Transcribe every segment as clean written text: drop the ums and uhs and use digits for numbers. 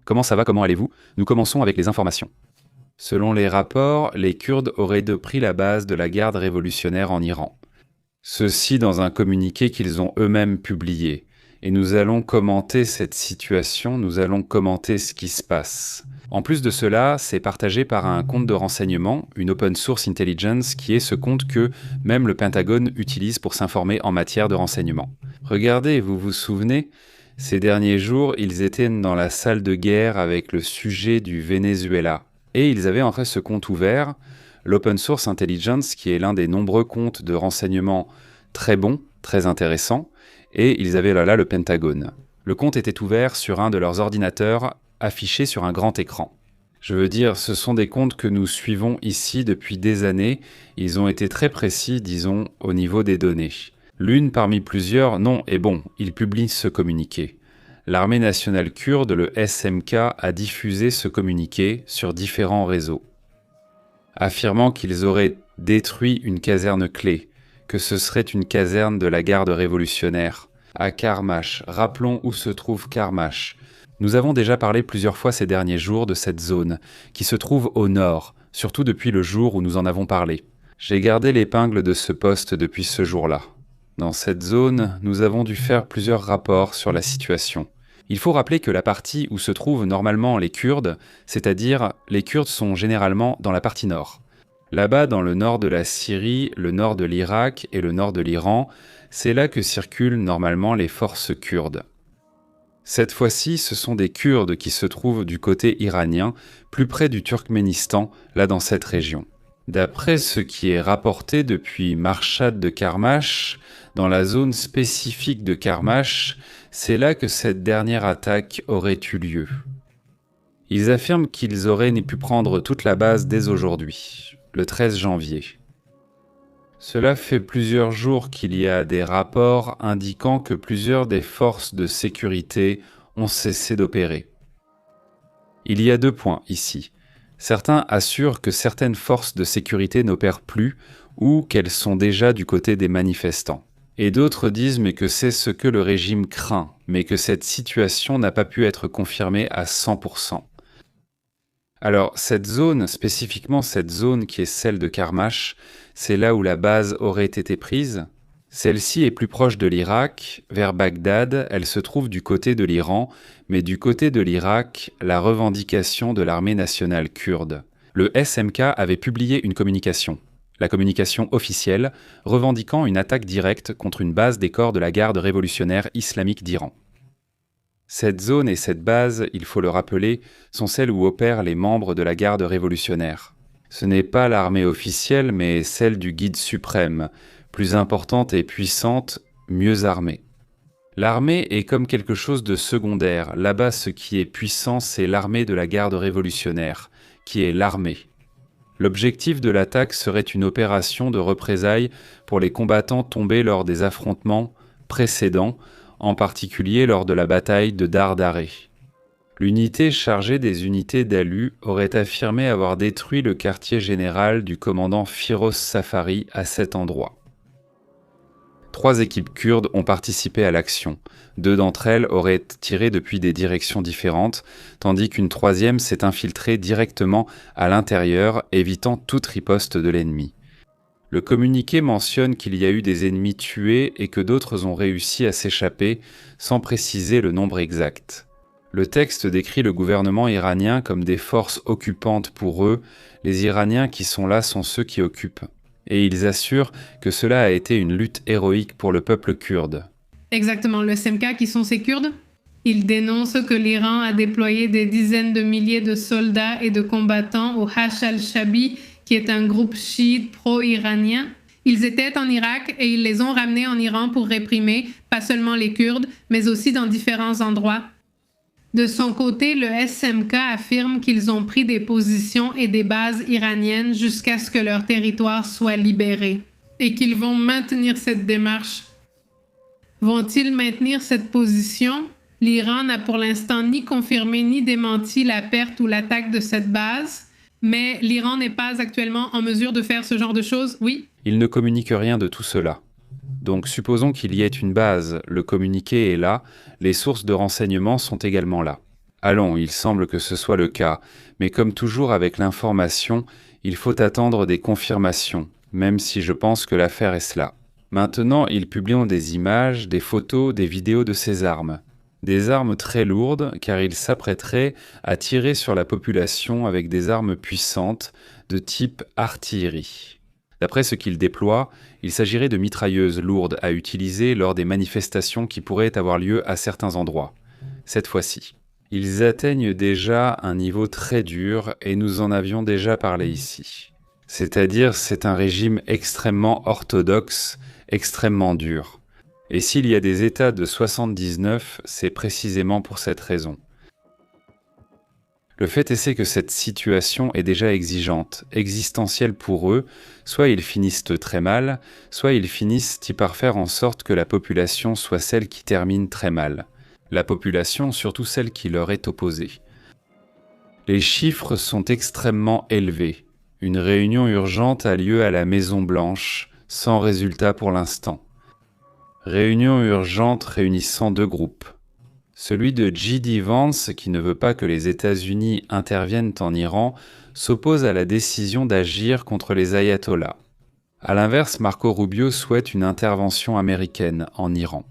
Comment ça va, comment allez-vous? Nous commençons avec les informations. Selon les rapports, les Kurdes auraient pris la base de la garde révolutionnaire en Iran. Ceci dans un communiqué qu'ils ont eux-mêmes publié. Et nous allons commenter cette situation, nous allons commenter ce qui se passe. En plus de cela, c'est partagé par un compte de renseignement, une open source intelligence, qui est ce compte que même le Pentagone utilise pour s'informer en matière de renseignement. Regardez, vous vous souvenez, ces derniers jours, ils étaient dans la salle de guerre avec le sujet du Venezuela. Et ils avaient en fait ce compte ouvert, l'Open Source Intelligence, qui est l'un des nombreux comptes de renseignement très bons, très intéressants, et ils avaient là le Pentagone. Le compte était ouvert sur un de leurs ordinateurs, affiché sur un grand écran. Je veux dire, ce sont des comptes que nous suivons ici depuis des années. Ils ont été très précis, disons, au niveau des données. L'une parmi plusieurs, non, est bon, ils publient ce communiqué. L'armée nationale kurde, le SMK, a diffusé ce communiqué sur différents réseaux, affirmant qu'ils auraient détruit une caserne clé, que ce serait une caserne de la garde révolutionnaire, à Karmash. Rappelons où se trouve Karmash. Nous avons déjà parlé plusieurs fois ces derniers jours de cette zone, qui se trouve au nord, surtout depuis le jour où nous en avons parlé. J'ai gardé l'épingle de ce poste depuis ce jour-là. Dans cette zone, nous avons dû faire plusieurs rapports sur la situation. Il faut rappeler que la partie où se trouvent normalement les Kurdes, c'est-à-dire les Kurdes sont généralement dans la partie nord. Là-bas, dans le nord de la Syrie, le nord de l'Irak et le nord de l'Iran, c'est là que circulent normalement les forces kurdes. Cette fois-ci, ce sont des Kurdes qui se trouvent du côté iranien, plus près du Turkménistan, là dans cette région. D'après ce qui est rapporté depuis Marshad de Karmash, dans la zone spécifique de Karmash, c'est là que cette dernière attaque aurait eu lieu. Ils affirment qu'ils auraient pu prendre toute la base dès aujourd'hui, le 13 janvier. Cela fait plusieurs jours qu'il y a des rapports indiquant que plusieurs des forces de sécurité ont cessé d'opérer. Il y a 2 points ici. Certains assurent que certaines forces de sécurité n'opèrent plus ou qu'elles sont déjà du côté des manifestants. Et d'autres disent mais que c'est ce que le régime craint, mais que cette situation n'a pas pu être confirmée à 100%. Alors cette zone, spécifiquement cette zone qui est celle de Karmash, c'est là où la base aurait été prise. Celle-ci est plus proche de l'Irak, vers Bagdad, elle se trouve du côté de l'Iran, mais du côté de l'Irak, la revendication de l'armée nationale kurde. Le SMK avait publié une communication, la communication officielle, revendiquant une attaque directe contre une base des corps de la garde révolutionnaire islamique d'Iran. Cette zone et cette base, il faut le rappeler, sont celles où opèrent les membres de la garde révolutionnaire. Ce n'est pas l'armée officielle, mais celle du guide suprême, plus importante et puissante, mieux armée. L'armée est comme quelque chose de secondaire. Là-bas, ce qui est puissant, c'est l'armée de la garde révolutionnaire, qui est l'armée. L'objectif de l'attaque serait une opération de représailles pour les combattants tombés lors des affrontements précédents, en particulier lors de la bataille de Dardaré. L'unité chargée des unités d'Alu aurait affirmé avoir détruit le quartier général du commandant Firoz Safari à cet endroit. 3 équipes kurdes ont participé à l'action. 2 d'entre elles auraient tiré depuis des directions différentes, tandis qu'une 3e s'est infiltrée directement à l'intérieur, évitant toute riposte de l'ennemi. Le communiqué mentionne qu'il y a eu des ennemis tués et que d'autres ont réussi à s'échapper, sans préciser le nombre exact. Le texte décrit le gouvernement iranien comme des forces occupantes pour eux. Les Iraniens qui sont là sont ceux qui occupent. Et ils assurent que cela a été une lutte héroïque pour le peuple kurde. Exactement, le SMK qui sont ces Kurdes. Ils dénoncent que l'Iran a déployé des dizaines de milliers de soldats et de combattants au Hash al-Shabi, qui est un groupe chiite pro-iranien. Ils étaient en Irak et ils les ont ramenés en Iran pour réprimer, pas seulement les Kurdes, mais aussi dans différents endroits. De son côté, le SMK affirme qu'ils ont pris des positions et des bases iraniennes jusqu'à ce que leur territoire soit libéré et qu'ils vont maintenir cette démarche. Vont-ils maintenir cette position? L'Iran n'a pour l'instant ni confirmé ni démenti la perte ou l'attaque de cette base, mais l'Iran n'est pas actuellement en mesure de faire ce genre de choses, oui? Il ne communique rien de tout cela. Donc supposons qu'il y ait une base, le communiqué est là, les sources de renseignements sont également là. Allons, il semble que ce soit le cas, mais comme toujours avec l'information, il faut attendre des confirmations, même si je pense que l'affaire est cela. Maintenant, ils publient des images, des photos, des vidéos de ces armes. Des armes très lourdes, car ils s'apprêteraient à tirer sur la population avec des armes puissantes de type artillerie. D'après ce qu'ils déploient, il s'agirait de mitrailleuses lourdes à utiliser lors des manifestations qui pourraient avoir lieu à certains endroits. Cette fois-ci. Ils atteignent déjà un niveau très dur et nous en avions déjà parlé ici. C'est-à-dire, c'est un régime extrêmement orthodoxe, extrêmement dur. Et s'il y a des États de 79, c'est précisément pour cette raison. Le fait est que cette situation est déjà exigeante, existentielle pour eux, soit ils finissent très mal, soit ils finissent par faire en sorte que la population soit celle qui termine très mal. La population, surtout celle qui leur est opposée. Les chiffres sont extrêmement élevés. Une réunion urgente a lieu à la Maison-Blanche, sans résultat pour l'instant. Réunion urgente réunissant deux groupes. Celui de J.D. Vance, qui ne veut pas que les États-Unis interviennent en Iran, s'oppose à la décision d'agir contre les ayatollahs. À l'inverse, Marco Rubio souhaite une intervention américaine en Iran.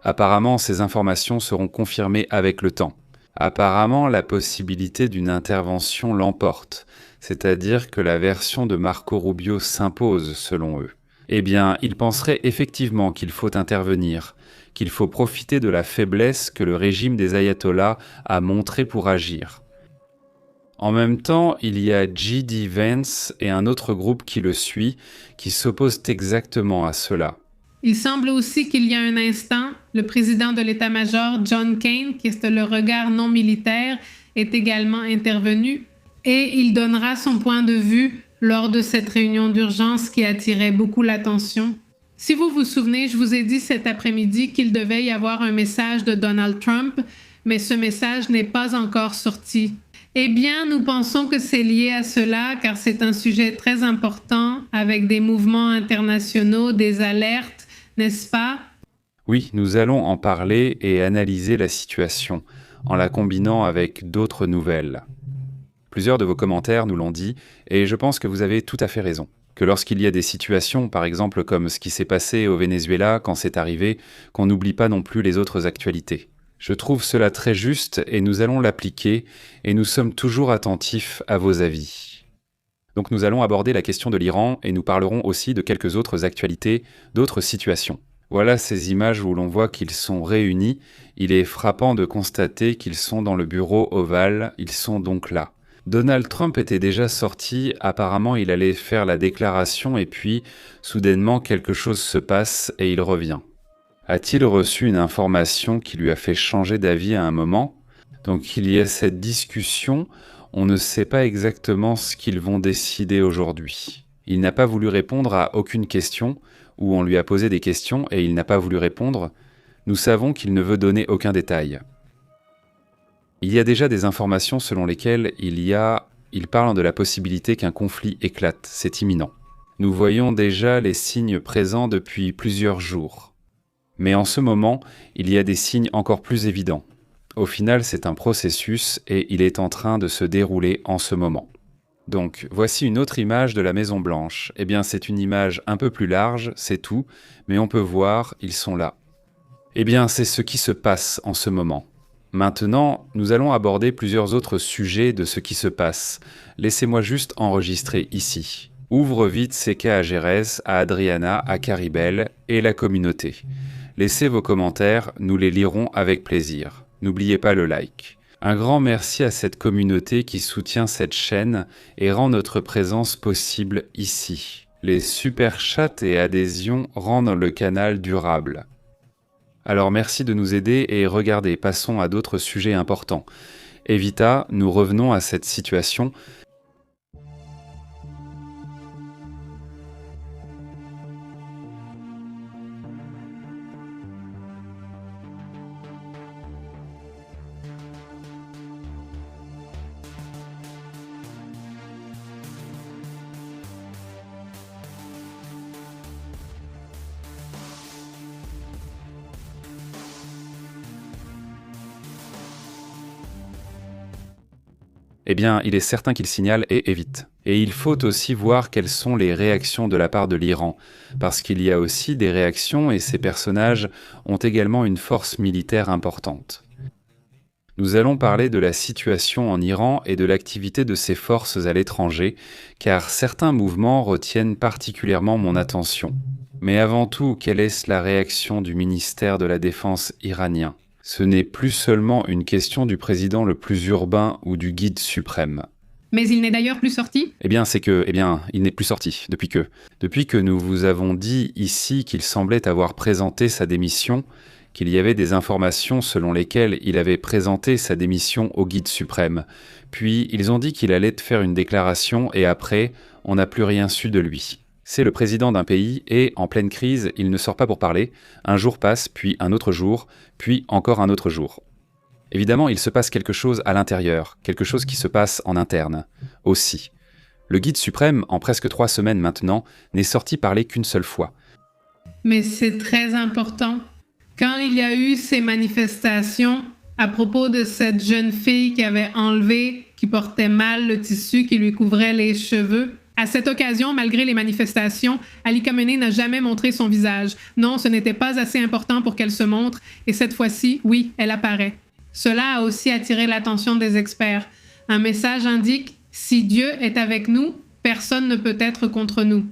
Apparemment, ces informations seront confirmées avec le temps. Apparemment, la possibilité d'une intervention l'emporte, c'est-à-dire que la version de Marco Rubio s'impose selon eux. Eh bien, ils penseraient effectivement qu'il faut intervenir, qu'il faut profiter de la faiblesse que le régime des ayatollahs a montrée pour agir. En même temps, il y a J.D. Vance et un autre groupe qui le suit, qui s'opposent exactement à cela. Il semble aussi qu'il y a un instant, le président de l'état-major, John Kane, qui est le regard non militaire, est également intervenu et il donnera son point de vue lors de cette réunion d'urgence qui attirait beaucoup l'attention. Si vous vous souvenez, je vous ai dit cet après-midi qu'il devait y avoir un message de Donald Trump, mais ce message n'est pas encore sorti. Eh bien, nous pensons que c'est lié à cela car c'est un sujet très important avec des mouvements internationaux, des alertes, n'est-ce pas? Oui, nous allons en parler et analyser la situation, en la combinant avec d'autres nouvelles. Plusieurs de vos commentaires nous l'ont dit, et je pense que vous avez tout à fait raison. Que lorsqu'il y a des situations, par exemple comme ce qui s'est passé au Venezuela quand c'est arrivé, qu'on n'oublie pas non plus les autres actualités. Je trouve cela très juste et nous allons l'appliquer, et nous sommes toujours attentifs à vos avis. Donc nous allons aborder la question de l'Iran et nous parlerons aussi de quelques autres actualités, d'autres situations. Voilà ces images où l'on voit qu'ils sont réunis. Il est frappant de constater qu'ils sont dans le bureau ovale, ils sont donc là. Donald Trump était déjà sorti, apparemment il allait faire la déclaration et puis, soudainement, quelque chose se passe et il revient. A-t-il reçu une information qui lui a fait changer d'avis à un moment? Donc il y a cette discussion, on ne sait pas exactement ce qu'ils vont décider aujourd'hui. Il n'a pas voulu répondre à aucune question, ou on lui a posé des questions et il n'a pas voulu répondre. Nous savons qu'il ne veut donner aucun détail. Il y a déjà des informations selon lesquelles il parle de la possibilité qu'un conflit éclate, c'est imminent. Nous voyons déjà les signes présents depuis plusieurs jours. Mais en ce moment, il y a des signes encore plus évidents. Au final, c'est un processus et il est en train de se dérouler en ce moment. Donc, voici une autre image de la Maison-Blanche. Eh bien, c'est une image un peu plus large, c'est tout, mais on peut voir, ils sont là. Eh bien, c'est ce qui se passe en ce moment. Maintenant, nous allons aborder plusieurs autres sujets de ce qui se passe. Laissez-moi juste enregistrer ici. Ouvre vite CK à Gérès, à Adriana, à Caribel et la communauté. Laissez vos commentaires, nous les lirons avec plaisir. N'oubliez pas le like. Un grand merci à cette communauté qui soutient cette chaîne et rend notre présence possible ici. Les super chats et adhésions rendent le canal durable. Alors merci de nous aider et regardez, passons à d'autres sujets importants. Evita, nous revenons à cette situation. Eh bien, il est certain qu'il signale et évite. Et il faut aussi voir quelles sont les réactions de la part de l'Iran, parce qu'il y a aussi des réactions et ces personnages ont également une force militaire importante. Nous allons parler de la situation en Iran et de l'activité de ces forces à l'étranger, car certains mouvements retiennent particulièrement mon attention. Mais avant tout, quelle est la réaction du ministère de la Défense iranien ? Ce n'est plus seulement une question du président le plus urbain ou du guide suprême. Mais il n'est d'ailleurs plus sorti ? Il n'est plus sorti, depuis que nous vous avons dit ici qu'il semblait avoir présenté sa démission, qu'il y avait des informations selon lesquelles il avait présenté sa démission au guide suprême. Puis ils ont dit qu'il allait faire une déclaration et après, on n'a plus rien su de lui. C'est le président d'un pays et, en pleine crise, il ne sort pas pour parler. Un jour passe, puis un autre jour, puis encore un autre jour. Évidemment, il se passe quelque chose à l'intérieur, quelque chose qui se passe en interne, aussi. Le guide suprême, en presque 3 semaines maintenant, n'est sorti parler qu'une seule fois. Mais c'est très important. Quand il y a eu ces manifestations à propos de cette jeune fille qui portait mal le tissu qui lui couvrait les cheveux, à cette occasion, malgré les manifestations, Ali Khamenei n'a jamais montré son visage. Non, ce n'était pas assez important pour qu'elle se montre, et cette fois-ci, oui, elle apparaît. Cela a aussi attiré l'attention des experts. Un message indique « Si Dieu est avec nous, personne ne peut être contre nous ».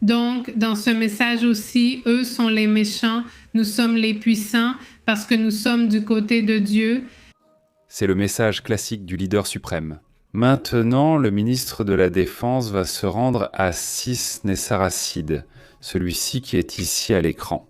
Donc, dans ce message aussi, eux sont les méchants, nous sommes les puissants parce que nous sommes du côté de Dieu. C'est le message classique du leader suprême. Maintenant, le ministre de la Défense va se rendre à Cis-Nessaracide, celui-ci qui est ici à l'écran.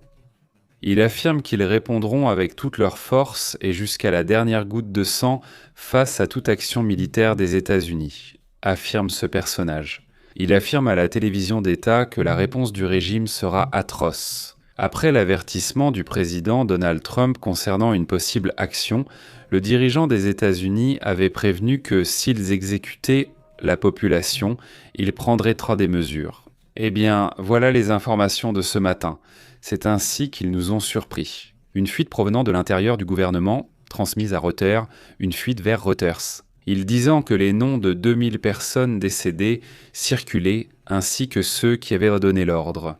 Il affirme qu'ils répondront avec toute leur force et jusqu'à la dernière goutte de sang face à toute action militaire des États-Unis, affirme ce personnage. Il affirme à la télévision d'État que la réponse du régime sera atroce. Après l'avertissement du président Donald Trump concernant une possible action, le dirigeant des États-Unis avait prévenu que s'ils exécutaient la population, ils prendraient des mesures. Eh bien, voilà les informations de ce matin. C'est ainsi qu'ils nous ont surpris. Une fuite provenant de l'intérieur du gouvernement, transmise à Reuters, une fuite vers Reuters. Il disant que les noms de 2000 personnes décédées circulaient, ainsi que ceux qui avaient redonné l'ordre.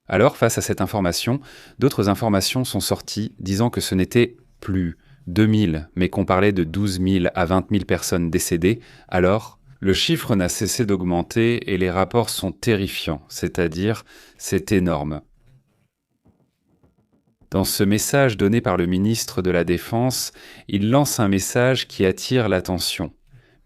Alors, face à cette information, d'autres informations sont sorties disant que ce n'était plus 2000, mais qu'on parlait de 12 000 à 20 000 personnes décédées. Alors, le chiffre n'a cessé d'augmenter et les rapports sont terrifiants, c'est-à-dire, c'est énorme. Dans ce message donné par le ministre de la Défense, il lance un message qui attire l'attention.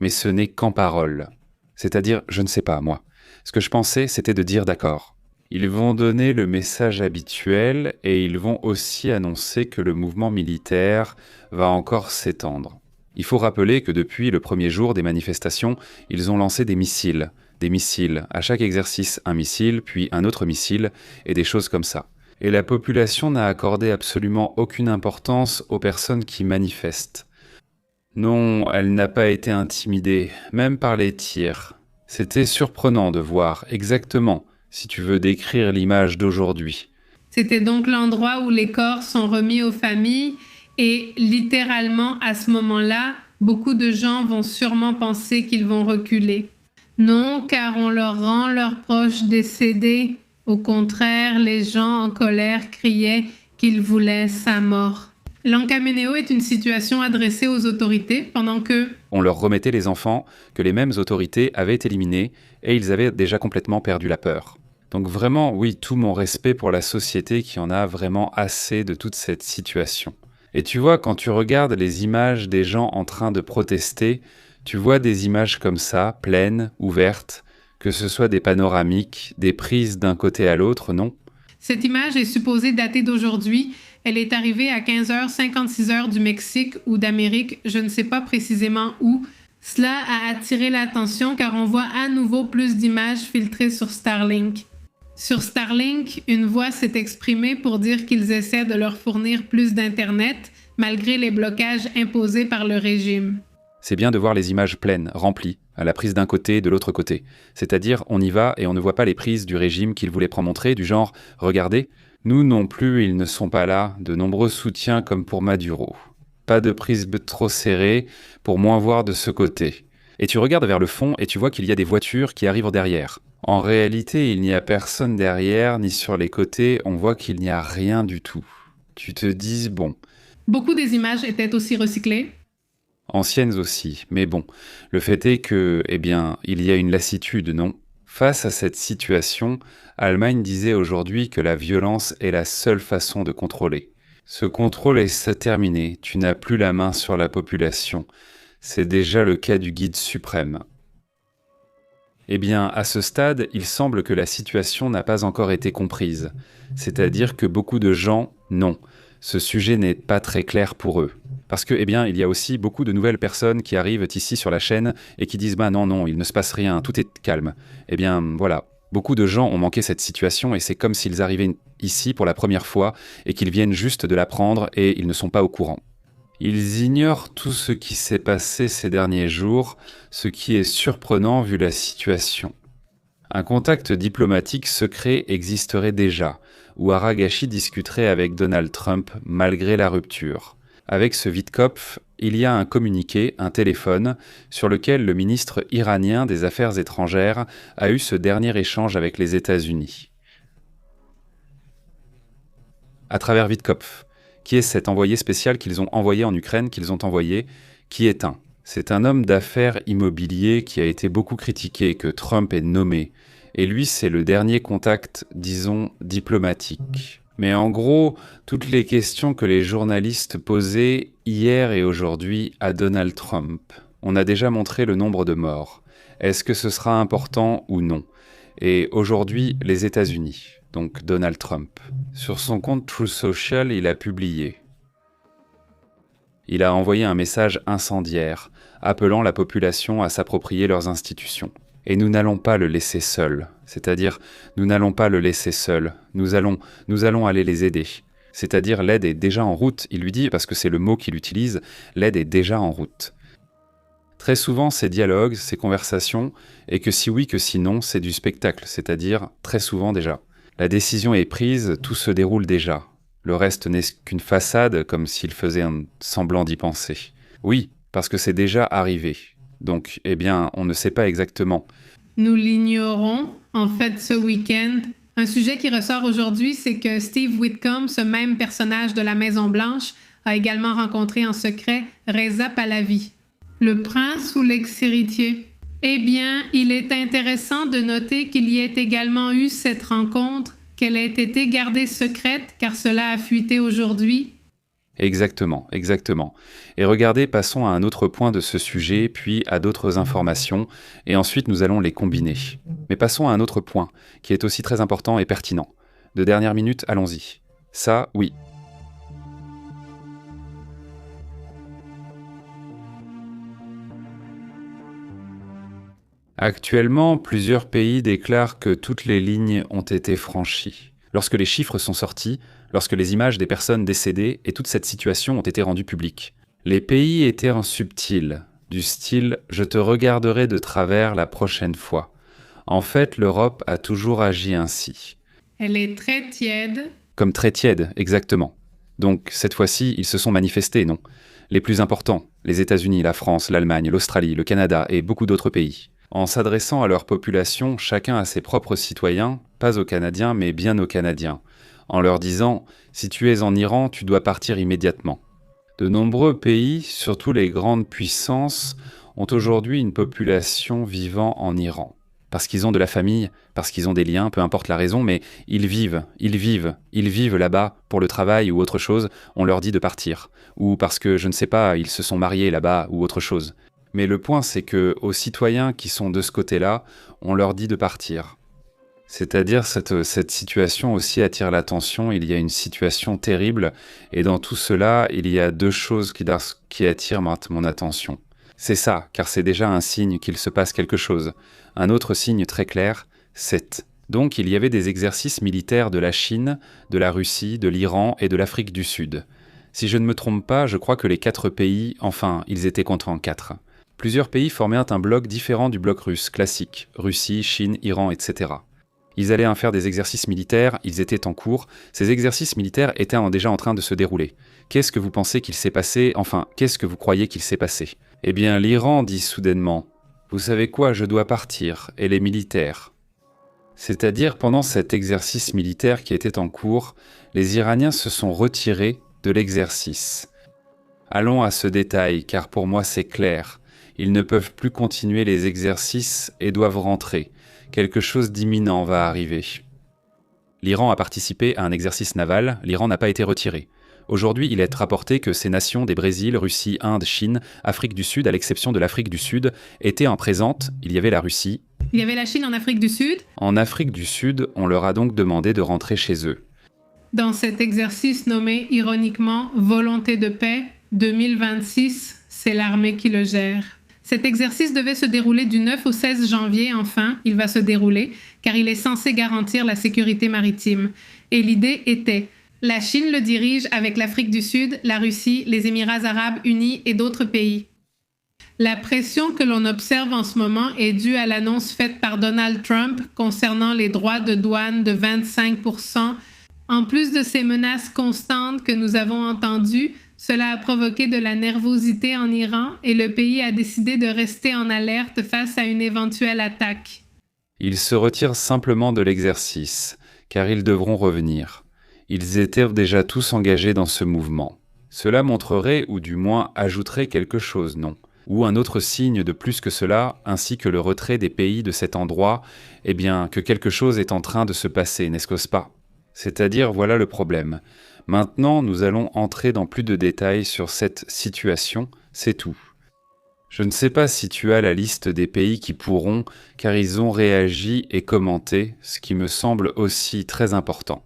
Mais ce n'est qu'en parole. C'est-à-dire, je ne sais pas, moi. Ce que je pensais, c'était de dire d'accord. Ils vont donner le message habituel et ils vont aussi annoncer que le mouvement militaire va encore s'étendre. Il faut rappeler que depuis le premier jour des manifestations, ils ont lancé des missiles. Des missiles. À chaque exercice, un missile, puis un autre missile, et des choses comme ça. Et la population n'a accordé absolument aucune importance aux personnes qui manifestent. Non, elle n'a pas été intimidée, même par les tirs. C'était surprenant de voir exactement, si tu veux décrire l'image d'aujourd'hui. C'était donc l'endroit où les corps sont remis aux familles et littéralement à ce moment-là, beaucoup de gens vont sûrement penser qu'ils vont reculer. Non, car on leur rend leurs proches décédés. Au contraire, les gens en colère criaient qu'ils voulaient sa mort. L'Encaménéo est une situation adressée aux autorités pendant que on leur remettait les enfants que les mêmes autorités avaient éliminés et ils avaient déjà complètement perdu la peur. Donc vraiment, oui, tout mon respect pour la société qui en a vraiment assez de toute cette situation. Et tu vois, quand tu regardes les images des gens en train de protester, tu vois des images comme ça, pleines, ouvertes, que ce soit des panoramiques, des prises d'un côté à l'autre, non? Cette image est supposée dater d'aujourd'hui. Elle est arrivée à 15h, 56h du Mexique ou d'Amérique, je ne sais pas précisément où. Cela a attiré l'attention car on voit à nouveau plus d'images filtrées sur Starlink. Sur Starlink, une voix s'est exprimée pour dire qu'ils essaient de leur fournir plus d'Internet malgré les blocages imposés par le régime. C'est bien de voir les images pleines, remplies, à la prise d'un côté et de l'autre côté. C'est-à-dire, on y va et on ne voit pas les prises du régime qu'il voulait montrer, du genre « Regardez, nous non plus, ils ne sont pas là, de nombreux soutiens comme pour Maduro. Pas de prise trop serrée pour moins voir de ce côté. Et tu regardes vers le fond et tu vois qu'il y a des voitures qui arrivent derrière. En réalité, il n'y a personne derrière ni sur les côtés, on voit qu'il n'y a rien du tout. Tu te dis, bon, Beaucoup des images étaient aussi recyclées. anciennes aussi, mais bon, le fait est que, il y a une lassitude, non ? Face à cette situation, Allemagne disait aujourd'hui que la violence est la seule façon de contrôler. Ce contrôle est terminé, tu n'as plus la main sur la population. C'est déjà le cas du guide suprême. À ce stade, il semble que la situation n'a pas encore été comprise. C'est-à-dire que beaucoup de gens, non. Ce sujet n'est pas très clair pour eux. Parce que, il y a aussi beaucoup de nouvelles personnes qui arrivent ici sur la chaîne et qui disent « non, il ne se passe rien, tout est calme ». Voilà. Beaucoup de gens ont manqué cette situation et c'est comme s'ils arrivaient ici pour la première fois et qu'ils viennent juste de l'apprendre et ils ne sont pas au courant. Ils ignorent tout ce qui s'est passé ces derniers jours, ce qui est surprenant vu la situation. Un contact diplomatique secret existerait déjà, où Aragashi discuterait avec Donald Trump malgré la rupture. Avec ce Wittkopf, il y a un communiqué, un téléphone, sur lequel le ministre iranien des Affaires étrangères a eu ce dernier échange avec les États-Unis. À travers Wittkopf, qui est cet envoyé spécial qu'ils ont envoyé en Ukraine, qui est un. C'est un homme d'affaires immobilier qui a été beaucoup critiqué, que Trump ait nommé. Et lui, c'est le dernier contact, disons, diplomatique. Mais en gros, toutes les questions que les journalistes posaient hier et aujourd'hui à Donald Trump, on a déjà montré le nombre de morts. Est-ce que ce sera important ou non ? Et aujourd'hui, les États-Unis, donc Donald Trump. Sur son compte Truth Social, il a publié. Il a envoyé un message incendiaire, appelant la population à s'approprier leurs institutions. Et nous n'allons pas le laisser seul. C'est-à-dire, nous n'allons pas le laisser seul. Nous allons aller les aider. C'est-à-dire, l'aide est déjà en route. Il lui dit, parce que c'est le mot qu'il utilise, l'aide est déjà en route. Très souvent, ces dialogues, ces conversations, et que si oui, que si non, c'est du spectacle. C'est-à-dire, très souvent déjà. La décision est prise, tout se déroule déjà. Le reste n'est qu'une façade, comme s'il faisait un semblant d'y penser. Oui, parce que c'est déjà arrivé. Donc, on ne sait pas exactement. Nous l'ignorons, en fait, ce week-end. Un sujet qui ressort aujourd'hui, c'est que Steve Whitcomb, ce même personnage de la Maison-Blanche, a également rencontré en secret Reza Pahlavi, le prince ou l'ex-héritier. Il est intéressant de noter qu'il y ait également eu cette rencontre, qu'elle ait été gardée secrète, car cela a fuité aujourd'hui. Exactement. Et regardez, passons à un autre point de ce sujet, puis à d'autres informations, et ensuite nous allons les combiner. Mais passons à un autre point, qui est aussi très important et pertinent. De dernière minute, allons-y. Ça, oui. Actuellement, plusieurs pays déclarent que toutes les lignes ont été franchies. Lorsque les chiffres sont sortis, lorsque les images des personnes décédées et toute cette situation ont été rendues publiques. Les pays étaient en subtil, du style « je te regarderai de travers la prochaine fois ». En fait, l'Europe a toujours agi ainsi. Elle est très tiède. Comme très tiède, exactement. Donc, cette fois-ci, ils se sont manifestés, non ? Les plus importants, les États-Unis, la France, l'Allemagne, l'Australie, le Canada et beaucoup d'autres pays. En s'adressant à leur population, chacun à ses propres citoyens, pas aux Canadiens, mais bien aux Canadiens, en leur disant « si tu es en Iran, tu dois partir immédiatement ». De nombreux pays, surtout les grandes puissances, ont aujourd'hui une population vivant en Iran. Parce qu'ils ont de la famille, parce qu'ils ont des liens, peu importe la raison, mais ils vivent là-bas pour le travail ou autre chose, on leur dit de partir. Ou parce que, je ne sais pas, ils se sont mariés là-bas ou autre chose. Mais le point, c'est que aux citoyens qui sont de ce côté-là, on leur dit de partir. C'est-à-dire cette situation aussi attire l'attention, il y a une situation terrible, et dans tout cela, il y a deux choses qui attirent mon attention. C'est ça, car c'est déjà un signe qu'il se passe quelque chose. Un autre signe très clair, c'est. Donc il y avait des exercices militaires de la Chine, de la Russie, de l'Iran et de l'Afrique du Sud. Si je ne me trompe pas, je crois que les 4 pays, enfin, ils étaient comptés en 4. Plusieurs pays formaient un bloc différent du bloc russe, classique, Russie, Chine, Iran, etc. Ils allaient faire des exercices militaires, ils étaient en cours, ces exercices militaires étaient déjà en train de se dérouler. Qu'est-ce que vous pensez qu'il s'est passé, enfin, qu'est-ce que vous croyez qu'il s'est passé ? Eh bien, l'Iran dit soudainement Vous savez quoi, je dois partir, et les militaires. C'est-à-dire, pendant cet exercice militaire qui était en cours, les Iraniens se sont retirés de l'exercice. Allons à ce détail, car pour moi c'est clair. Ils ne peuvent plus continuer les exercices et doivent rentrer. Quelque chose d'imminent va arriver. L'Iran a participé à un exercice naval, l'Iran n'a pas été retiré. Aujourd'hui, il est rapporté que ces nations des Brésil, Russie, Inde, Chine, Afrique du Sud, à l'exception de l'Afrique du Sud, étaient en présente. Il y avait la Russie. Il y avait la Chine en Afrique du Sud. En Afrique du Sud, on leur a donc demandé de rentrer chez eux. Dans cet exercice nommé ironiquement Volonté de paix 2026, c'est l'armée qui le gère. Cet exercice devait se dérouler du 9 au 16 janvier, enfin, il va se dérouler, car il est censé garantir la sécurité maritime. Et l'idée était, la Chine le dirige avec l'Afrique du Sud, la Russie, les Émirats arabes unis et d'autres pays. La pression que l'on observe en ce moment est due à l'annonce faite par Donald Trump concernant les droits de douane de 25%. En plus de ces menaces constantes que nous avons entendues, cela a provoqué de la nervosité en Iran et le pays a décidé de rester en alerte face à une éventuelle attaque. Ils se retirent simplement de l'exercice, car ils devront revenir. Ils étaient déjà tous engagés dans ce mouvement. Cela montrerait, ou du moins ajouterait quelque chose, non ? Ou un autre signe de plus que cela, ainsi que le retrait des pays de cet endroit, eh bien, que quelque chose est en train de se passer, n'est-ce pas ? C'est-à-dire, voilà le problème. Maintenant, nous allons entrer dans plus de détails sur cette situation, c'est tout. Je ne sais pas si tu as la liste des pays qui pourront, car ils ont réagi et commenté, ce qui me semble aussi très important.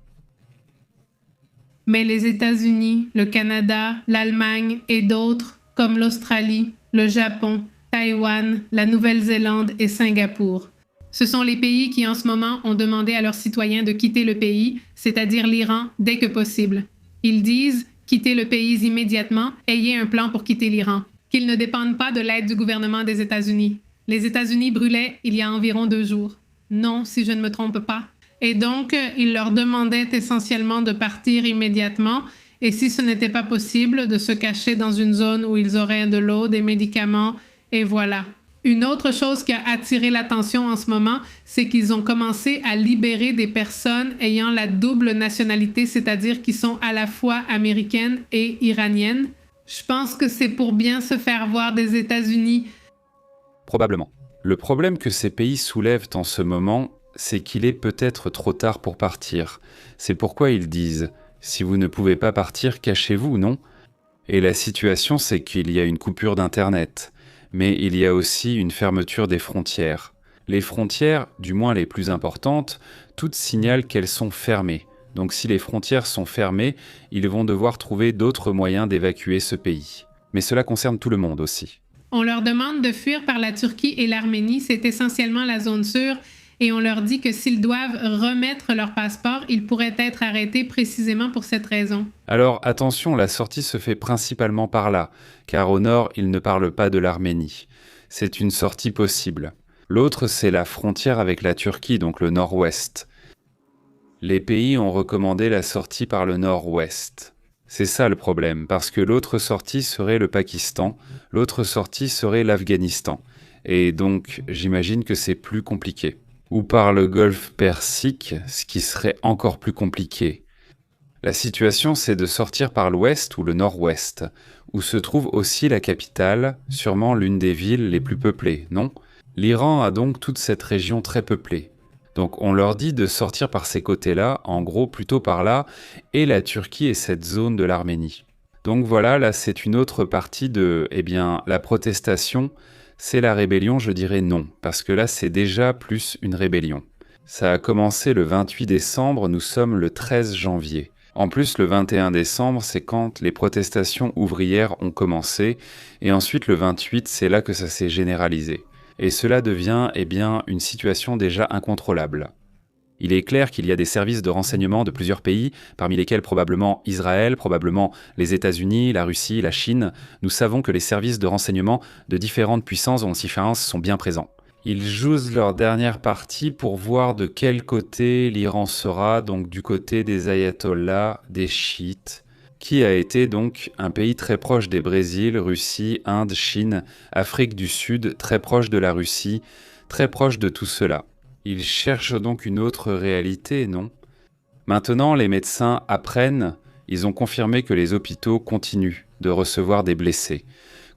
Mais les États-Unis, le Canada, l'Allemagne et d'autres, comme l'Australie, le Japon, Taïwan, la Nouvelle-Zélande et Singapour. Ce sont les pays qui en ce moment ont demandé à leurs citoyens de quitter le pays, c'est-à-dire l'Iran, dès que possible. Ils disent « quittez le pays immédiatement, ayez un plan pour quitter l'Iran », qu'ils ne dépendent pas de l'aide du gouvernement des États-Unis. Les États-Unis brûlaient il y a environ 2 jours. Non, si je ne me trompe pas. Et donc, ils leur demandaient essentiellement de partir immédiatement et si ce n'était pas possible, de se cacher dans une zone où ils auraient de l'eau, des médicaments, et voilà. Une autre chose qui a attiré l'attention en ce moment, c'est qu'ils ont commencé à libérer des personnes ayant la double nationalité, c'est-à-dire qui sont à la fois américaines et iraniennes. Je pense que c'est pour bien se faire voir des États-Unis. Probablement. Le problème que ces pays soulèvent en ce moment, c'est qu'il est peut-être trop tard pour partir. C'est pourquoi ils disent « si vous ne pouvez pas partir, cachez-vous, non ?» Et la situation, c'est qu'il y a une coupure d'Internet. Mais il y a aussi une fermeture des frontières. Les frontières, du moins les plus importantes, toutes signalent qu'elles sont fermées. Donc si les frontières sont fermées, ils vont devoir trouver d'autres moyens d'évacuer ce pays. Mais cela concerne tout le monde aussi. On leur demande de fuir par la Turquie et l'Arménie, c'est essentiellement la zone sûre, et on leur dit que s'ils doivent remettre leur passeport, ils pourraient être arrêtés précisément pour cette raison. Alors attention, la sortie se fait principalement par là, car au nord, ils ne parlent pas de l'Arménie. C'est une sortie possible. L'autre, c'est la frontière avec la Turquie, donc le nord-ouest. Les pays ont recommandé la sortie par le nord-ouest. C'est ça le problème, parce que l'autre sortie serait le Pakistan, l'autre sortie serait l'Afghanistan. Et donc, j'imagine que c'est plus compliqué. Ou par le golfe Persique, ce qui serait encore plus compliqué. La situation, c'est de sortir par l'ouest ou le nord-ouest, où se trouve aussi la capitale, sûrement l'une des villes les plus peuplées, non ? L'Iran a donc toute cette région très peuplée. Donc on leur dit de sortir par ces côtés-là, en gros plutôt par là, et la Turquie est cette zone de l'Arménie. Donc voilà, là c'est une autre partie de, la protestation. C'est la rébellion, je dirais non, parce que là c'est déjà plus une rébellion. Ça a commencé le 28 décembre, nous sommes le 13 janvier. En plus, le 21 décembre, c'est quand les protestations ouvrières ont commencé, et ensuite le 28, c'est là que ça s'est généralisé. Et cela devient, une situation déjà incontrôlable. Il est clair qu'il y a des services de renseignement de plusieurs pays, parmi lesquels probablement Israël, probablement les États-Unis, la Russie, la Chine. Nous savons que les services de renseignement de différentes puissances dont différences sont bien présents. Ils jouent leur dernière partie pour voir de quel côté l'Iran sera, donc du côté des ayatollahs, des chiites. qui a été donc un pays très proche des Brésil, Russie, Inde, Chine, Afrique du Sud, très proche de la Russie, très proche de tout cela. Ils cherchent donc une autre réalité, non ? Maintenant, les médecins apprennent, ils ont confirmé que les hôpitaux continuent de recevoir des blessés,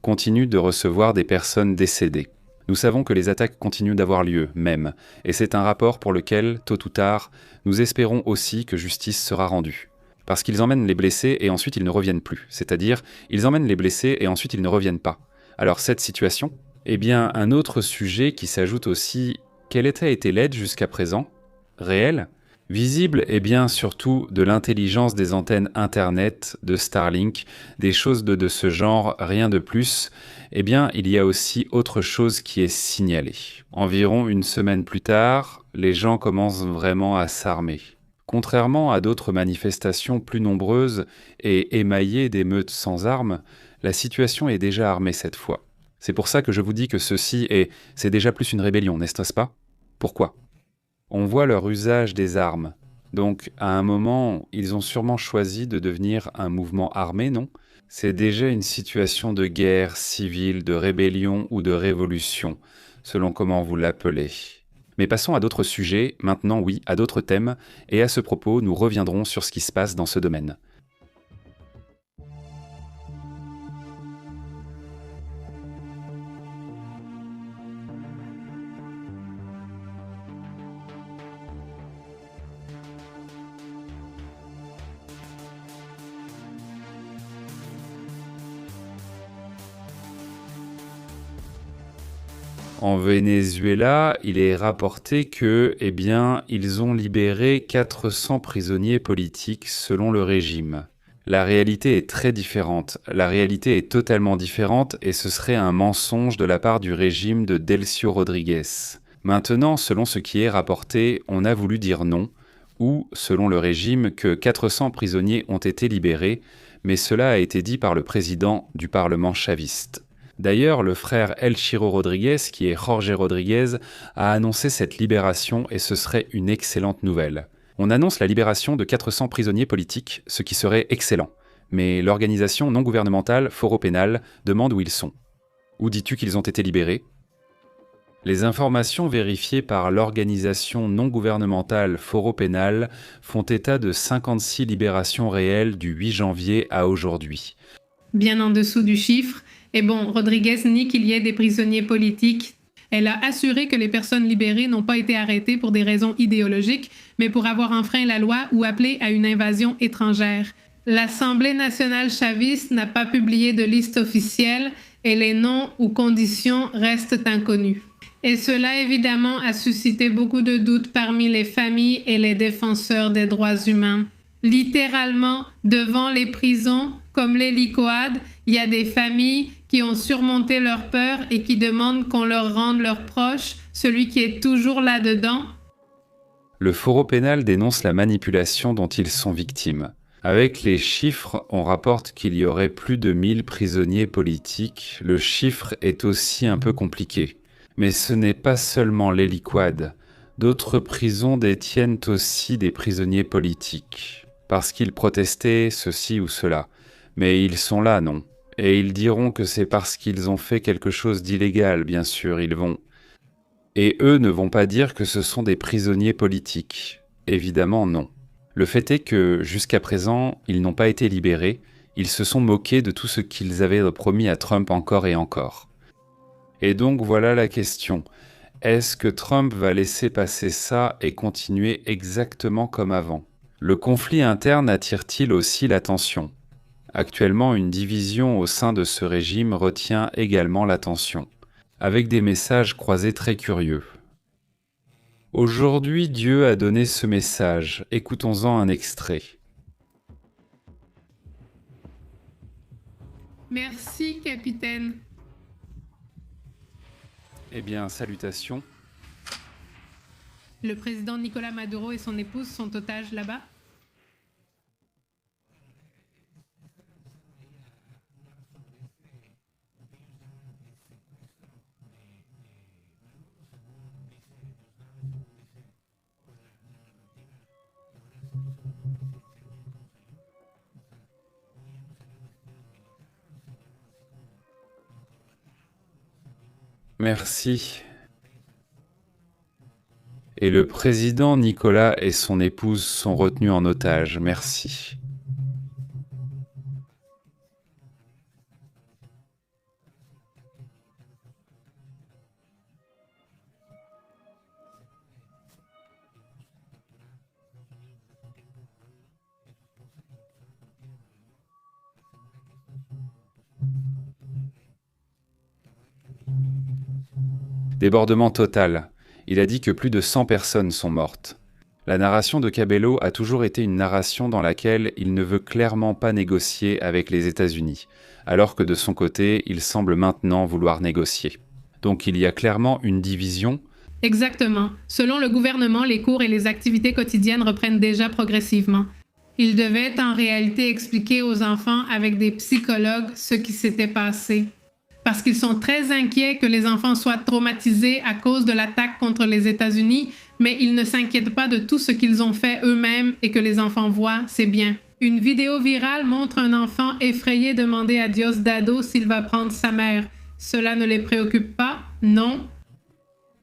continuent de recevoir des personnes décédées. Nous savons que les attaques continuent d'avoir lieu, même, et c'est un rapport pour lequel, tôt ou tard, nous espérons aussi que justice sera rendue. Parce qu'ils emmènent les blessés et ensuite ils ne reviennent plus, c'est-à-dire, ils emmènent les blessés et ensuite ils ne reviennent pas. Alors cette situation ? Eh bien, un autre sujet qui s'ajoute aussi, quelle a été l'aide jusqu'à présent ? Réelle ? Visible, et bien surtout de l'intelligence des antennes Internet, de Starlink, des choses de ce genre, rien de plus. Eh bien, il y a aussi autre chose qui est signalée. Environ une semaine plus tard, les gens commencent vraiment à s'armer. Contrairement à d'autres manifestations plus nombreuses et émaillées d'émeutes sans armes, la situation est déjà armée cette fois. C'est pour ça que je vous dis que c'est déjà plus une rébellion, n'est-ce pas ? Pourquoi ? On voit leur usage des armes. Donc, à un moment, ils ont sûrement choisi de devenir un mouvement armé, non ? C'est déjà une situation de guerre civile, de rébellion ou de révolution, selon comment vous l'appelez. Mais passons à d'autres sujets, maintenant oui, à d'autres thèmes, et à ce propos, nous reviendrons sur ce qui se passe dans ce domaine. En Venezuela, il est rapporté que, eh bien, ils ont libéré 400 prisonniers politiques selon le régime. La réalité est très différente. La réalité est totalement différente et ce serait un mensonge de la part du régime de Delcio Rodriguez. Maintenant, selon ce qui est rapporté, on a voulu dire non, ou, selon le régime, que 400 prisonniers ont été libérés, mais cela a été dit par le président du Parlement chaviste. D'ailleurs, le frère El Chiro Rodriguez, qui est Jorge Rodriguez, a annoncé cette libération et ce serait une excellente nouvelle. On annonce la libération de 400 prisonniers politiques, ce qui serait excellent. Mais l'organisation non gouvernementale Foro Penal demande où ils sont. Où dis-tu qu'ils ont été libérés ? Les informations vérifiées par l'organisation non gouvernementale Foro Penal font état de 56 libérations réelles du 8 janvier à aujourd'hui. Bien en dessous du chiffre. Et bon, Rodriguez nie qu'il y ait des prisonniers politiques. Elle a assuré que les personnes libérées n'ont pas été arrêtées pour des raisons idéologiques, mais pour avoir enfreint la loi ou appelé à une invasion étrangère. L'Assemblée nationale chaviste n'a pas publié de liste officielle et les noms ou conditions restent inconnus. Et cela, évidemment, a suscité beaucoup de doutes parmi les familles et les défenseurs des droits humains. Littéralement, devant les prisons, comme les Licoades, il y a des familles qui ont surmonté leur peur et qui demandent qu'on leur rende leur proche, celui qui est toujours là-dedans. Le Foro Penal dénonce la manipulation dont ils sont victimes. Avec les chiffres, on rapporte qu'il y aurait plus de 1000 prisonniers politiques. Le chiffre est aussi un peu compliqué. Mais ce n'est pas seulement les Licoades. D'autres prisons détiennent aussi des prisonniers politiques. Parce qu'ils protestaient ceci ou cela. Mais ils sont là, non ? Et ils diront que c'est parce qu'ils ont fait quelque chose d'illégal, bien sûr, ils vont. Et eux ne vont pas dire que ce sont des prisonniers politiques. Évidemment, non. Le fait est que, jusqu'à présent, ils n'ont pas été libérés, ils se sont moqués de tout ce qu'ils avaient promis à Trump encore et encore. Et donc voilà la question. Est-ce que Trump va laisser passer ça et continuer exactement comme avant ? Le conflit interne attire-t-il aussi l'attention ? Actuellement, une division au sein de ce régime retient également l'attention, avec des messages croisés très curieux. Aujourd'hui, Dieu a donné ce message. Écoutons-en un extrait. Merci, capitaine. Eh bien, salutations. Le président Nicolas Maduro et son épouse sont otages là-bas. Merci. Et le président Nicolas et son épouse sont retenus en otage. Merci. Débordement total. Il a dit que plus de 100 personnes sont mortes. La narration de Cabello a toujours été une narration dans laquelle il ne veut clairement pas négocier avec les États-Unis, alors que de son côté, il semble maintenant vouloir négocier. Donc il y a clairement une division. Exactement. Selon le gouvernement, les cours et les activités quotidiennes reprennent déjà progressivement. Il devait en réalité expliquer aux enfants avec des psychologues ce qui s'était passé. Parce qu'ils sont très inquiets que les enfants soient traumatisés à cause de l'attaque contre les États-Unis, mais ils ne s'inquiètent pas de tout ce qu'ils ont fait eux-mêmes et que les enfants voient, c'est bien. Une vidéo virale montre un enfant effrayé demander à Diosdado s'il va prendre sa mère. Cela ne les préoccupe pas? Non.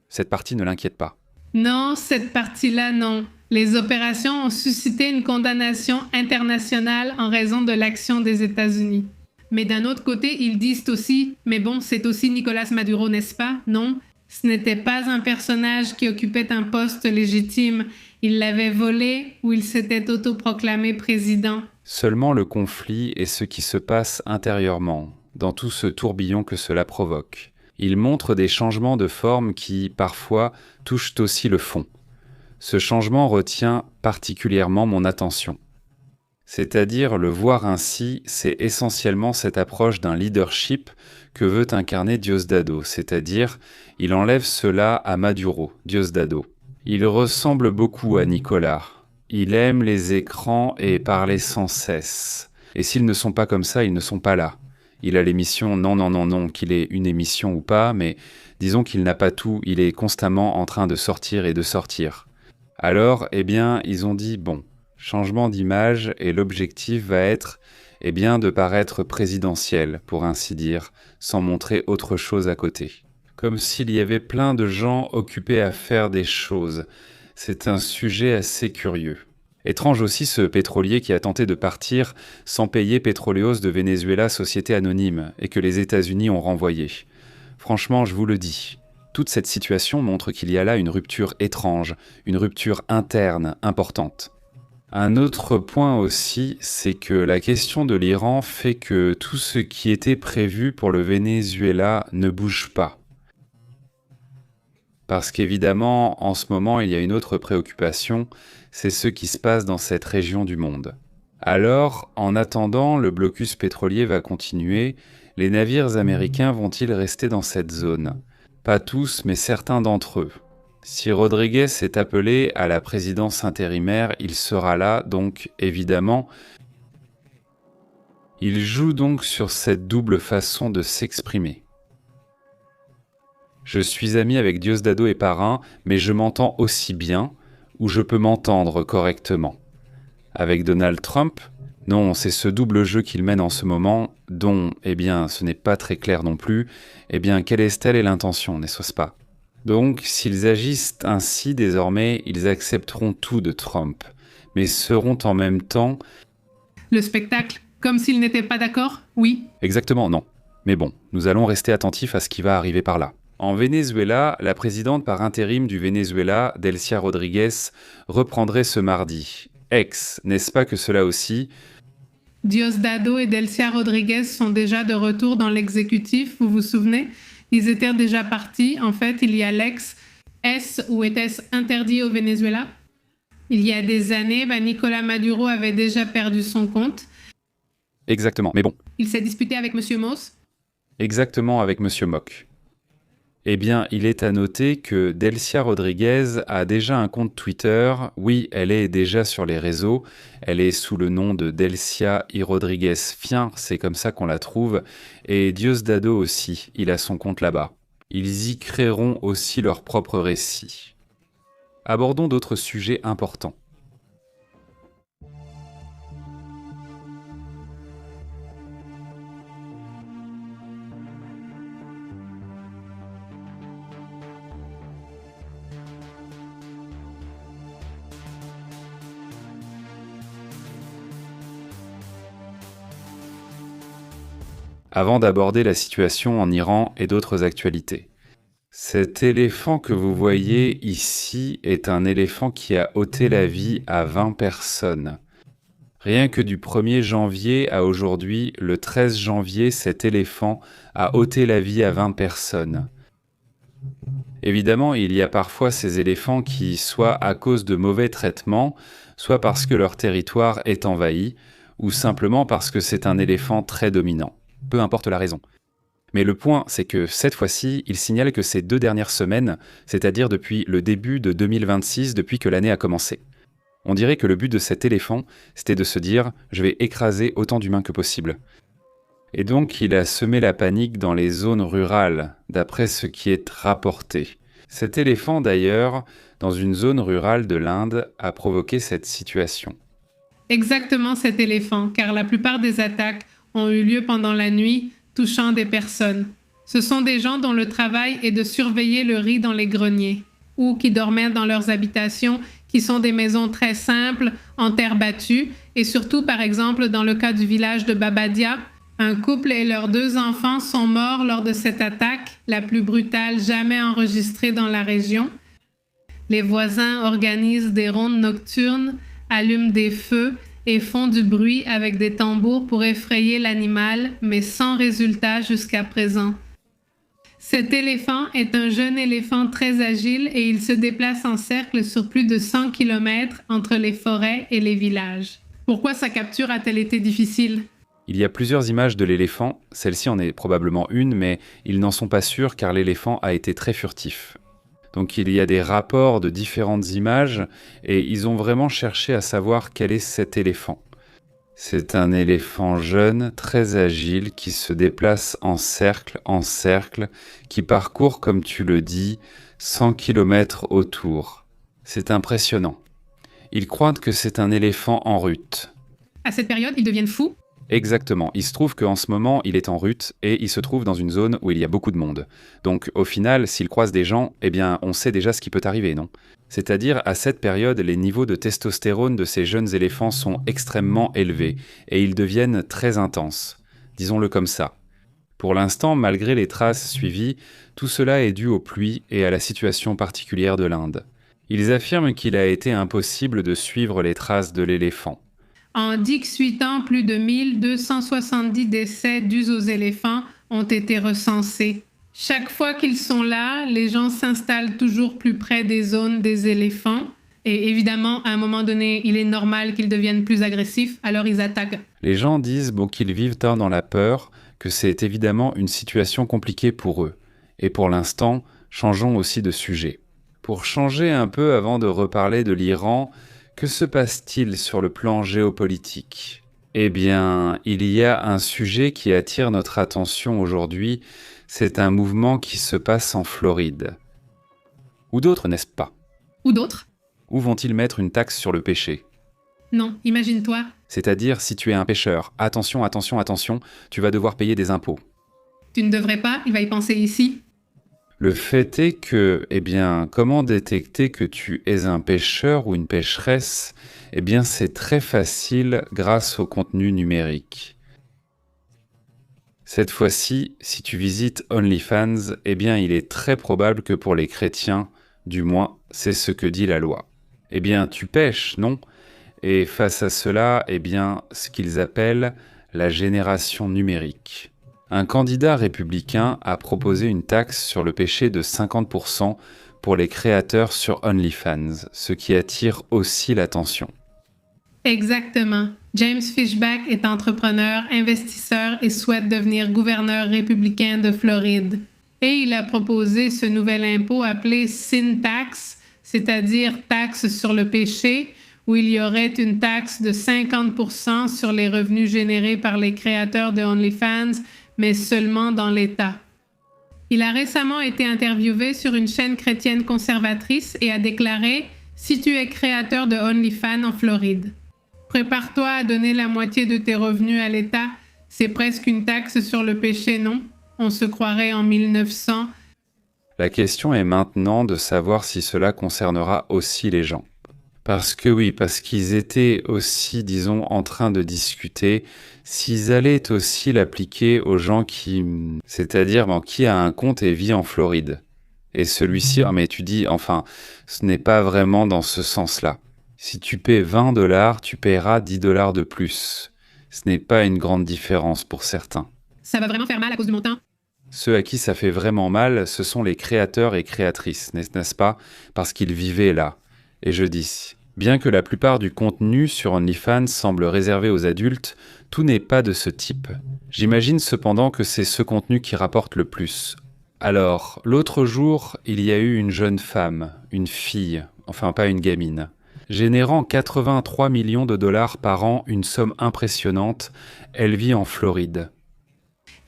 Cette partie ne l'inquiète pas. Non, cette partie-là, non. Les opérations ont suscité une condamnation internationale en raison de l'action des États-Unis. Mais d'un autre côté, ils disent aussi, mais bon, c'est aussi Nicolas Maduro, n'est-ce pas? Non, ce n'était pas un personnage qui occupait un poste légitime. Il l'avait volé ou il s'était autoproclamé président. Seulement le conflit est ce qui se passe intérieurement, dans tout ce tourbillon que cela provoque. Il montre des changements de forme qui, parfois, touchent aussi le fond. Ce changement retient particulièrement mon attention. C'est-à-dire, le voir ainsi, c'est essentiellement cette approche d'un leadership que veut incarner Diosdado, c'est-à-dire, il enlève cela à Maduro, Diosdado. Il ressemble beaucoup à Nicolas. Il aime les écrans et parler sans cesse. Et s'ils ne sont pas comme ça, ils ne sont pas là. Il a l'émission Non, non, non, non, qu'il ait une émission ou pas, mais disons qu'il n'a pas tout, il est constamment en train de sortir et de sortir. Alors, eh bien, ils ont dit, bon, changement d'image et l'objectif va être, eh bien, de paraître présidentiel, pour ainsi dire, sans montrer autre chose à côté. Comme s'il y avait plein de gens occupés à faire des choses. C'est un sujet assez curieux. Étrange aussi ce pétrolier qui a tenté de partir sans payer Petróleos de Venezuela Société Anonyme et que les États-Unis ont renvoyé. Franchement, je vous le dis. Toute cette situation montre qu'il y a là une rupture étrange, une rupture interne importante. Un autre point aussi, c'est que la question de l'Iran fait que tout ce qui était prévu pour le Venezuela ne bouge pas. Parce qu'évidemment, en ce moment, il y a une autre préoccupation, c'est ce qui se passe dans cette région du monde. Alors, en attendant, le blocus pétrolier va continuer, les navires américains vont-ils rester dans cette zone ? Pas tous, mais certains d'entre eux. Si Rodriguez est appelé à la présidence intérimaire, il sera là, donc évidemment. Il joue donc sur cette double façon de s'exprimer. Je suis ami avec Diosdado et Parrain, mais je m'entends aussi bien, ou je peux m'entendre correctement. Avec Donald Trump, non, c'est ce double jeu qu'il mène en ce moment, dont, eh bien, ce n'est pas très clair non plus, eh bien, quelle est-elle et l'intention, n'est-ce pas ? Donc, s'ils agissent ainsi désormais, ils accepteront tout de Trump, mais seront en même temps... Le spectacle, comme s'ils n'étaient pas d'accord, oui. Exactement, non. Mais bon, nous allons rester attentifs à ce qui va arriver par là. En Venezuela, la présidente par intérim du Venezuela, Delcia Rodriguez, reprendrait ce mardi. N'est-ce pas que cela aussi... Diosdado et Delcia Rodriguez sont déjà de retour dans l'exécutif, vous vous souvenez? Ils étaient déjà partis. En fait, il y a l'ex. Est-ce ou était-ce interdit au Venezuela? Il y a des années, Nicolas Maduro avait déjà perdu son compte. Exactement, mais bon. Il s'est disputé avec M. Moss? Exactement, avec M. Mock. Eh bien, il est à noter que Delcia Rodriguez a déjà un compte Twitter. Oui, elle est déjà sur les réseaux. Elle est sous le nom de Delcia y Rodriguez Fien, c'est comme ça qu'on la trouve. Et Diosdado aussi, il a son compte là-bas. Ils y créeront aussi leur propre récit. Abordons d'autres sujets importants. avant d'aborder la situation en Iran et d'autres actualités. Cet éléphant que vous voyez ici est un éléphant qui a ôté la vie à 20 personnes. Rien que du 1er janvier à aujourd'hui, le 13 janvier, cet éléphant a ôté la vie à 20 personnes. Évidemment, il y a parfois ces éléphants qui, soit à cause de mauvais traitements, soit parce que leur territoire est envahi, ou simplement parce que c'est un éléphant très dominant. Peu importe la raison. Mais le point, c'est que cette fois-ci, il signale que ces 2 dernières semaines, c'est-à-dire depuis le début de 2026, depuis que l'année a commencé. On dirait que le but de cet éléphant, c'était de se dire « je vais écraser autant d'humains que possible ». Et donc, il a semé la panique dans les zones rurales, d'après ce qui est rapporté. Cet éléphant, d'ailleurs, dans une zone rurale de l'Inde, a provoqué cette situation. Exactement cet éléphant, car la plupart des attaques ont eu lieu pendant la nuit, touchant des personnes. Ce sont des gens dont le travail est de surveiller le riz dans les greniers, ou qui dormaient dans leurs habitations, qui sont des maisons très simples, en terre battue, et surtout, par exemple, dans le cas du village de Babadia, un couple et leurs 2 enfants sont morts lors de cette attaque, la plus brutale jamais enregistrée dans la région. Les voisins organisent des rondes nocturnes, allument des feux et font du bruit avec des tambours pour effrayer l'animal, mais sans résultat jusqu'à présent. Cet éléphant est un jeune éléphant très agile et il se déplace en cercle sur plus de 100 km entre les forêts et les villages. Pourquoi sa capture a-t-elle été difficile ? Il y a plusieurs images de l'éléphant, celle-ci en est probablement une, mais ils n'en sont pas sûrs car l'éléphant a été très furtif. Donc il y a des rapports de différentes images et ils ont vraiment cherché à savoir quel est cet éléphant. C'est un éléphant jeune, très agile, qui se déplace en cercle, qui parcourt, comme tu le dis, 100 km autour. C'est impressionnant. Ils croient que c'est un éléphant en rut. À cette période, ils deviennent fous ? Exactement. Il se trouve qu'en ce moment, il est en rut et il se trouve dans une zone où il y a beaucoup de monde. Donc, au final, s'il croise des gens, eh bien, on sait déjà ce qui peut arriver, non ? C'est-à-dire, à cette période, les niveaux de testostérone de ces jeunes éléphants sont extrêmement élevés et ils deviennent très intenses. Disons-le comme ça. Pour l'instant, malgré les traces suivies, tout cela est dû aux pluies et à la situation particulière de l'Inde. Ils affirment qu'il a été impossible de suivre les traces de l'éléphant. En 18 ans, plus de 1270 décès dus aux éléphants ont été recensés. Chaque fois qu'ils sont là, les gens s'installent toujours plus près des zones des éléphants. Et évidemment, à un moment donné, il est normal qu'ils deviennent plus agressifs, alors ils attaquent. Les gens disent qu'ils vivent dans la peur, que c'est évidemment une situation compliquée pour eux. Et pour l'instant, changeons aussi de sujet. Pour changer un peu avant de reparler de l'Iran, que se passe-t-il sur le plan géopolitique ? Eh bien, il y a un sujet qui attire notre attention aujourd'hui, c'est un mouvement qui se passe en Floride. Ou d'autres, n'est-ce pas ? Ou d'autres ? Où vont-ils mettre une taxe sur le péché ? Non, imagine-toi. C'est-à-dire, si tu es un pêcheur, attention, tu vas devoir payer des impôts. Tu ne devrais pas, il va y penser ici. Le fait est que, comment détecter que tu es un pêcheur ou une pêcheresse ? C'est très facile grâce au contenu numérique. Cette fois-ci, si tu visites OnlyFans, il est très probable que pour les chrétiens, du moins, c'est ce que dit la loi. Tu pêches, non ? Et face à cela, ce qu'ils appellent la génération numérique. Un candidat républicain a proposé une taxe sur le péché de 50% pour les créateurs sur OnlyFans, ce qui attire aussi l'attention. Exactement. James Fishback est entrepreneur, investisseur et souhaite devenir gouverneur républicain de Floride. Et il a proposé ce nouvel impôt appelé Sin Tax, c'est-à-dire taxe sur le péché, où il y aurait une taxe de 50% sur les revenus générés par les créateurs de OnlyFans, mais seulement dans l'État. Il a récemment été interviewé sur une chaîne chrétienne conservatrice et a déclaré « Si tu es créateur de OnlyFans en Floride, prépare-toi à donner la moitié de tes revenus à l'État. C'est presque une taxe sur le péché, non? On se croirait en 1900. » La question est maintenant de savoir si cela concernera aussi les gens. Parce que oui, parce qu'ils étaient aussi, disons, en train de discuter s'ils allaient aussi l'appliquer aux gens qui... C'est-à-dire, qui a un compte et vit en Floride. Et celui-ci, mais tu dis, enfin, ce n'est pas vraiment dans ce sens-là. Si tu paies 20 dollars, tu paieras 10 dollars de plus. Ce n'est pas une grande différence pour certains. Ça va vraiment faire mal à cause du montant? Ceux à qui ça fait vraiment mal, ce sont les créateurs et créatrices, n'est-ce pas? Parce qu'ils vivaient là. Et je dis, bien que la plupart du contenu sur OnlyFans semble réservé aux adultes, tout n'est pas de ce type. J'imagine cependant que c'est ce contenu qui rapporte le plus. Alors, l'autre jour, il y a eu une jeune femme, une fille, enfin pas une gamine, générant 83 millions de dollars par an, une somme impressionnante. Elle vit en Floride.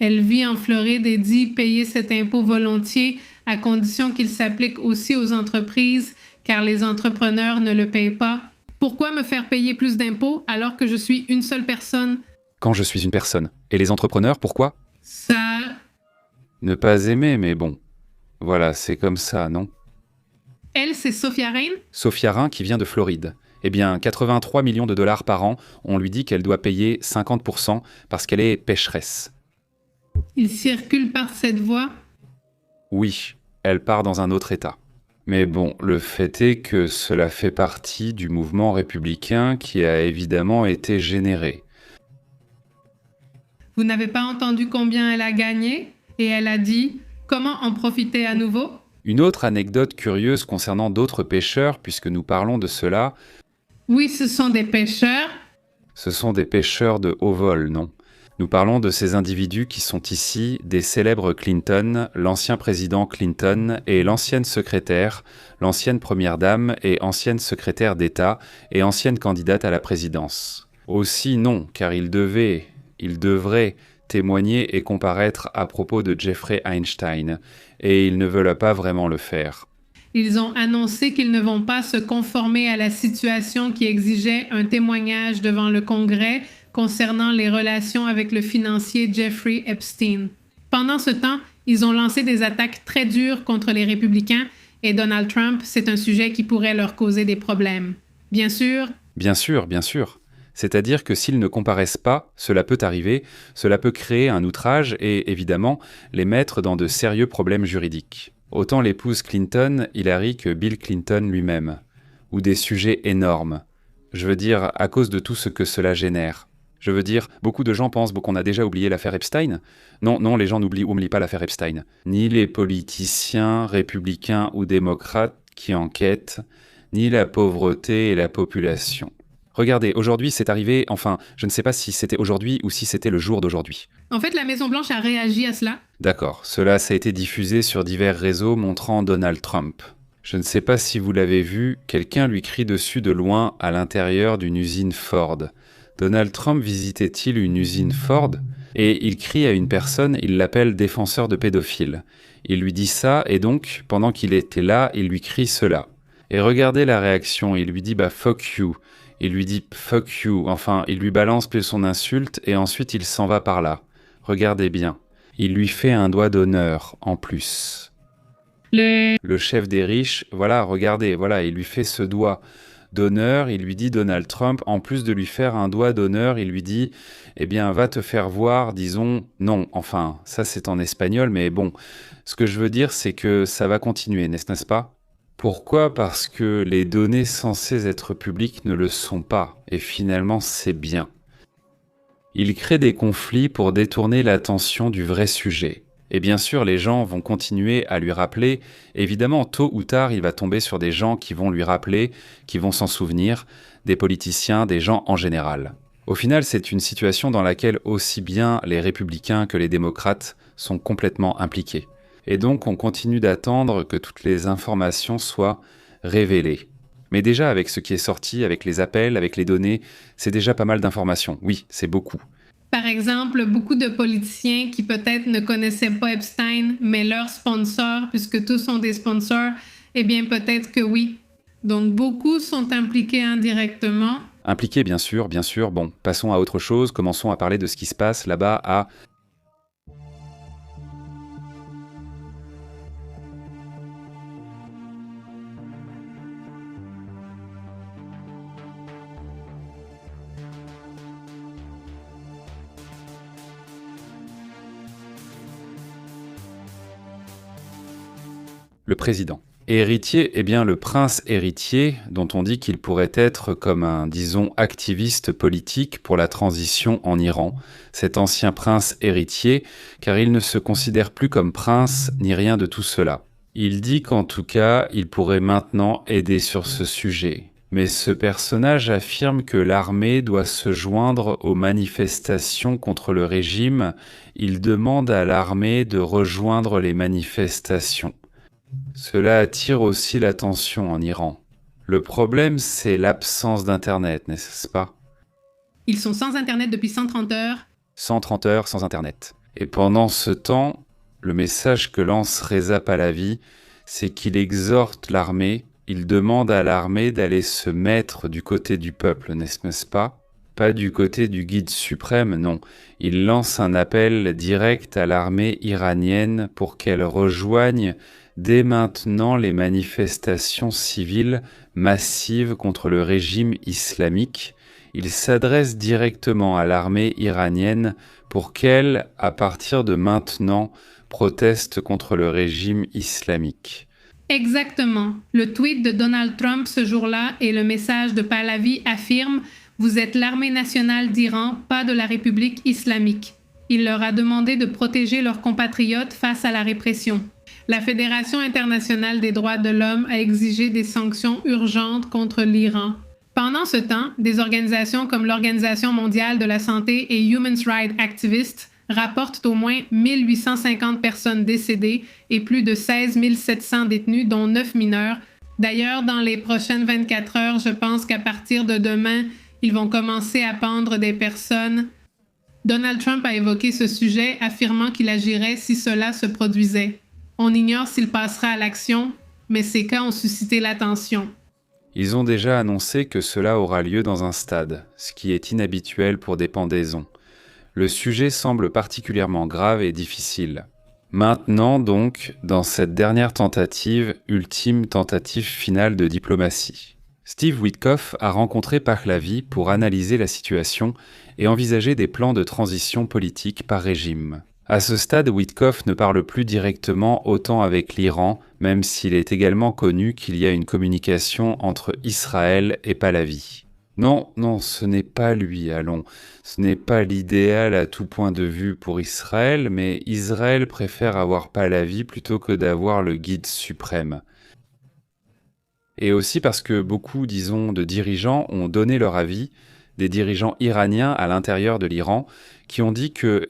Elle vit en Floride et dit payer cet impôt volontiers à condition qu'il s'applique aussi aux entreprises, car les entrepreneurs ne le payent pas. Pourquoi me faire payer plus d'impôts alors que je suis une seule personne? Quand je suis une personne. Et les entrepreneurs, pourquoi? Ça... Ne pas aimer, mais bon. Voilà, c'est comme ça, non? Elle, c'est Sophia Rain? Sophia Rain qui vient de Floride. Eh bien, 83 millions de dollars par an, on lui dit qu'elle doit payer 50% parce qu'elle est pécheresse. Il circule par cette voie? Oui, elle part dans un autre État. Mais bon, le fait est que cela fait partie du mouvement républicain qui a évidemment été généré. Vous n'avez pas entendu combien elle a gagné? Et elle a dit comment en profiter à nouveau? Une autre anecdote curieuse concernant d'autres pêcheurs, puisque nous parlons de cela, Oui, ce sont des pêcheurs. ce sont des pêcheurs de haut vol, non? Nous parlons de ces individus qui sont ici des célèbres Clinton, l'ancien président Clinton et l'ancienne secrétaire, l'ancienne première dame et ancienne secrétaire d'État et ancienne candidate à la présidence. Aussi non, car ils devraient témoigner et comparaître à propos de Jeffrey Einstein, et ils ne veulent pas vraiment le faire. Ils ont annoncé qu'ils ne vont pas se conformer à la situation qui exigeait un témoignage devant le Congrès concernant les relations avec le financier Jeffrey Epstein. Pendant ce temps, ils ont lancé des attaques très dures contre les républicains et Donald Trump, c'est un sujet qui pourrait leur causer des problèmes. Bien sûr. Bien sûr, bien sûr. C'est-à-dire que s'ils ne comparaissent pas, cela peut arriver, cela peut créer un outrage et, évidemment, les mettre dans de sérieux problèmes juridiques. Autant l'épouse Clinton, Hillary, que Bill Clinton lui-même. Ou des sujets énormes. Je veux dire, à cause de tout ce que cela génère. Je veux dire, beaucoup de gens pensent qu'on a déjà oublié l'affaire Epstein. Non, non, les gens n'oublient pas l'affaire Epstein. Ni les politiciens, républicains ou démocrates qui enquêtent, ni la pauvreté et la population. Regardez, aujourd'hui c'est arrivé, enfin, je ne sais pas si c'était aujourd'hui ou si c'était le jour d'aujourd'hui. En fait, la Maison-Blanche a réagi à cela. D'accord, cela a été diffusé sur divers réseaux montrant Donald Trump. Je ne sais pas si vous l'avez vu, quelqu'un lui crie dessus de loin à l'intérieur d'une usine Ford. Donald Trump visitait-il une usine Ford? Et il crie à une personne, il l'appelle défenseur de pédophiles. Il lui dit ça, et donc, pendant qu'il était là, il lui crie cela. Et regardez la réaction, il lui dit « bah fuck you ». Il lui dit « fuck you », enfin, il lui balance plus son insulte, et ensuite il s'en va par là. Regardez bien. Il lui fait un doigt d'honneur, en plus. Le chef des riches, voilà, regardez, voilà, il lui fait ce doigt d'honneur, il lui dit Donald Trump, en plus de lui faire un doigt d'honneur, il lui dit, eh bien, va te faire voir, disons, non, enfin, ça c'est en espagnol, mais bon, ce que je veux dire, c'est que ça va continuer, n'est-ce pas? Pourquoi? Parce que les données censées être publiques ne le sont pas, et finalement c'est bien. Il crée des conflits pour détourner l'attention du vrai sujet. Et bien sûr, les gens vont continuer à lui rappeler. Évidemment, tôt ou tard, il va tomber sur des gens qui vont lui rappeler, qui vont s'en souvenir, des politiciens, des gens en général. Au final, c'est une situation dans laquelle aussi bien les républicains que les démocrates sont complètement impliqués. Et donc, on continue d'attendre que toutes les informations soient révélées. Mais déjà, avec ce qui est sorti, avec les appels, avec les données, c'est déjà pas mal d'informations. Oui, c'est beaucoup. Par exemple, beaucoup de politiciens qui peut-être ne connaissaient pas Epstein, mais leurs sponsors, puisque tous sont des sponsors, eh bien peut-être que oui. Donc beaucoup sont impliqués indirectement. Impliqués, bien sûr, bien sûr. Bon, passons à autre chose. Commençons à parler de ce qui se passe là-bas à... le président. Héritier, eh bien le prince héritier, dont on dit qu'il pourrait être comme un, disons, activiste politique pour la transition en Iran, cet ancien prince héritier, car il ne se considère plus comme prince ni rien de tout cela. Il dit qu'en tout cas, il pourrait maintenant aider sur ce sujet. Mais ce personnage affirme que l'armée doit se joindre aux manifestations contre le régime. Il demande à l'armée de rejoindre les manifestations. Cela attire aussi l'attention en Iran. Le problème, c'est l'absence d'Internet, n'est-ce pas? Ils sont sans Internet depuis 130 heures. 130 heures sans Internet. Et pendant ce temps, le message que lance Reza Pahlavi, c'est qu'il exhorte l'armée. Il demande à l'armée d'aller se mettre du côté du peuple, n'est-ce pas? Pas du côté du guide suprême, non. Il lance un appel direct à l'armée iranienne pour qu'elle rejoigne dès maintenant les manifestations civiles massives contre le régime islamique. Il s'adresse directement à l'armée iranienne pour qu'elle, à partir de maintenant, proteste contre le régime islamique. Exactement. Le tweet de Donald Trump ce jour-là et le message de Pahlavi affirment « Vous êtes l'armée nationale d'Iran, pas de la République islamique ». Il leur a demandé de protéger leurs compatriotes face à la répression. La Fédération internationale des droits de l'homme a exigé des sanctions urgentes contre l'Iran. Pendant ce temps, des organisations comme l'Organisation mondiale de la santé et Human Rights Activists rapportent au moins 1850 personnes décédées et plus de 16 700 détenus, dont 9 mineurs. D'ailleurs, dans les prochaines 24 heures, je pense qu'à partir de demain, ils vont commencer à pendre des personnes. Donald Trump a évoqué ce sujet, affirmant qu'il agirait si cela se produisait. On ignore s'il passera à l'action, mais ces cas ont suscité l'attention. Ils ont déjà annoncé que cela aura lieu dans un stade, ce qui est inhabituel pour des pendaisons. Le sujet semble particulièrement grave et difficile. Maintenant donc, dans cette dernière tentative, ultime tentative finale de diplomatie. Steve Witkoff a rencontré Pahlavi pour analyser la situation et envisager des plans de transition politique par régime. À ce stade, Witkoff ne parle plus directement autant avec l'Iran, même s'il est également connu qu'il y a une communication entre Israël et Pahlavi. Non, ce n'est pas lui, allons. Ce n'est pas l'idéal à tout point de vue pour Israël, mais Israël préfère avoir Pahlavi plutôt que d'avoir le guide suprême. Et aussi parce que beaucoup, disons, de dirigeants ont donné leur avis, des dirigeants iraniens à l'intérieur de l'Iran, qui ont dit que,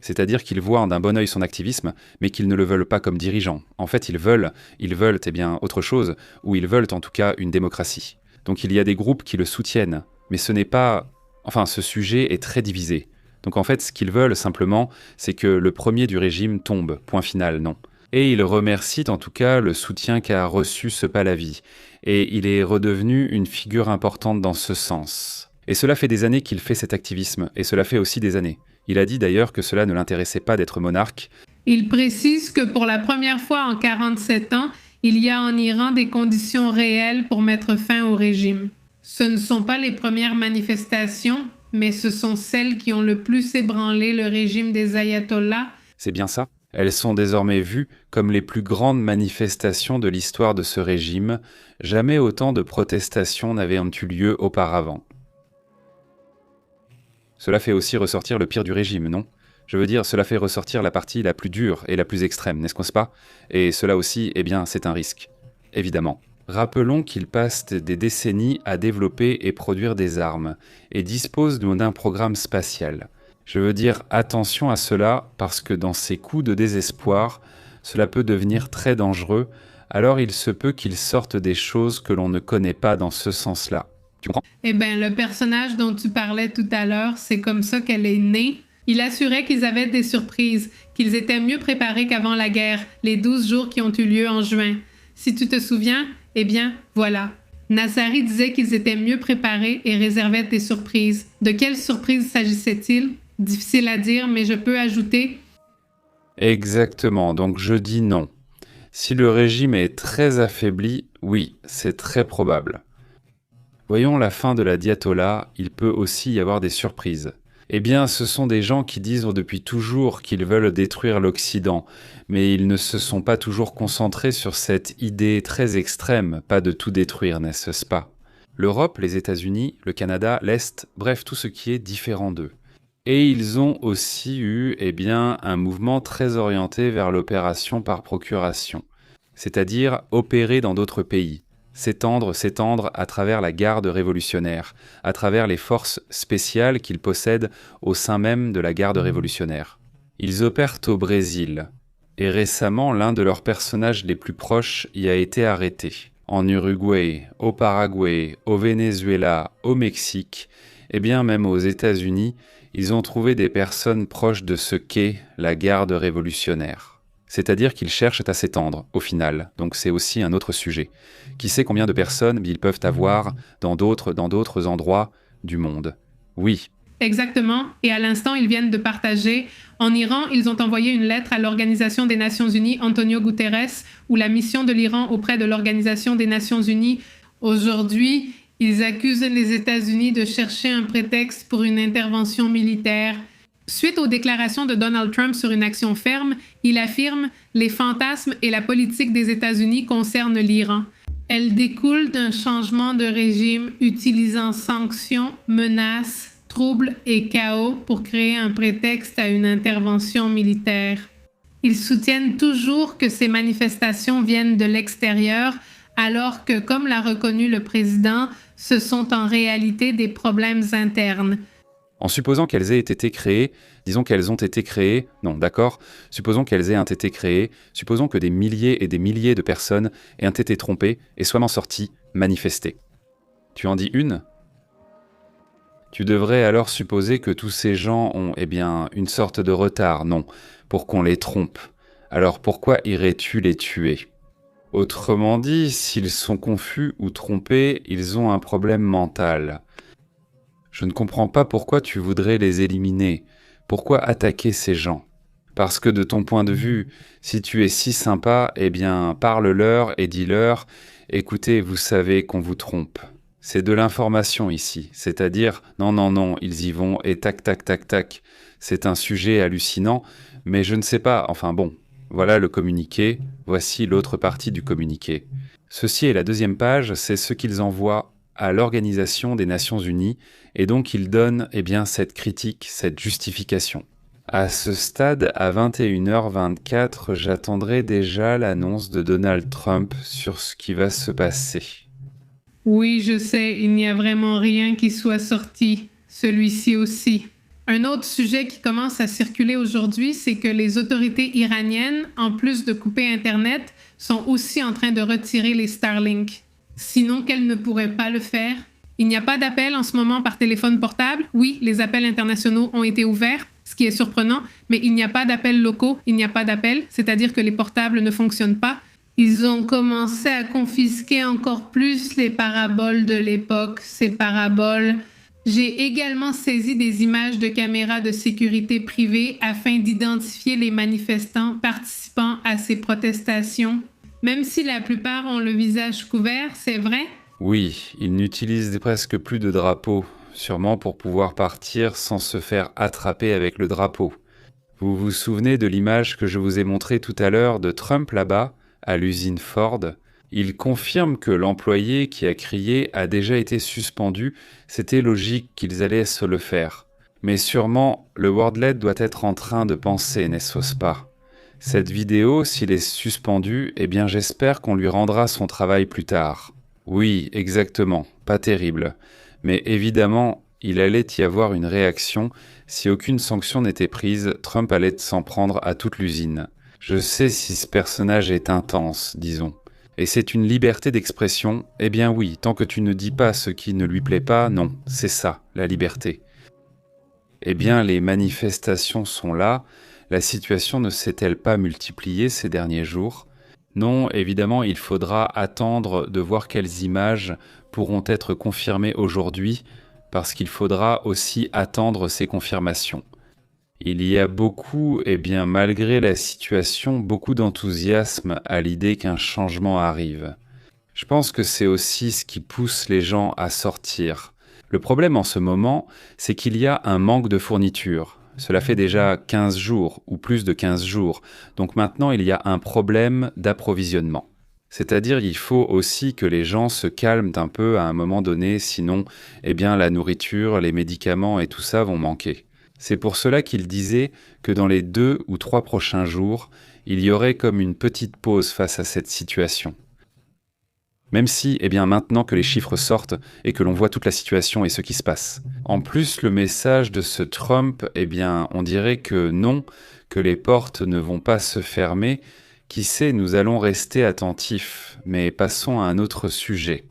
c'est-à-dire qu'ils voient d'un bon œil son activisme, mais qu'ils ne le veulent pas comme dirigeant. En fait, ils veulent autre chose, ou ils veulent en tout cas une démocratie. Donc il y a des groupes qui le soutiennent, mais ce sujet est très divisé. Donc en fait, ce qu'ils veulent simplement, c'est que le premier du régime tombe, point final, non. Et ils remercient en tout cas le soutien qu'a reçu ce Pahlavi. Et il est redevenu une figure importante dans ce sens. Et cela fait des années qu'il fait cet activisme, et cela fait aussi des années. Il a dit d'ailleurs que cela ne l'intéressait pas d'être monarque. Il précise que pour la première fois en 47 ans, il y a en Iran des conditions réelles pour mettre fin au régime. Ce ne sont pas les premières manifestations, mais ce sont celles qui ont le plus ébranlé le régime des ayatollahs. C'est bien ça. Elles sont désormais vues comme les plus grandes manifestations de l'histoire de ce régime. Jamais autant de protestations n'avaient eu lieu auparavant. Cela fait aussi ressortir le pire du régime, non ? Je veux dire, cela fait ressortir la partie la plus dure et la plus extrême, n'est-ce pas ? Et cela aussi, c'est un risque. Évidemment. Rappelons qu'ils passent des décennies à développer et produire des armes, et disposent d'un programme spatial. Je veux dire attention à cela, parce que dans ces coups de désespoir, cela peut devenir très dangereux, alors il se peut qu'ils sortent des choses que l'on ne connaît pas dans ce sens-là. Tu comprends ? Le personnage dont tu parlais tout à l'heure, c'est comme ça qu'elle est née. Il assurait qu'ils avaient des surprises, qu'ils étaient mieux préparés qu'avant la guerre, les 12 jours qui ont eu lieu en juin. Si tu te souviens, voilà. Nassari disait qu'ils étaient mieux préparés et réservaient des surprises. De quelles surprises s'agissait-il? Difficile à dire, mais je peux ajouter... Exactement, donc je dis non. Si le régime est très affaibli, oui, c'est très probable. Voyons la fin de la diatolla, il peut aussi y avoir des surprises. Eh bien, ce sont des gens qui disent depuis toujours qu'ils veulent détruire l'Occident, mais ils ne se sont pas toujours concentrés sur cette idée très extrême, pas de tout détruire, n'est-ce pas? L'Europe, les États-Unis, le Canada, l'Est, bref, tout ce qui est différent d'eux. Et ils ont aussi eu, un mouvement très orienté vers l'opération par procuration, c'est-à-dire opérer dans d'autres pays. S'étendre à travers la garde révolutionnaire, à travers les forces spéciales qu'ils possèdent au sein même de la garde révolutionnaire. Ils opèrent au Brésil, et récemment l'un de leurs personnages les plus proches y a été arrêté. En Uruguay, au Paraguay, au Venezuela, au Mexique, et bien même aux États-Unis, ils ont trouvé des personnes proches de ce qu'est la garde révolutionnaire. C'est-à-dire qu'ils cherchent à s'étendre, au final. Donc c'est aussi un autre sujet. Qui sait combien de personnes ils peuvent avoir dans d'autres endroits du monde? Oui. Exactement. Et à l'instant, ils viennent de partager. En Iran, ils ont envoyé une lettre à l'Organisation des Nations Unies, Antonio Guterres, ou la mission de l'Iran auprès de l'Organisation des Nations Unies. Aujourd'hui, ils accusent les États-Unis de chercher un prétexte pour une intervention militaire. Suite aux déclarations de Donald Trump sur une action ferme, il affirme « Les fantasmes et la politique des États-Unis concernent l'Iran. Elle découle d'un changement de régime utilisant sanctions, menaces, troubles et chaos pour créer un prétexte à une intervention militaire. » Ils soutiennent toujours que ces manifestations viennent de l'extérieur, alors que, comme l'a reconnu le président, ce sont en réalité des problèmes internes. En supposant qu'elles aient été créées, disons qu'elles ont été créées, non, d'accord, supposons qu'elles aient été créées, supposons que des milliers et des milliers de personnes aient été trompées et soient en sorties, manifestées. Tu en dis une? Tu devrais alors supposer que tous ces gens ont, une sorte de retard, non, pour qu'on les trompe. Alors pourquoi irais-tu les tuer? Autrement dit, s'ils sont confus ou trompés, ils ont un problème mental. Je ne comprends pas pourquoi tu voudrais les éliminer. Pourquoi attaquer ces gens? Parce que de ton point de vue, si tu es si sympa, parle-leur et dis-leur « Écoutez, vous savez qu'on vous trompe. C'est de l'information ici. C'est-à-dire, non, ils y vont et tac, tac, tac, tac. C'est un sujet hallucinant, mais je ne sais pas, voilà le communiqué, voici l'autre partie du communiqué. Ceci est la deuxième page, c'est ce qu'ils envoient à l'Organisation des Nations Unies, et donc ils donnent cette critique, cette justification. À ce stade, à 21h24, j'attendrai déjà l'annonce de Donald Trump sur ce qui va se passer. Oui, je sais, il n'y a vraiment rien qui soit sorti, celui-ci aussi. Un autre sujet qui commence à circuler aujourd'hui, c'est que les autorités iraniennes, en plus de couper Internet, sont aussi en train de retirer les Starlink. Sinon qu'elles ne pourraient pas le faire. Il n'y a pas d'appel en ce moment par téléphone portable. Oui, les appels internationaux ont été ouverts, ce qui est surprenant, mais il n'y a pas d'appels locaux, il n'y a pas d'appel, c'est-à-dire que les portables ne fonctionnent pas. Ils ont commencé à confisquer encore plus les paraboles de l'époque, ces paraboles. J'ai également saisi des images de caméras de sécurité privées afin d'identifier les manifestants participant à ces protestations. Même si la plupart ont le visage couvert, c'est vrai? Oui, ils n'utilisent presque plus de drapeau, sûrement pour pouvoir partir sans se faire attraper avec le drapeau. Vous vous souvenez de l'image que je vous ai montrée tout à l'heure de Trump là-bas, à l'usine Ford? Il confirme que l'employé qui a crié a déjà été suspendu, c'était logique qu'ils allaient se le faire. Mais sûrement, le Wordlet doit être en train de penser, n'est-ce pas? Cette vidéo, s'il est suspendu, j'espère qu'on lui rendra son travail plus tard. Oui, exactement, pas terrible. Mais évidemment, il allait y avoir une réaction. Si aucune sanction n'était prise, Trump allait s'en prendre à toute l'usine. Je sais si ce personnage est intense, disons. Et c'est une liberté d'expression. Oui, tant que tu ne dis pas ce qui ne lui plaît pas, non, c'est ça, la liberté. Les manifestations sont là. La situation ne s'est-elle pas multipliée ces derniers jours? Non, évidemment, il faudra attendre de voir quelles images pourront être confirmées aujourd'hui, parce qu'il faudra aussi attendre ces confirmations. Il y a beaucoup, malgré la situation, beaucoup d'enthousiasme à l'idée qu'un changement arrive. Je pense que c'est aussi ce qui pousse les gens à sortir. Le problème en ce moment, c'est qu'il y a un manque de fourniture. Cela fait déjà 15 jours, ou plus de 15 jours, donc maintenant il y a un problème d'approvisionnement. C'est-à-dire il faut aussi que les gens se calment un peu à un moment donné, sinon la nourriture, les médicaments et tout ça vont manquer. C'est pour cela qu'il disait que dans les 2 ou 3 prochains jours, il y aurait comme une petite pause face à cette situation. Même si, maintenant que les chiffres sortent et que l'on voit toute la situation et ce qui se passe. En plus, le message de ce Trump, on dirait que non, que les portes ne vont pas se fermer. Qui sait, nous allons rester attentifs, mais passons à un autre sujet.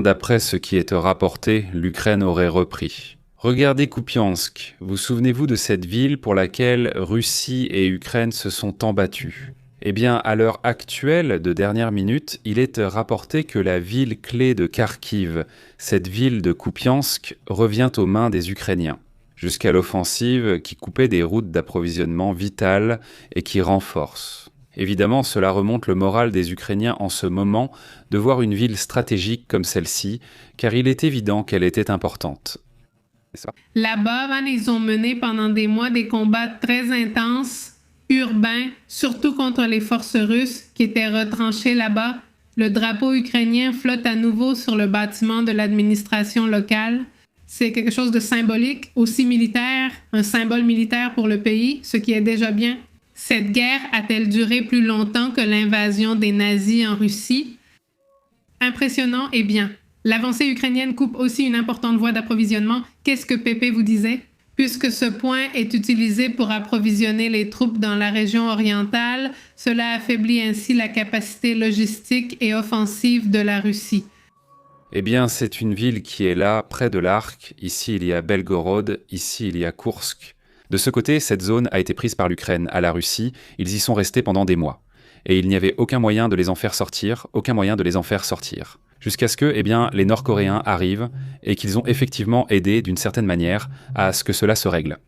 D'après ce qui est rapporté, l'Ukraine aurait repris. Regardez Kupiansk, vous souvenez-vous de cette ville pour laquelle Russie et Ukraine se sont embattus? À l'heure actuelle, de dernière minute, il est rapporté que la ville clé de Kharkiv, cette ville de Kupiansk, revient aux mains des Ukrainiens, jusqu'à l'offensive qui coupait des routes d'approvisionnement vitales et qui renforce. Évidemment, cela remonte le moral des Ukrainiens en ce moment de voir une ville stratégique comme celle-ci, car il est évident qu'elle était importante. Là-bas, ils ont mené pendant des mois des combats très intenses, urbains, surtout contre les forces russes qui étaient retranchées là-bas. Le drapeau ukrainien flotte à nouveau sur le bâtiment de l'administration locale. C'est quelque chose de symbolique, aussi militaire, un symbole militaire pour le pays, ce qui est déjà bien. Cette guerre a-t-elle duré plus longtemps que l'invasion des nazis en Russie? Impressionnant et bien. L'avancée ukrainienne coupe aussi une importante voie d'approvisionnement. Qu'est-ce que Pépé vous disait? Puisque ce point est utilisé pour approvisionner les troupes dans la région orientale, cela affaiblit ainsi la capacité logistique et offensive de la Russie. C'est une ville qui est là, près de l'Arc. Ici, il y a Belgorod, ici, il y a Koursk. De ce côté, cette zone a été prise par l'Ukraine à la Russie. Ils y sont restés pendant des mois. Et il n'y avait aucun moyen de les en faire sortir, Jusqu'à ce que, les Nord-Coréens arrivent et qu'ils ont effectivement aidé, d'une certaine manière, à ce que cela se règle.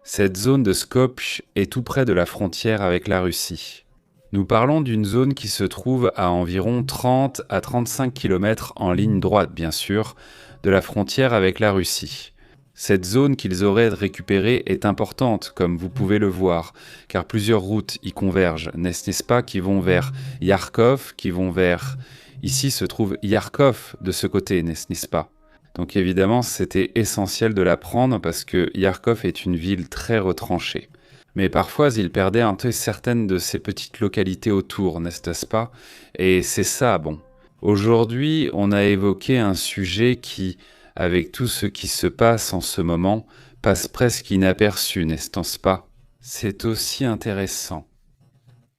Cette zone de Skopje est tout près de la frontière avec la Russie. Nous parlons d'une zone qui se trouve à environ 30 à 35 km en ligne droite, bien sûr, de la frontière avec la Russie. Cette zone qu'ils auraient récupérée est importante, comme vous pouvez le voir, car plusieurs routes y convergent, n'est-ce pas, qui vont vers Kharkov, qui vont vers... Ici se trouve Kharkov de ce côté, n'est-ce pas? Donc évidemment, c'était essentiel de la prendre parce que Kharkov est une ville très retranchée. Mais parfois, ils perdaient un peu certaines de ces petites localités autour, n'est-ce pas? Et c'est ça, bon. Aujourd'hui, on a évoqué un sujet qui, avec tout ce qui se passe en ce moment, passe presque inaperçu, n'est-ce pas? C'est aussi intéressant.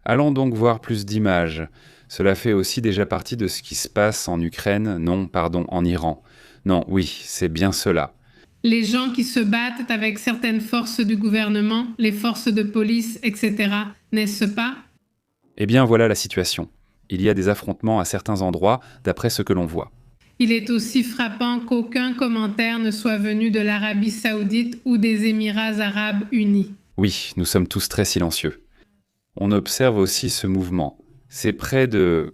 Allons donc voir plus d'images. Cela fait aussi déjà partie de ce qui se passe en Ukraine, en Iran. Non, oui, c'est bien cela. Les gens qui se battent avec certaines forces du gouvernement, les forces de police, etc., n'est-ce pas? Voilà la situation. Il y a des affrontements à certains endroits, d'après ce que l'on voit. Il est aussi frappant qu'aucun commentaire ne soit venu de l'Arabie Saoudite ou des Émirats Arabes Unis. Oui, nous sommes tous très silencieux. On observe aussi ce mouvement. C'est près de,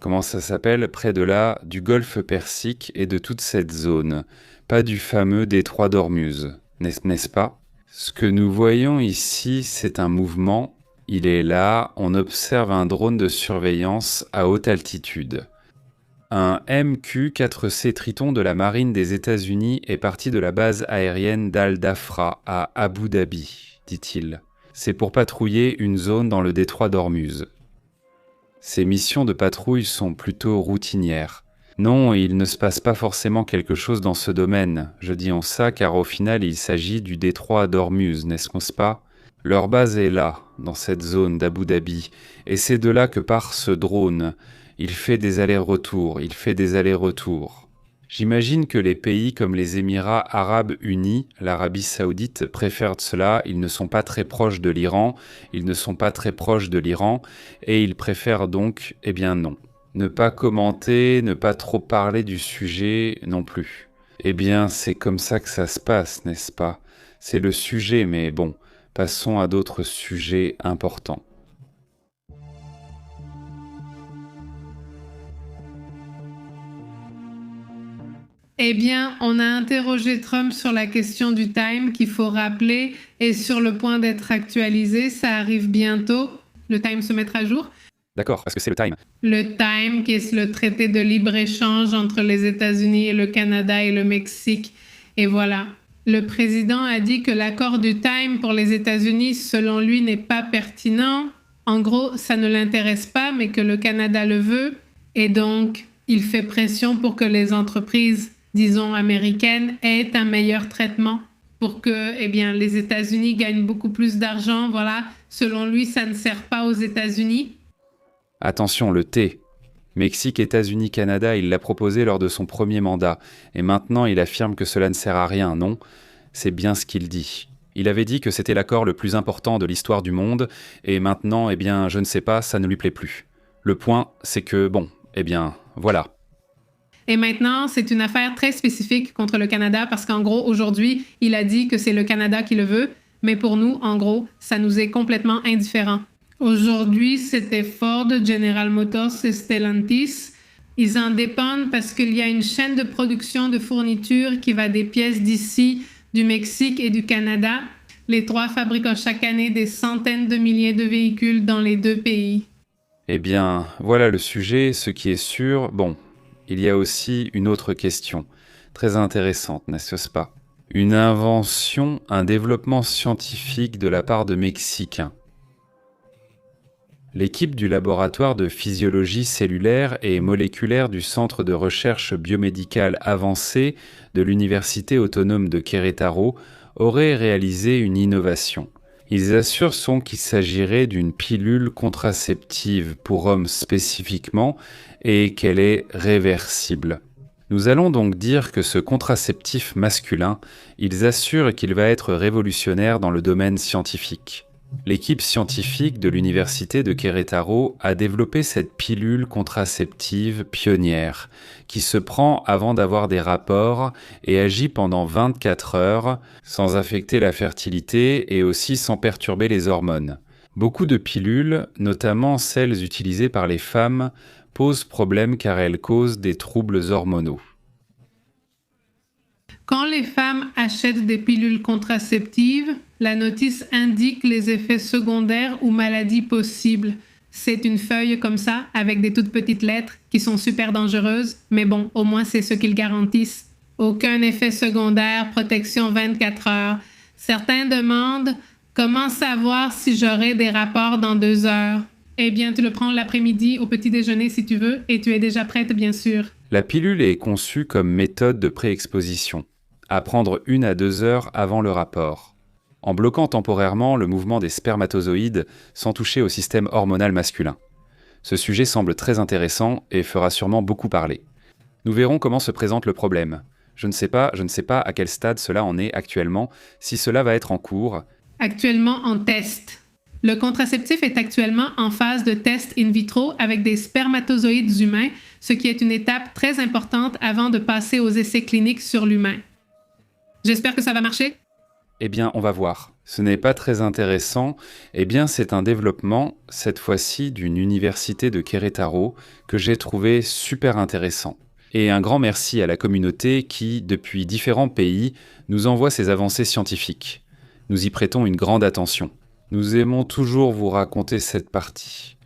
près de là, du golfe Persique et de toute cette zone, pas du fameux détroit d'Ormuz, n'est-ce pas? Ce que nous voyons ici, c'est un mouvement, il est là, on observe un drone de surveillance à haute altitude. Un MQ-4C Triton de la marine des États-Unis est parti de la base aérienne d'Al-Dafra à Abu Dhabi, dit-il. C'est pour patrouiller une zone dans le détroit d'Ormuz. Ces missions de patrouille sont plutôt routinières. Non, il ne se passe pas forcément quelque chose dans ce domaine. Je dis en ça car au final il s'agit du détroit d'Ormuz, n'est-ce pas? Leur base est là, dans cette zone d'Abu Dhabi, et c'est de là que part ce drone. Il fait des allers-retours, il fait des allers-retours. J'imagine que les pays comme les Émirats arabes unis, l'Arabie saoudite, préfèrent cela. Ils ne sont pas très proches de l'Iran, ils ne sont pas très proches de l'Iran, et ils préfèrent donc, eh bien non. Ne pas commenter, ne pas trop parler du sujet non plus. Eh bien, c'est comme ça que ça se passe, n'est-ce pas? C'est le sujet, mais bon, passons à d'autres sujets importants. Eh bien, on a interrogé Trump sur la question du time qu'il faut rappeler et sur le point d'être actualisé. Ça arrive bientôt. Le time se mettra à jour. D'accord, parce que c'est le time. Le time, qui est le traité de libre-échange entre les États-Unis et le Canada et le Mexique. Et voilà. Le président a dit que l'accord du time pour les États-Unis, selon lui, n'est pas pertinent. En gros, ça ne l'intéresse pas, mais que le Canada le veut. Et donc, il fait pression pour que les entreprises, disons américaines, aient un meilleur traitement pour que, eh bien, les États-Unis gagnent beaucoup plus d'argent. Voilà. Selon lui, ça ne sert pas aux États-Unis. Attention, le T. Mexique, États-Unis, Canada, il l'a proposé lors de son premier mandat. Et maintenant, il affirme que cela ne sert à rien, non? C'est bien ce qu'il dit. Il avait dit que c'était l'accord le plus important de l'histoire du monde, et maintenant, eh bien, je ne sais pas, ça ne lui plaît plus. Le point, c'est que, bon, eh bien, voilà. Et maintenant, c'est une affaire très spécifique contre le Canada parce qu'en gros, aujourd'hui, il a dit que c'est le Canada qui le veut, mais pour nous, en gros, ça nous est complètement indifférent. Aujourd'hui, c'était Ford, General Motors et Stellantis. Ils en dépendent parce qu'il y a une chaîne de production de fournitures qui va des pièces d'ici, du Mexique et du Canada. Les trois fabriquent chaque année des centaines de milliers de véhicules dans les deux pays. Eh bien, voilà le sujet, ce qui est sûr. Bon, il y a aussi une autre question, très intéressante, n'est-ce pas? Une invention, un développement scientifique de la part de Mexicains. L'équipe du laboratoire de physiologie cellulaire et moléculaire du Centre de recherche biomédicale avancée de l'Université autonome de Querétaro aurait réalisé une innovation. Ils assurent qu'il s'agirait d'une pilule contraceptive pour hommes spécifiquement et qu'elle est réversible. Nous allons donc dire que ce contraceptif masculin, ils assurent qu'il va être révolutionnaire dans le domaine scientifique. L'équipe scientifique de l'université de Querétaro a développé cette pilule contraceptive pionnière qui se prend avant d'avoir des rapports et agit pendant 24 heures sans affecter la fertilité et aussi sans perturber les hormones. Beaucoup de pilules, notamment celles utilisées par les femmes, posent problème car elles causent des troubles hormonaux. Quand les femmes achètent des pilules contraceptives, la notice indique les effets secondaires ou maladies possibles. C'est une feuille comme ça, avec des toutes petites lettres qui sont super dangereuses, mais bon, au moins c'est ce qu'ils garantissent. Aucun effet secondaire, protection 24 heures. Certains demandent comment savoir si j'aurai des rapports dans 2 heures. Eh bien, tu le prends l'après-midi au petit déjeuner si tu veux, et tu es déjà prête, bien sûr. La pilule est conçue comme méthode de pré-exposition, à prendre 1 à 2 heures avant le rapport, en bloquant temporairement le mouvement des spermatozoïdes sans toucher au système hormonal masculin. Ce sujet semble très intéressant et fera sûrement beaucoup parler. Nous verrons comment se présente le problème. Je ne sais pas à quel stade cela en est actuellement, si cela va être en cours. Actuellement en test. Le contraceptif est actuellement en phase de test in vitro avec des spermatozoïdes humains, ce qui est une étape très importante avant de passer aux essais cliniques sur l'humain. J'espère que ça va marcher. Eh bien, on va voir. Ce n'est pas très intéressant. Eh bien, c'est un développement, cette fois-ci, d'une université de Querétaro, que j'ai trouvé super intéressant. Et un grand merci à la communauté qui, depuis différents pays, nous envoie ces avancées scientifiques. Nous y prêtons une grande attention. Nous aimons toujours vous raconter cette partie.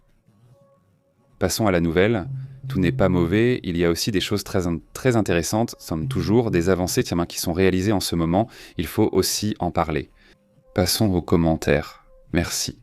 Passons à la nouvelle. Tout n'est pas mauvais, il y a aussi des choses très intéressantes, somme toujours, des avancées qui sont réalisées en ce moment, il faut aussi en parler. Passons aux commentaires. Merci.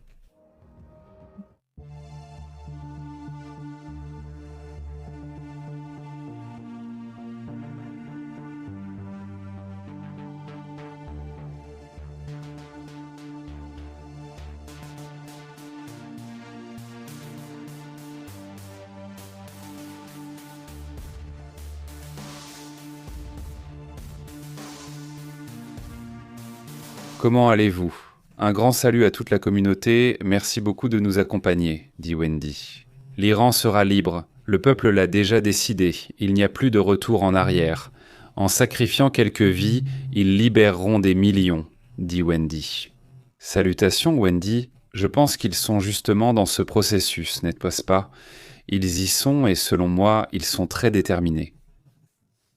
Comment allez-vous? Un grand salut à toute la communauté, merci beaucoup de nous accompagner, dit Wendy. L'Iran sera libre, le peuple l'a déjà décidé, il n'y a plus de retour en arrière. En sacrifiant quelques vies, ils libéreront des millions, dit Wendy. Salutations Wendy, je pense qu'ils sont justement dans ce processus, n'est-ce pas? Ils y sont et selon moi, ils sont très déterminés.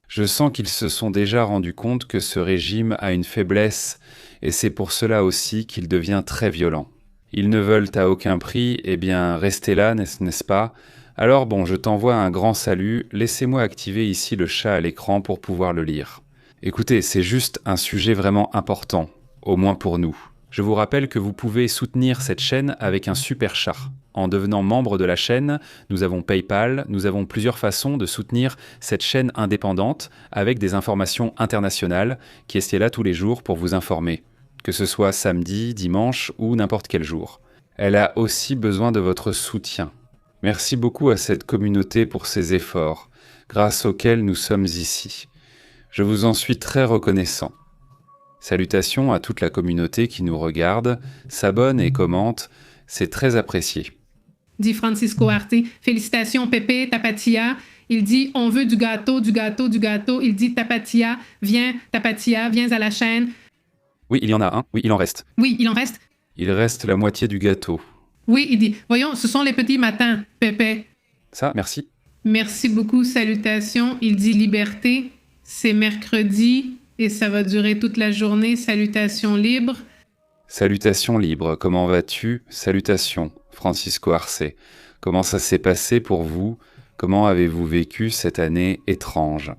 Je sens qu'ils se sont déjà rendus compte que ce régime a une faiblesse et c'est pour cela aussi qu'il devient très violent. Ils ne veulent à aucun prix, eh bien, rester là, n'est-ce pas? Alors bon, je t'envoie un grand salut, laissez-moi activer ici le chat à l'écran pour pouvoir le lire. Écoutez, c'est juste un sujet vraiment important, au moins pour nous. Je vous rappelle que vous pouvez soutenir cette chaîne avec un super chat. En devenant membre de la chaîne, nous avons PayPal, nous avons plusieurs façons de soutenir cette chaîne indépendante avec des informations internationales qui est là tous les jours pour vous informer, que ce soit samedi, dimanche ou n'importe quel jour. Elle a aussi besoin de votre soutien. Merci beaucoup à cette communauté pour ses efforts, grâce auxquels nous sommes ici. Je vous en suis très reconnaissant. Salutations à toute la communauté qui nous regarde, s'abonne et commente, c'est très apprécié. Dit Francisco Arte. Félicitations Pepe, Tapatia. Il dit on veut du gâteau, du gâteau, du gâteau. Il dit Tapatia, viens à la chaîne. Oui, il y en a un. Oui, il en reste. Oui, il en reste. Il reste la moitié du gâteau. Oui, il dit voyons, ce sont les petits matins, Pepe. Ça, merci. Merci beaucoup, salutations. Il dit liberté. C'est mercredi et ça va durer toute la journée. Salutations libres. Salutations libres, comment vas-tu? Salutations, Francisco Arce. Comment ça s'est passé pour vous? Comment avez-vous vécu cette année étrange?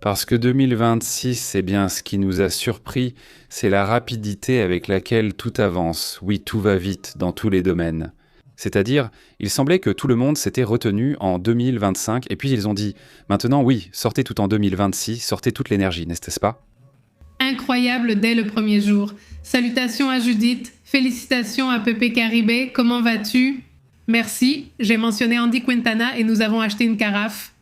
Parce que 2026, eh bien, ce qui nous a surpris, c'est la rapidité avec laquelle tout avance. Oui, tout va vite dans tous les domaines. C'est-à-dire, il semblait que tout le monde s'était retenu en 2025, et puis ils ont dit, maintenant oui, sortez tout en 2026, sortez toute l'énergie, n'est-ce pas? Incroyable dès le premier jour. Salutations à Judith, félicitations à Pepe Caribé, comment vas-tu? Merci, j'ai mentionné Andy Quintana et nous avons acheté une carafe.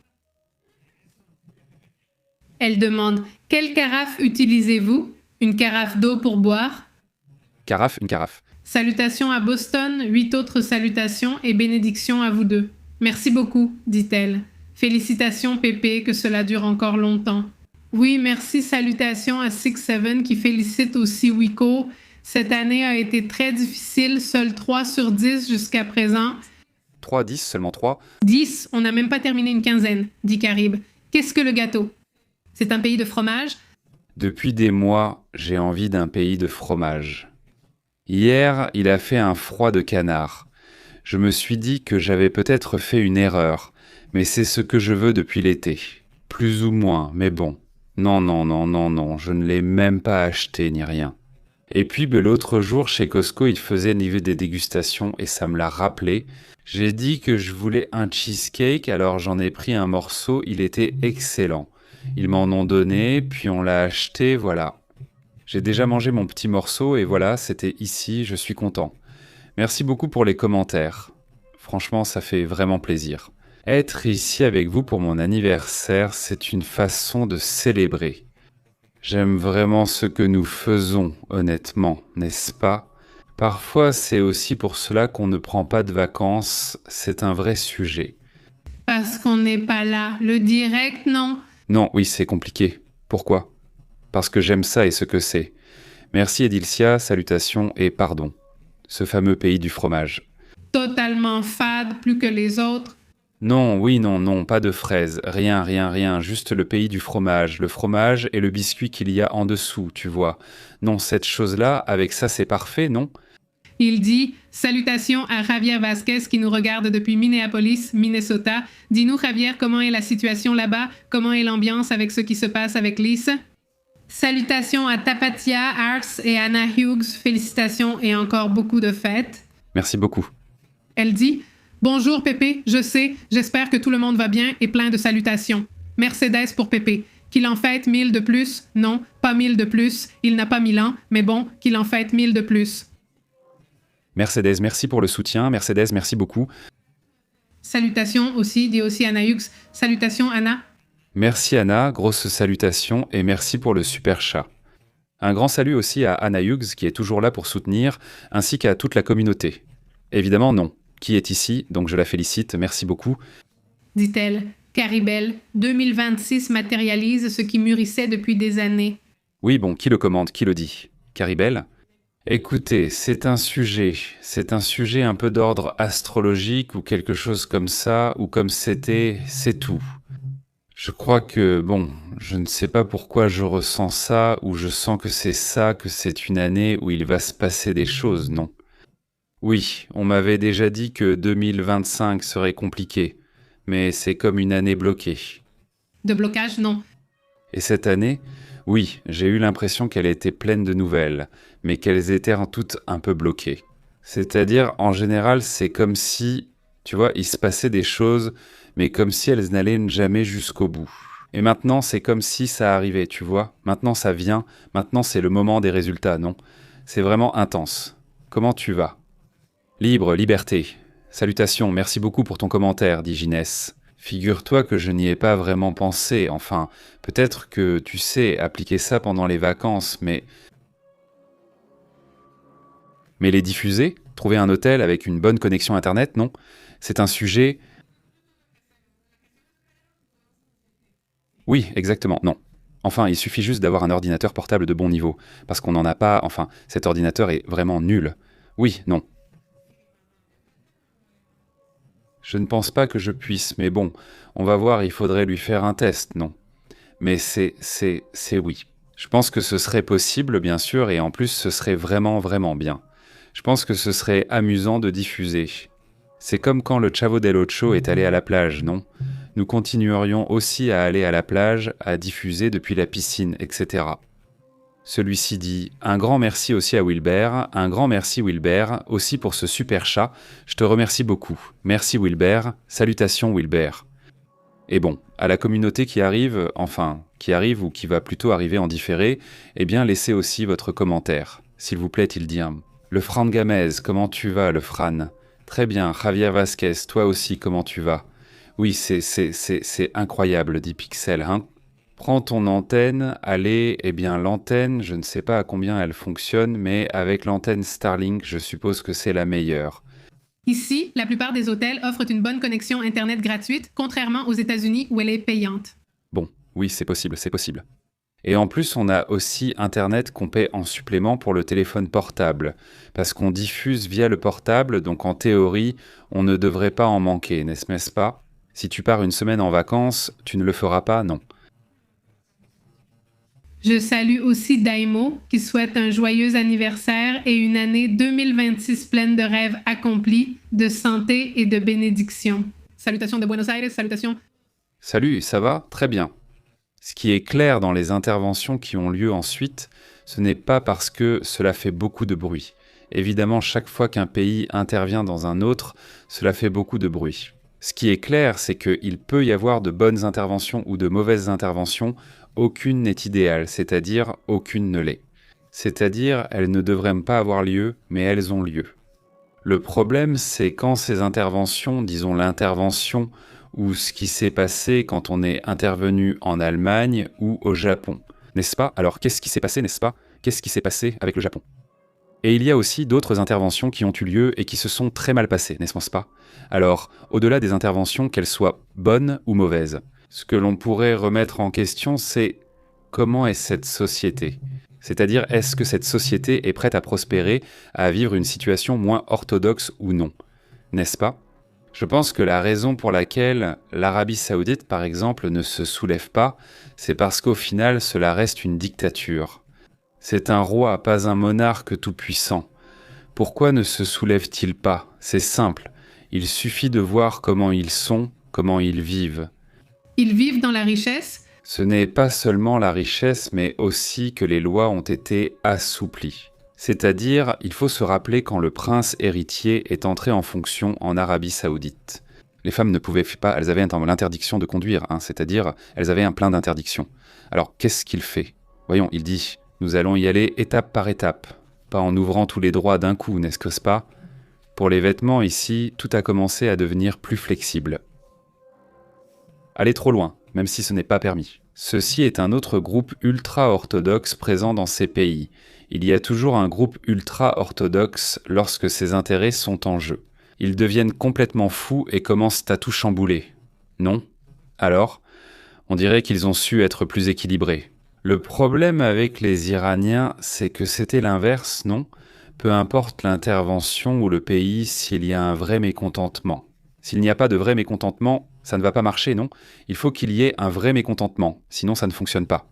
Elle demande, quelle carafe utilisez-vous? Une carafe d'eau pour boire? Carafe, une carafe. Salutations à Boston, 8 autres salutations et bénédictions à vous deux. Merci beaucoup, dit-elle. Félicitations Pépé, que cela dure encore longtemps. Oui, merci, salutations à 6-7 qui félicite aussi Wiko. Cette année a été très difficile, seuls 3 sur 10 jusqu'à présent. 3, 10, seulement 3. 10, on n'a même pas terminé une quinzaine, dit Carib. Qu'est-ce que le gâteau? C'est un pays de fromage? Depuis des mois, j'ai envie d'un pays de fromage. Hier, il a fait un froid de canard. Je me suis dit que j'avais peut-être fait une erreur, mais c'est ce que je veux depuis l'été. Plus ou moins, mais bon. Non, je ne l'ai même pas acheté ni rien. Et puis l'autre jour, chez Costco, il faisait des dégustations et ça me l'a rappelé. J'ai dit que je voulais un cheesecake, alors j'en ai pris un morceau, il était excellent. Ils m'en ont donné, puis on l'a acheté, voilà. J'ai déjà mangé mon petit morceau et voilà, c'était ici, je suis content. Merci beaucoup pour les commentaires. Franchement, ça fait vraiment plaisir. Être ici avec vous pour mon anniversaire, c'est une façon de célébrer. J'aime vraiment ce que nous faisons, honnêtement, n'est-ce pas? Parfois, c'est aussi pour cela qu'on ne prend pas de vacances, c'est un vrai sujet. Parce qu'on n'est pas là. Le direct, non. Non, oui, c'est compliqué. Pourquoi? Parce que j'aime ça et ce que c'est. Merci Edilcia, salutations et pardon. Ce fameux pays du fromage. Totalement fade, plus que les autres. Non, oui, non, pas de fraises, rien, juste le pays du fromage, le fromage et le biscuit qu'il y a en dessous, tu vois. Non, cette chose-là, avec ça c'est parfait, non? Il dit « Salutations à Javier Vasquez qui nous regarde depuis Minneapolis, Minnesota. Dis-nous, Javier, comment est la situation là-bas? Comment est l'ambiance avec ce qui se passe avec Lisa? » Salutations à Tapatia, Ars et Anna Hughes. Félicitations et encore beaucoup de fêtes. Merci beaucoup. Elle dit « Bonjour Pépé, je sais, j'espère que tout le monde va bien et plein de salutations. Mercedes pour Pépé. Qu'il en fête 1000 de plus? Non, pas 1000 de plus. Il n'a pas 1000 ans, mais bon, qu'il en fête 1000 de plus. » Mercedes, merci pour le soutien. Mercedes, merci beaucoup. Salutations aussi, dit aussi Anna Hughes. Salutations Anna. Merci Anna, grosse salutation et merci pour le super chat. Un grand salut aussi à Anna Hughes qui est toujours là pour soutenir, ainsi qu'à toute la communauté. Évidemment non, qui est ici, donc je la félicite, merci beaucoup. Dit-elle, Caribel, 2026 matérialise ce qui mûrissait depuis des années. Oui bon, qui le commande, qui le dit? Caribel? Écoutez, c'est un sujet un peu d'ordre astrologique ou quelque chose comme ça, ou comme c'était, c'est tout. Je crois que, bon, je ne sais pas pourquoi je ressens ça, ou je sens que c'est une année où il va se passer des choses, non? Oui, on m'avait déjà dit que 2025 serait compliqué, mais c'est comme une année bloquée. De blocage, non. Et cette année, oui, j'ai eu l'impression qu'elle était pleine de nouvelles, mais qu'elles étaient en toutes un peu bloquées. C'est-à-dire, en général, c'est comme si, tu vois, il se passait des choses, mais comme si elles n'allaient jamais jusqu'au bout. Et maintenant, c'est comme si ça arrivait, tu vois. Maintenant, ça vient. Maintenant, c'est le moment des résultats, non? C'est vraiment intense. Comment tu vas? Libre, liberté. Salutations, merci beaucoup pour ton commentaire, dit Ginès. Figure-toi que je n'y ai pas vraiment pensé. Enfin, peut-être que, tu sais, appliquer ça pendant les vacances, mais les diffuser? Trouver un hôtel avec une bonne connexion Internet, non? C'est un sujet... Oui, exactement, non. Enfin, il suffit juste d'avoir un ordinateur portable de bon niveau, parce qu'on n'en a pas, enfin, cet ordinateur est vraiment nul. Oui, non. Je ne pense pas que je puisse, mais bon, on va voir, il faudrait lui faire un test, non? Mais c'est oui. Je pense que ce serait possible, bien sûr, et en plus, ce serait vraiment, vraiment bien. Je pense que ce serait amusant de diffuser. C'est comme quand le Chavo del Ocho est allé à la plage, non? Nous continuerions aussi à aller à la plage, à diffuser depuis la piscine, etc. Celui-ci dit « Un grand merci aussi à Wilbert, un grand merci Wilbert, aussi pour ce super chat, je te remercie beaucoup. Merci Wilbert, salutations Wilbert. » Et bon, à la communauté qui arrive, enfin, qui arrive ou qui va plutôt arriver en différé, eh bien laissez aussi votre commentaire. S'il vous plaît, il dit « Le Fran Gamez, comment tu vas, le Fran ?»« Très bien, Javier Vasquez, toi aussi, comment tu vas ?»« Oui, c'est incroyable, dit Pixel, hein. Prends ton antenne, allez, eh bien l'antenne, je ne sais pas à combien elle fonctionne, mais avec l'antenne Starlink, je suppose que c'est la meilleure. » Ici, la plupart des hôtels offrent une bonne connexion Internet gratuite, contrairement aux États-Unis où elle est payante. Bon, oui, c'est possible, c'est possible. Et en plus, on a aussi Internet qu'on paie en supplément pour le téléphone portable, parce qu'on diffuse via le portable, donc en théorie, on ne devrait pas en manquer, n'est-ce pas? Si tu pars une semaine en vacances, tu ne le feras pas, non. Je salue aussi Daimo, qui souhaite un joyeux anniversaire et une année 2026 pleine de rêves accomplis, de santé et de bénédictions. Salutations de Buenos Aires, salutations. Salut, ça va? Très bien. Ce qui est clair dans les interventions qui ont lieu ensuite, ce n'est pas parce que cela fait beaucoup de bruit. Évidemment, chaque fois qu'un pays intervient dans un autre, cela fait beaucoup de bruit. Ce qui est clair, c'est qu'il peut y avoir de bonnes interventions ou de mauvaises interventions. Aucune n'est idéale, c'est-à-dire aucune ne l'est. C'est-à-dire, elles ne devraient pas avoir lieu, mais elles ont lieu. Le problème, c'est quand ces interventions, disons l'intervention, ou ce qui s'est passé quand on est intervenu en Allemagne ou au Japon. N'est-ce pas? Alors, qu'est-ce qui s'est passé, n'est-ce pas? Qu'est-ce qui s'est passé avec le Japon? Et il y a aussi d'autres interventions qui ont eu lieu et qui se sont très mal passées, n'est-ce pas? Alors, au-delà des interventions, qu'elles soient bonnes ou mauvaises, ce que l'on pourrait remettre en question, c'est comment est cette société? C'est-à-dire, est-ce que cette société est prête à prospérer, à vivre une situation moins orthodoxe ou non? N'est-ce pas? Je pense que la raison pour laquelle l'Arabie Saoudite, par exemple, ne se soulève pas, c'est parce qu'au final, cela reste une dictature. C'est un roi, pas un monarque tout-puissant. Pourquoi ne se soulève-t-il pas? C'est simple. Il suffit de voir comment ils sont, comment ils vivent. Ils vivent dans la richesse? Ce n'est pas seulement la richesse, mais aussi que les lois ont été assouplies. C'est-à-dire, il faut se rappeler quand le prince héritier est entré en fonction en Arabie Saoudite. Les femmes ne pouvaient pas, elles avaient l'interdiction de conduire, c'est-à-dire, elles avaient un plein d'interdictions. Alors, qu'est-ce qu'il fait? Voyons, il dit, nous allons y aller étape par étape, pas en ouvrant tous les droits d'un coup, n'est-ce pas? Pour les vêtements, ici, tout a commencé à devenir plus flexible. Aller trop loin, même si ce n'est pas permis. Ceci est un autre groupe ultra-orthodoxe présent dans ces pays. Il y a toujours un groupe ultra-orthodoxe lorsque ses intérêts sont en jeu. Ils deviennent complètement fous et commencent à tout chambouler. Non? Alors, on dirait qu'ils ont su être plus équilibrés. Le problème avec les Iraniens, c'est que c'était l'inverse, non? Peu importe l'intervention ou le pays, s'il y a un vrai mécontentement. S'il n'y a pas de vrai mécontentement, ça ne va pas marcher, non? Il faut qu'il y ait un vrai mécontentement, sinon ça ne fonctionne pas.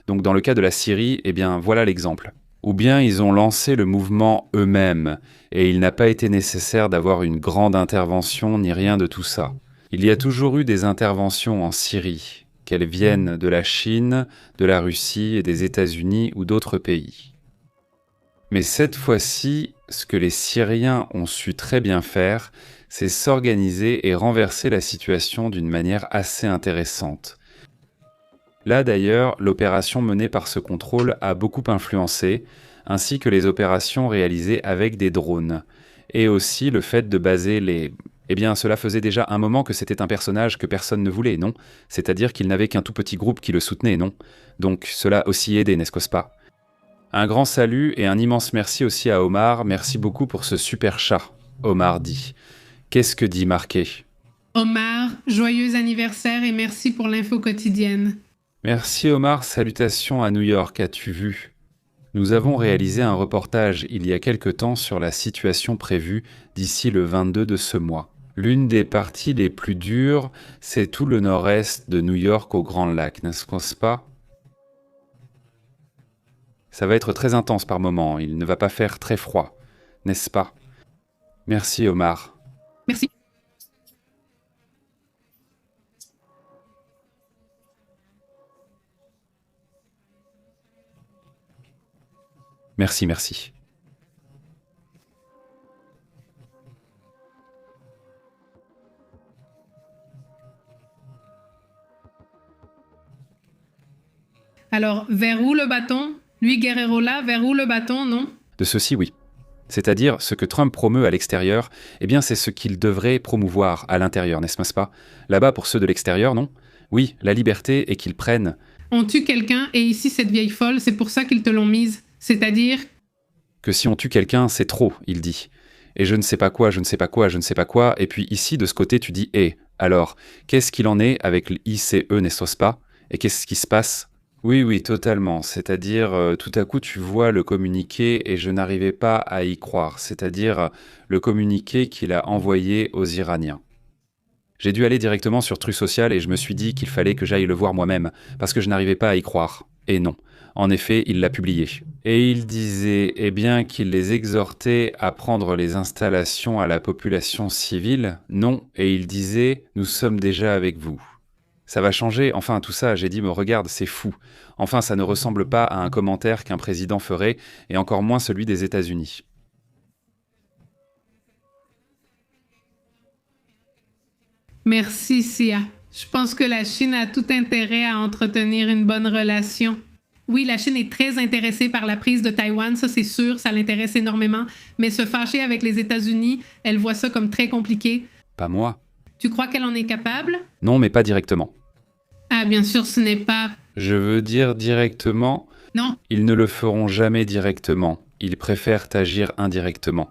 Donc dans le cas de la Syrie, eh bien voilà l'exemple. Ou bien ils ont lancé le mouvement eux-mêmes, et il n'a pas été nécessaire d'avoir une grande intervention ni rien de tout ça. Il y a toujours eu des interventions en Syrie, qu'elles viennent de la Chine, de la Russie et des États-Unis ou d'autres pays. Mais cette fois-ci, ce que les Syriens ont su très bien faire, c'est s'organiser et renverser la situation d'une manière assez intéressante. Là d'ailleurs, l'opération menée par ce contrôle a beaucoup influencé, ainsi que les opérations réalisées avec des drones, et aussi le fait de baser les... Eh bien, cela faisait déjà un moment que c'était un personnage que personne ne voulait, non? C'est-à-dire qu'il n'avait qu'un tout petit groupe qui le soutenait, non? Donc cela aussi aidé, n'est-ce pas? Un grand salut et un immense merci aussi à Omar, merci beaucoup pour ce super chat, Omar dit. Qu'est-ce que dit Marqué? Omar, joyeux anniversaire et merci pour l'info quotidienne. Merci Omar, salutations à New York, as-tu vu? Nous avons réalisé un reportage il y a quelque temps sur la situation prévue d'ici le 22 de ce mois. L'une des parties les plus dures, c'est tout le nord-est de New York au Grand Lac, n'est-ce pas? Ça va être très intense par moments, il ne va pas faire très froid, n'est-ce pas? Merci Omar. Merci. Merci. Alors, vers où le bâton? Lui, Guerrero là, vers où le bâton, non? De ceci, oui. C'est-à-dire, ce que Trump promeut à l'extérieur, eh bien c'est ce qu'il devrait promouvoir à l'intérieur, n'est-ce pas? Là-bas, pour ceux de l'extérieur, non? Oui, la liberté et qu'ils prennent... On tue quelqu'un et ici, cette vieille folle, c'est pour ça qu'ils te l'ont mise. C'est-à-dire... Que si on tue quelqu'un, c'est trop, il dit. Et je ne sais pas quoi, et puis ici, de ce côté, tu dis « et ». Alors, qu'est-ce qu'il en est avec l'ICE, n'est-ce pas? Et qu'est-ce qui se passe? Oui, totalement. C'est-à-dire, tout à coup, tu vois le communiqué et je n'arrivais pas à y croire. C'est-à-dire, le communiqué qu'il a envoyé aux Iraniens. J'ai dû aller directement sur Truth Social et je me suis dit qu'il fallait que j'aille le voir moi-même, parce que je n'arrivais pas à y croire. Et non. En effet, il l'a publié. Et il disait, eh bien, qu'il les exhortait à prendre les installations à la population civile. Non. Et il disait, nous sommes déjà avec vous. Ça va changer, enfin tout ça, j'ai dit, me regarde, c'est fou. Enfin, ça ne ressemble pas à un commentaire qu'un président ferait, et encore moins celui des États-Unis. Merci, Sia. Je pense que la Chine a tout intérêt à entretenir une bonne relation. Oui, la Chine est très intéressée par la prise de Taïwan, ça c'est sûr, ça l'intéresse énormément, mais se fâcher avec les États-Unis, elle voit ça comme très compliqué. Pas moi. Tu crois qu'elle en est capable? Non, mais pas directement. Ah, bien sûr, ce n'est pas... Je veux dire directement... Non. Ils ne le feront jamais directement. Ils préfèrent agir indirectement.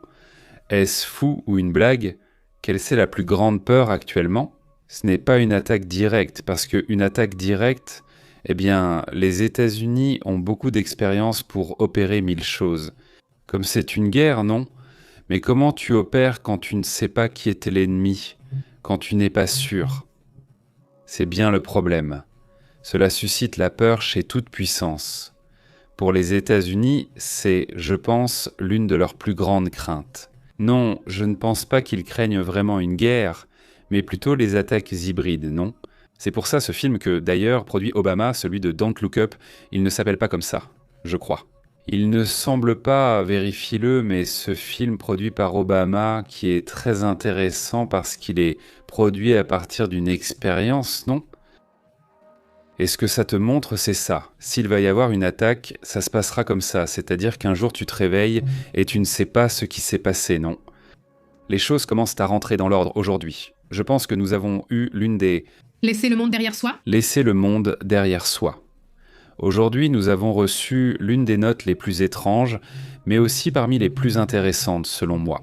Est-ce fou ou une blague? Quelle c'est la plus grande peur actuellement? Ce n'est pas une attaque directe, parce qu'une attaque directe, eh bien, les États-Unis ont beaucoup d'expérience pour opérer 1000 choses. Comme c'est une guerre, non? Mais comment tu opères quand tu ne sais pas qui était l'ennemi, quand tu n'es pas sûr? C'est bien le problème. Cela suscite la peur chez toute puissance. Pour les États-Unis, c'est, je pense, l'une de leurs plus grandes craintes. Non, je ne pense pas qu'ils craignent vraiment une guerre, mais plutôt les attaques hybrides, non? C'est pour ça ce film que, d'ailleurs, produit Obama, celui de Don't Look Up, il ne s'appelle pas comme ça, je crois. Il ne semble pas, vérifie-le, mais ce film produit par Obama, qui est très intéressant parce qu'il est produit à partir d'une expérience, non? Et ce que ça te montre, c'est ça. S'il va y avoir une attaque, ça se passera comme ça, c'est-à-dire qu'un jour tu te réveilles et tu ne sais pas ce qui s'est passé, non? Les choses commencent à rentrer dans l'ordre aujourd'hui. Je pense que nous avons eu l'une des... Laisser le monde derrière soi. Laisser le monde derrière soi. Aujourd'hui, nous avons reçu l'une des notes les plus étranges, mais aussi parmi les plus intéressantes, selon moi.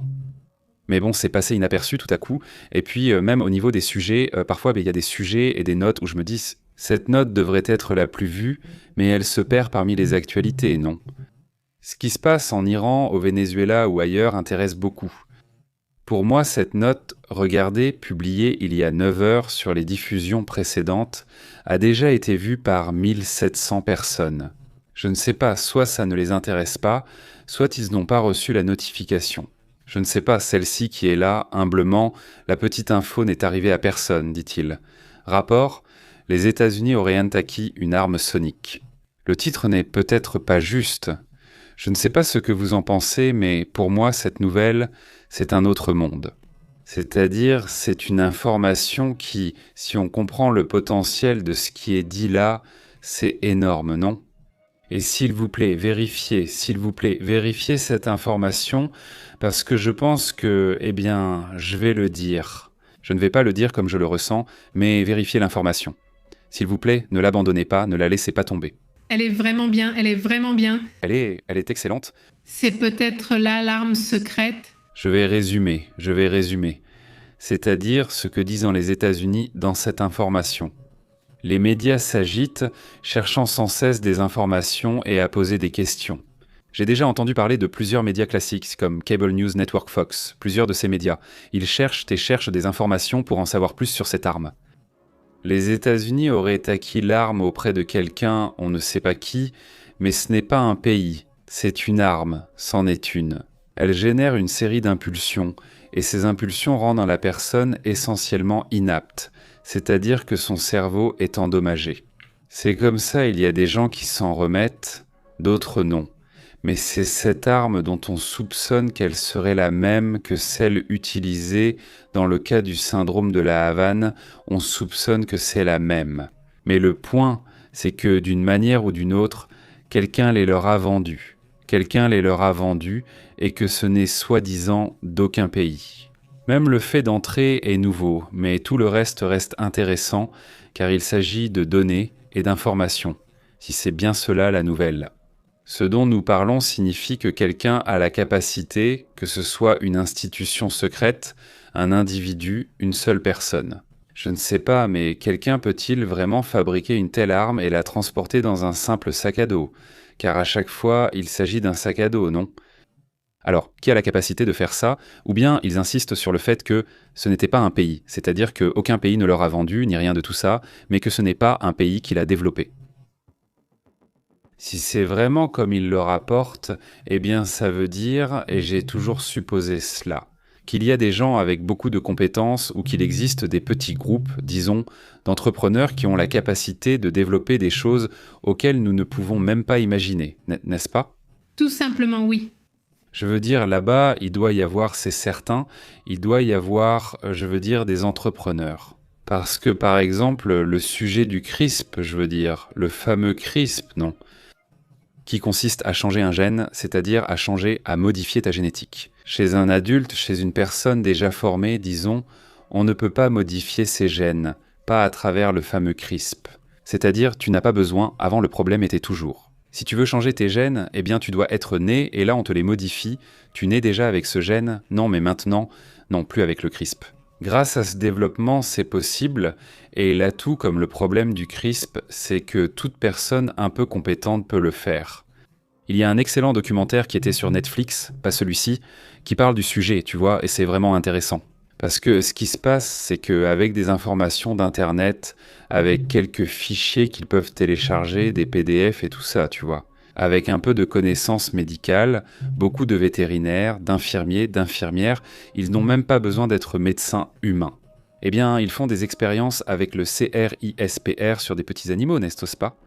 Mais bon, c'est passé inaperçu tout à coup. Et puis, même au niveau des sujets, parfois, il y a des sujets et des notes où je me dis, cette note devrait être la plus vue, mais elle se perd parmi les actualités, non? Ce qui se passe en Iran, au Venezuela ou ailleurs intéresse beaucoup. Pour moi, cette note, regardée, publiée il y a 9 heures sur les diffusions précédentes, a déjà été vue par 1700 personnes. Je ne sais pas, soit ça ne les intéresse pas, soit ils n'ont pas reçu la notification. Je ne sais pas, celle-ci qui est là, humblement, la petite info n'est arrivée à personne, dit-il. Rapport, les États-Unis auraient acquis une arme sonique. Le titre n'est peut-être pas juste. Je ne sais pas ce que vous en pensez, mais pour moi, cette nouvelle, c'est un autre monde. C'est-à-dire, c'est une information qui, si on comprend le potentiel de ce qui est dit là, c'est énorme, non ? Et s'il vous plaît, vérifiez cette information, parce que je pense que, je vais le dire. Je ne vais pas le dire comme je le ressens, mais vérifiez l'information. S'il vous plaît, ne l'abandonnez pas, ne la laissez pas tomber. Elle est vraiment bien, elle est vraiment bien. Elle est excellente. C'est peut-être l'alarme secrète. Je vais résumer. C'est-à-dire ce que disent les États-Unis dans cette information. Les médias s'agitent, cherchant sans cesse des informations et à poser des questions. J'ai déjà entendu parler de plusieurs médias classiques, comme Cable News Network Fox, plusieurs de ces médias. Ils cherchent des informations pour en savoir plus sur cette arme. Les États-Unis auraient acquis l'arme auprès de quelqu'un, on ne sait pas qui, mais ce n'est pas un pays, c'est une arme, c'en est une. Elle génère une série d'impulsions, et ces impulsions rendent la personne essentiellement inapte, c'est-à-dire que son cerveau est endommagé. C'est comme ça, il y a des gens qui s'en remettent, d'autres non. Mais c'est cette arme dont on soupçonne qu'elle serait la même que celle utilisée dans le cas du syndrome de la Havane, on soupçonne que c'est la même. Mais le point, c'est que d'une manière ou d'une autre, quelqu'un les leur a vendus. Et que ce n'est soi-disant d'aucun pays. Même le fait d'entrer est nouveau, mais tout le reste intéressant, car il s'agit de données et d'informations, si c'est bien cela la nouvelle. Ce dont nous parlons signifie que quelqu'un a la capacité, que ce soit une institution secrète, un individu, une seule personne. Je ne sais pas, mais quelqu'un peut-il vraiment fabriquer une telle arme et la transporter dans un simple sac à dos ? Car à chaque fois, il s'agit d'un sac à dos, non ? Alors, qui a la capacité de faire ça ? Ou bien ils insistent sur le fait que ce n'était pas un pays, c'est-à-dire qu'aucun pays ne leur a vendu, ni rien de tout ça, mais que ce n'est pas un pays qui l'a développé. Si c'est vraiment comme ils le rapportent, ça veut dire, et j'ai toujours supposé cela, qu'il y a des gens avec beaucoup de compétences ou qu'il existe des petits groupes, disons, d'entrepreneurs qui ont la capacité de développer des choses auxquelles nous ne pouvons même pas imaginer, n'est-ce pas ? Tout simplement oui. Je veux dire, là-bas, il doit y avoir, c'est certain, il doit y avoir, des entrepreneurs. Parce que, par exemple, le sujet du CRISP, le fameux CRISP, non ? Qui consiste à changer un gène, c'est-à-dire à modifier ta génétique. Chez un adulte, chez une personne déjà formée, disons, on ne peut pas modifier ses gènes, pas à travers le fameux CRISP. C'est-à-dire, tu n'as pas besoin, avant le problème était toujours. Si tu veux changer tes gènes, tu dois être né, et là on te les modifie. Tu nais déjà avec ce gène, non mais maintenant, non plus avec le CRISP. Grâce à ce développement, c'est possible, et l'atout comme le problème du CRISP, c'est que toute personne un peu compétente peut le faire. Il y a un excellent documentaire qui était sur Netflix, pas celui-ci, qui parle du sujet, tu vois, et c'est vraiment intéressant. Parce que ce qui se passe, c'est qu'avec des informations d'Internet, avec quelques fichiers qu'ils peuvent télécharger, des PDF et tout ça, tu vois, avec un peu de connaissances médicales, beaucoup de vétérinaires, d'infirmiers, d'infirmières, ils n'ont même pas besoin d'être médecins humains. Ils font des expériences avec le CRISPR sur des petits animaux, n'est-ce pas ?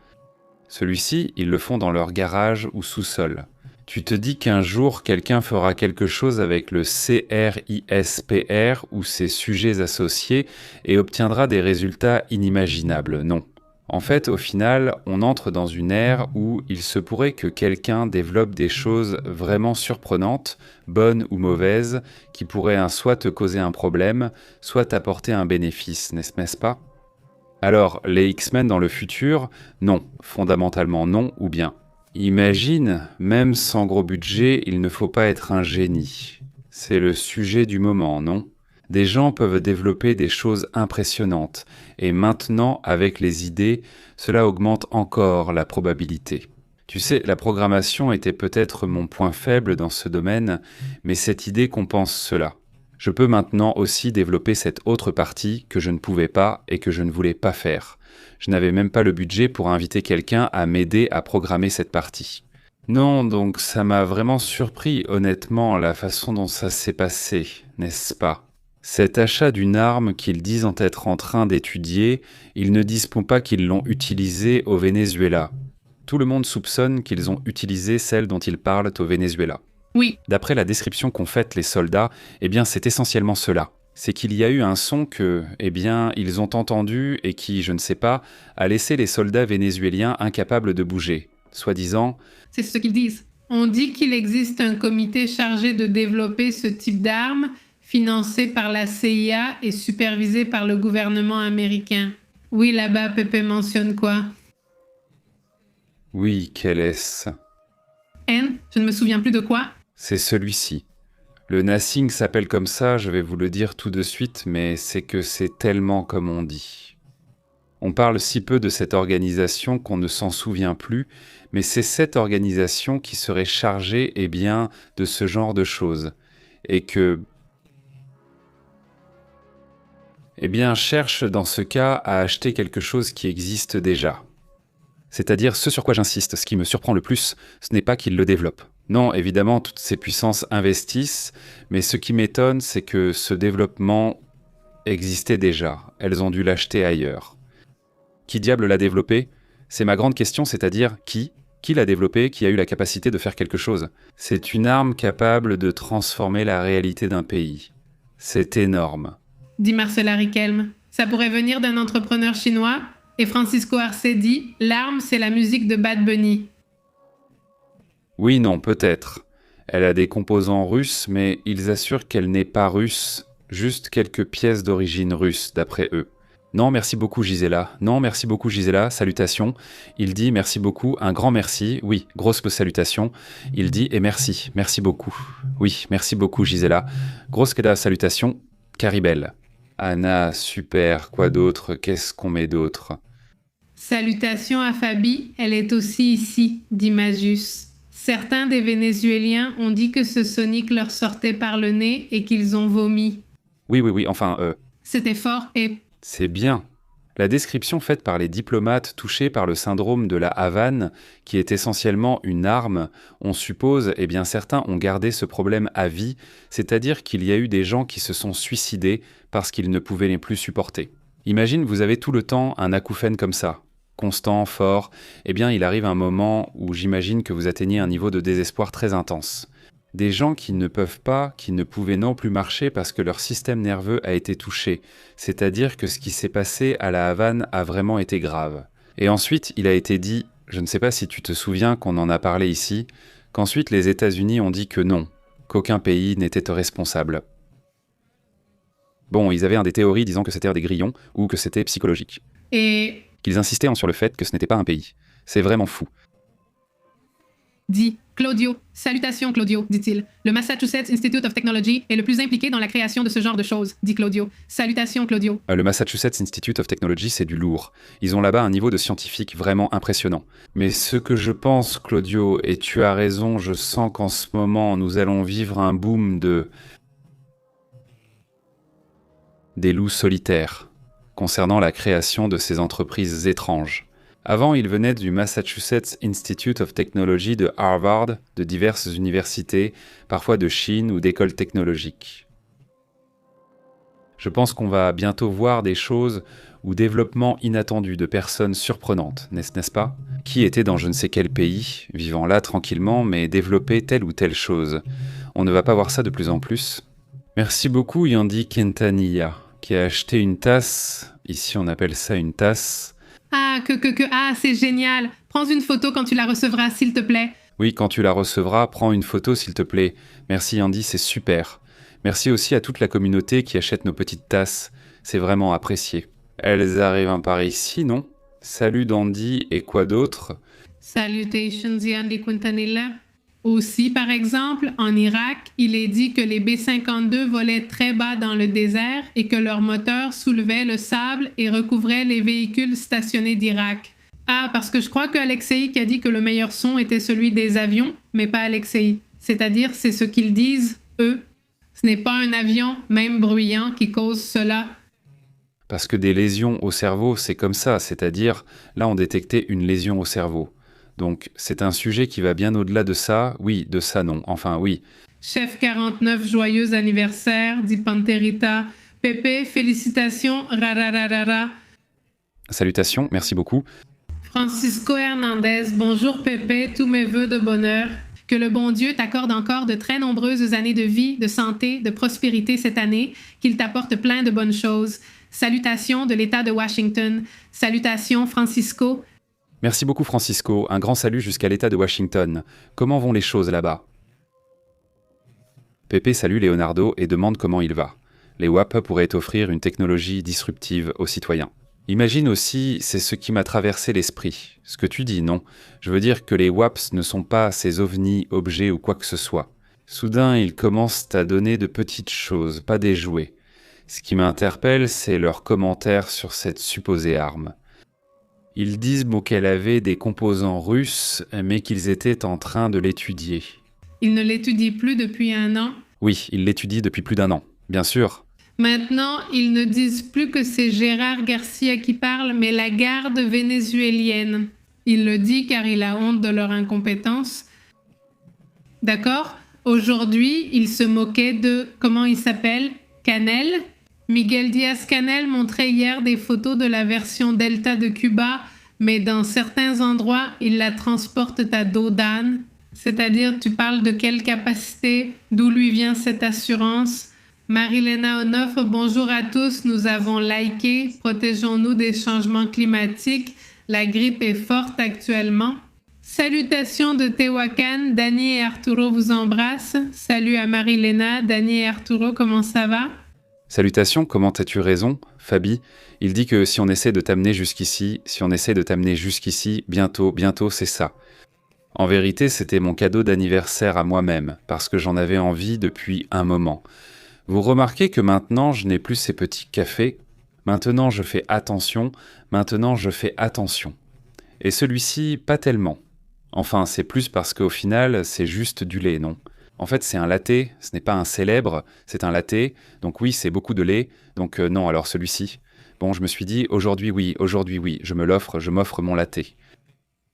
Celui-ci, ils le font dans leur garage ou sous-sol. Tu te dis qu'un jour, quelqu'un fera quelque chose avec le CRISPR ou ses sujets associés et obtiendra des résultats inimaginables, non. En fait, au final, on entre dans une ère où il se pourrait que quelqu'un développe des choses vraiment surprenantes, bonnes ou mauvaises, qui pourraient soit te causer un problème, soit t'apporter un bénéfice, n'est-ce pas ? Alors, les X-Men dans le futur, non, fondamentalement non, ou bien. Imagine, même sans gros budget, il ne faut pas être un génie. C'est le sujet du moment, non ? Des gens peuvent développer des choses impressionnantes, et maintenant, avec les idées, cela augmente encore la probabilité. Tu sais, la programmation était peut-être mon point faible dans ce domaine, mais cette idée compense cela. Je peux maintenant aussi développer cette autre partie que je ne pouvais pas et que je ne voulais pas faire. Je n'avais même pas le budget pour inviter quelqu'un à m'aider à programmer cette partie. Non, donc ça m'a vraiment surpris, honnêtement, la façon dont ça s'est passé, n'est-ce pas ? Cet achat d'une arme qu'ils disent être en train d'étudier, ils ne disent pas qu'ils l'ont utilisée au Venezuela. Tout le monde soupçonne qu'ils ont utilisé celle dont ils parlent au Venezuela. Oui. D'après la description qu'ont faite les soldats, eh bien c'est essentiellement cela. C'est qu'il y a eu un son que, eh bien, ils ont entendu et qui, je ne sais pas, a laissé les soldats vénézuéliens incapables de bouger. Soi-disant... C'est ce qu'ils disent. On dit qu'il existe un comité chargé de développer ce type d'armes, financé par la CIA et supervisé par le gouvernement américain. Oui, là-bas, Pépé mentionne quoi? Oui, quel est-ce? N, je ne me souviens plus de quoi. C'est celui-ci. Le Nassing s'appelle comme ça, je vais vous le dire tout de suite, mais c'est que c'est tellement comme on dit. On parle si peu de cette organisation qu'on ne s'en souvient plus, mais c'est cette organisation qui serait chargée, eh bien, de ce genre de choses. Et que... eh bien, cherche dans ce cas à acheter quelque chose qui existe déjà. C'est-à-dire ce sur quoi j'insiste, ce qui me surprend le plus, ce n'est pas qu'ils le développent. Non, évidemment, toutes ces puissances investissent, mais ce qui m'étonne, c'est que ce développement existait déjà. Elles ont dû l'acheter ailleurs. Qui diable l'a développé ? C'est ma grande question, c'est-à-dire qui ? Qui l'a développé, qui a eu la capacité de faire quelque chose ? C'est une arme capable de transformer la réalité d'un pays. C'est énorme. Dit Marcella Riquelme. Ça pourrait venir d'un entrepreneur chinois. Et Francisco Arce dit, l'arme, c'est la musique de Bad Bunny. Oui, non, peut-être. Elle a des composants russes, mais ils assurent qu'elle n'est pas russe, juste quelques pièces d'origine russe, d'après eux. Non, merci beaucoup Gisela. Non, merci beaucoup Gisela. Salutations. Il dit merci beaucoup, un grand merci. Oui, grosse salutation. Il dit et merci, merci beaucoup. Oui, merci beaucoup Gisela. Grosse salutation. Caribel. Anna, super. Quoi d'autre? Qu'est-ce qu'on met d'autre? Salutations à Fabi, elle est aussi ici, dit Majus. Certains des Vénézuéliens ont dit que ce sonic leur sortait par le nez et qu'ils ont vomi. Oui, enfin... C'était fort et... C'est bien. La description faite par les diplomates touchés par le syndrome de la Havane, qui est essentiellement une arme, on suppose, eh bien certains ont gardé ce problème à vie, c'est-à-dire qu'il y a eu des gens qui se sont suicidés parce qu'ils ne pouvaient les plus supporter. Imagine, vous avez tout le temps un acouphène comme ça, constant, fort, eh bien il arrive un moment où j'imagine que vous atteignez un niveau de désespoir très intense. Des gens qui ne peuvent pas, qui ne pouvaient non plus marcher parce que leur système nerveux a été touché, c'est-à-dire que ce qui s'est passé à la Havane a vraiment été grave. Et ensuite, il a été dit, je ne sais pas si tu te souviens qu'on en a parlé ici, qu'ensuite les États-Unis ont dit que non, qu'aucun pays n'était responsable. Bon, ils avaient des théories disant que c'était des grillons ou que c'était psychologique. Et... qu'ils insistaient sur le fait que ce n'était pas un pays. C'est vraiment fou. Dit Claudio. Salutations Claudio, dit-il. Le Massachusetts Institute of Technology est le plus impliqué dans la création de ce genre de choses, dit Claudio. Salutations Claudio. Le Massachusetts Institute of Technology, c'est du lourd. Ils ont là-bas un niveau de scientifique vraiment impressionnant. Mais ce que je pense, Claudio, et tu as raison, je sens qu'en ce moment, nous allons vivre un boom des loups solitaires, concernant la création de ces entreprises étranges. Avant, ils venaient du Massachusetts Institute of Technology de Harvard, de diverses universités, parfois de Chine ou d'écoles technologiques. Je pense qu'on va bientôt voir des choses ou développements inattendus de personnes surprenantes, n'est-ce pas? Qui étaient dans je ne sais quel pays, vivant là tranquillement, mais développaient telle ou telle chose. On ne va pas voir ça de plus en plus. Merci beaucoup Yandi Quintanilla, qui a acheté une tasse, ici on appelle ça une tasse. Ah, c'est génial. Prends une photo quand tu la recevras, s'il te plaît. Oui, quand tu la recevras, prends une photo, s'il te plaît. Merci Andy, c'est super. Merci aussi à toute la communauté qui achète nos petites tasses. C'est vraiment apprécié. Elles arrivent par ici, non? Salut Dandy et quoi d'autre? Salutations Yandy Quintanilla. Aussi, par exemple, en Irak, il est dit que les B-52 volaient très bas dans le désert et que leurs moteurs soulevaient le sable et recouvraient les véhicules stationnés d'Irak. Ah, parce que je crois que Alexei qui a dit que le meilleur son était celui des avions, mais pas Alexei. C'est-à-dire, c'est ce qu'ils disent, eux. Ce n'est pas un avion, même bruyant, qui cause cela. Parce que des lésions au cerveau, c'est comme ça, c'est-à-dire, là on détectait une lésion au cerveau. Donc c'est un sujet qui va bien au-delà de ça, oui, de ça non, enfin oui. Chef 49, joyeux anniversaire, dit Panterita. Pépé, félicitations, rarararara. Salutations, merci beaucoup. Francisco Hernandez, bonjour Pépé, tous mes vœux de bonheur. Que le bon Dieu t'accorde encore de très nombreuses années de vie, de santé, de prospérité cette année, qu'il t'apporte plein de bonnes choses. Salutations de l'État de Washington. Salutations Francisco. Merci beaucoup Francisco, un grand salut jusqu'à l'État de Washington. Comment vont les choses là-bas? Pépé salue Leonardo et demande comment il va. Les WAP pourraient offrir une technologie disruptive aux citoyens. Imagine aussi, c'est ce qui m'a traversé l'esprit. Ce que tu dis, non. Je veux dire que les WAPs ne sont pas ces ovnis, objets ou quoi que ce soit. Soudain, ils commencent à donner de petites choses, pas des jouets. Ce qui m'interpelle, c'est leurs commentaires sur cette supposée arme. Ils disent qu'elle avait des composants russes, mais qu'ils étaient en train de l'étudier. Ils ne l'étudient plus depuis 1 an. Oui, ils l'étudient depuis plus d'1 an, bien sûr. Maintenant, ils ne disent plus que c'est Gérard Garcia qui parle, mais la garde vénézuélienne. Il le dit car il a honte de leur incompétence. D'accord? Aujourd'hui, il se moquait de, comment il s'appelle? Canel? Miguel Diaz-Canel montrait hier des photos de la version Delta de Cuba, mais dans certains endroits, il la transporte à dos d'âne. C'est-à-dire, tu parles de quelle capacité? D'où lui vient cette assurance? Marilena Onoff, bonjour à tous, nous avons liké, protégeons-nous des changements climatiques, la grippe est forte actuellement. Salutations de Tehuacan, Dani et Arturo vous embrassent. Salut à Marilena, Dani et Arturo, comment ça va? Salutations, comment as-tu raison, Fabi? Il dit que si on essaie de t'amener jusqu'ici, bientôt c'est ça. En vérité, c'était mon cadeau d'anniversaire à moi-même, parce que j'en avais envie depuis un moment. Vous remarquez que maintenant, je n'ai plus ces petits cafés. Maintenant, je fais attention. Et celui-ci, pas tellement. Enfin, c'est plus parce qu'au final, c'est juste du lait, non? En fait, c'est un latte, ce n'est pas un célèbre, c'est un latte. Donc oui, c'est beaucoup de lait. Donc non, alors celui-ci. Bon, je me suis dit, aujourd'hui oui, je m'offre mon latte.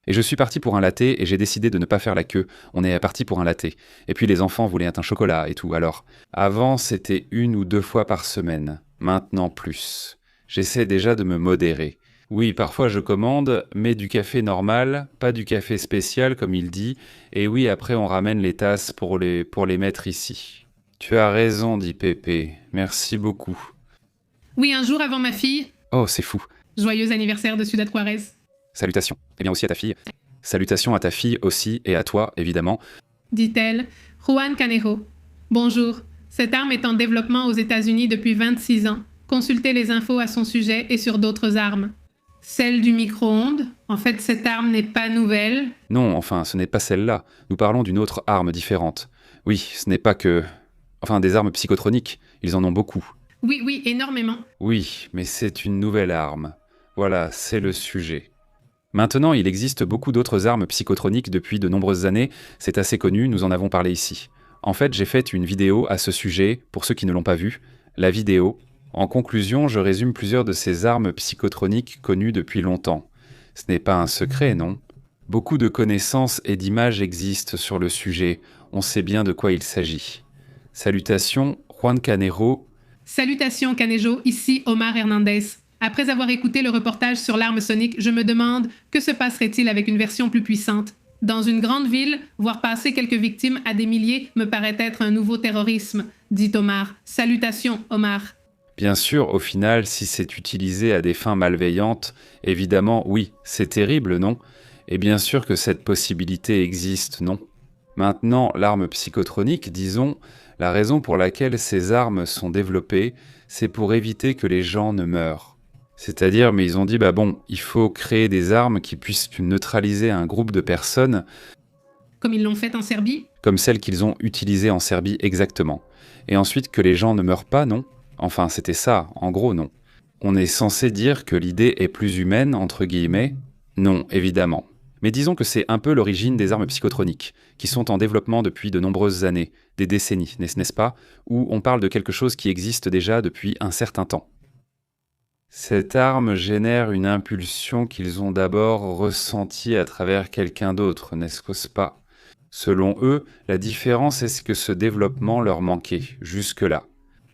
Et je suis parti pour un latte et j'ai décidé de ne pas faire la queue. On est parti pour un latte. Et puis les enfants voulaient un chocolat et tout. Alors, avant, c'était 1 ou 2 fois par semaine. Maintenant, plus. J'essaie déjà de me modérer. Oui, parfois je commande, mais du café normal, pas du café spécial comme il dit. Et oui, après on ramène les tasses pour les mettre ici. Tu as raison, dit Pépé. Merci beaucoup. Oui, un jour avant ma fille. Oh, c'est fou. Joyeux anniversaire de Ciudad Juárez. Salutations. Et bien aussi à ta fille. Salutations à ta fille aussi et à toi, évidemment. Dit-elle. Juan Canejo. Bonjour. Cette arme est en développement aux États-Unis depuis 26 ans. Consultez les infos à son sujet et sur d'autres armes. Celle du micro-ondes. En fait, cette arme n'est pas nouvelle. Non, enfin, ce n'est pas celle-là. Nous parlons d'une autre arme différente. Oui, ce n'est pas que... Enfin, des armes psychotroniques. Ils en ont beaucoup. Oui, énormément. Oui, mais c'est une nouvelle arme. Voilà, c'est le sujet. Maintenant, il existe beaucoup d'autres armes psychotroniques depuis de nombreuses années. C'est assez connu, nous en avons parlé ici. En fait, j'ai fait une vidéo à ce sujet, pour ceux qui ne l'ont pas vue. La vidéo... En conclusion, je résume plusieurs de ces armes psychotroniques connues depuis longtemps. Ce n'est pas un secret, non? Beaucoup de connaissances et d'images existent sur le sujet. On sait bien de quoi il s'agit. Salutations, Juan Canejo. Salutations, Canejo. Ici Omar Hernandez. Après avoir écouté le reportage sur l'arme sonique, je me demande que se passerait-il avec une version plus puissante? Dans une grande ville, voir passer quelques victimes à des milliers me paraît être un nouveau terrorisme, dit Omar. Salutations, Omar. Bien sûr, au final, si c'est utilisé à des fins malveillantes, évidemment, oui, c'est terrible, non? Et bien sûr que cette possibilité existe, non? Maintenant, l'arme psychotronique, disons, la raison pour laquelle ces armes sont développées, c'est pour éviter que les gens ne meurent. C'est-à-dire, mais ils ont dit, bah bon, il faut créer des armes qui puissent neutraliser un groupe de personnes Comme ils l'ont fait en Serbie? comme celles qu'ils ont utilisées en Serbie exactement. Et ensuite que les gens ne meurent pas, non? Enfin, c'était ça, en gros, non. On est censé dire que l'idée est plus humaine, entre guillemets? Non, évidemment. Mais disons que c'est un peu l'origine des armes psychotroniques, qui sont en développement depuis de nombreuses années, des décennies, n'est-ce pas? Où on parle de quelque chose qui existe déjà depuis un certain temps. Cette arme génère une impulsion qu'ils ont d'abord ressentie à travers quelqu'un d'autre, n'est-ce pas? Selon eux, la différence est que ce développement leur manquait, jusque-là.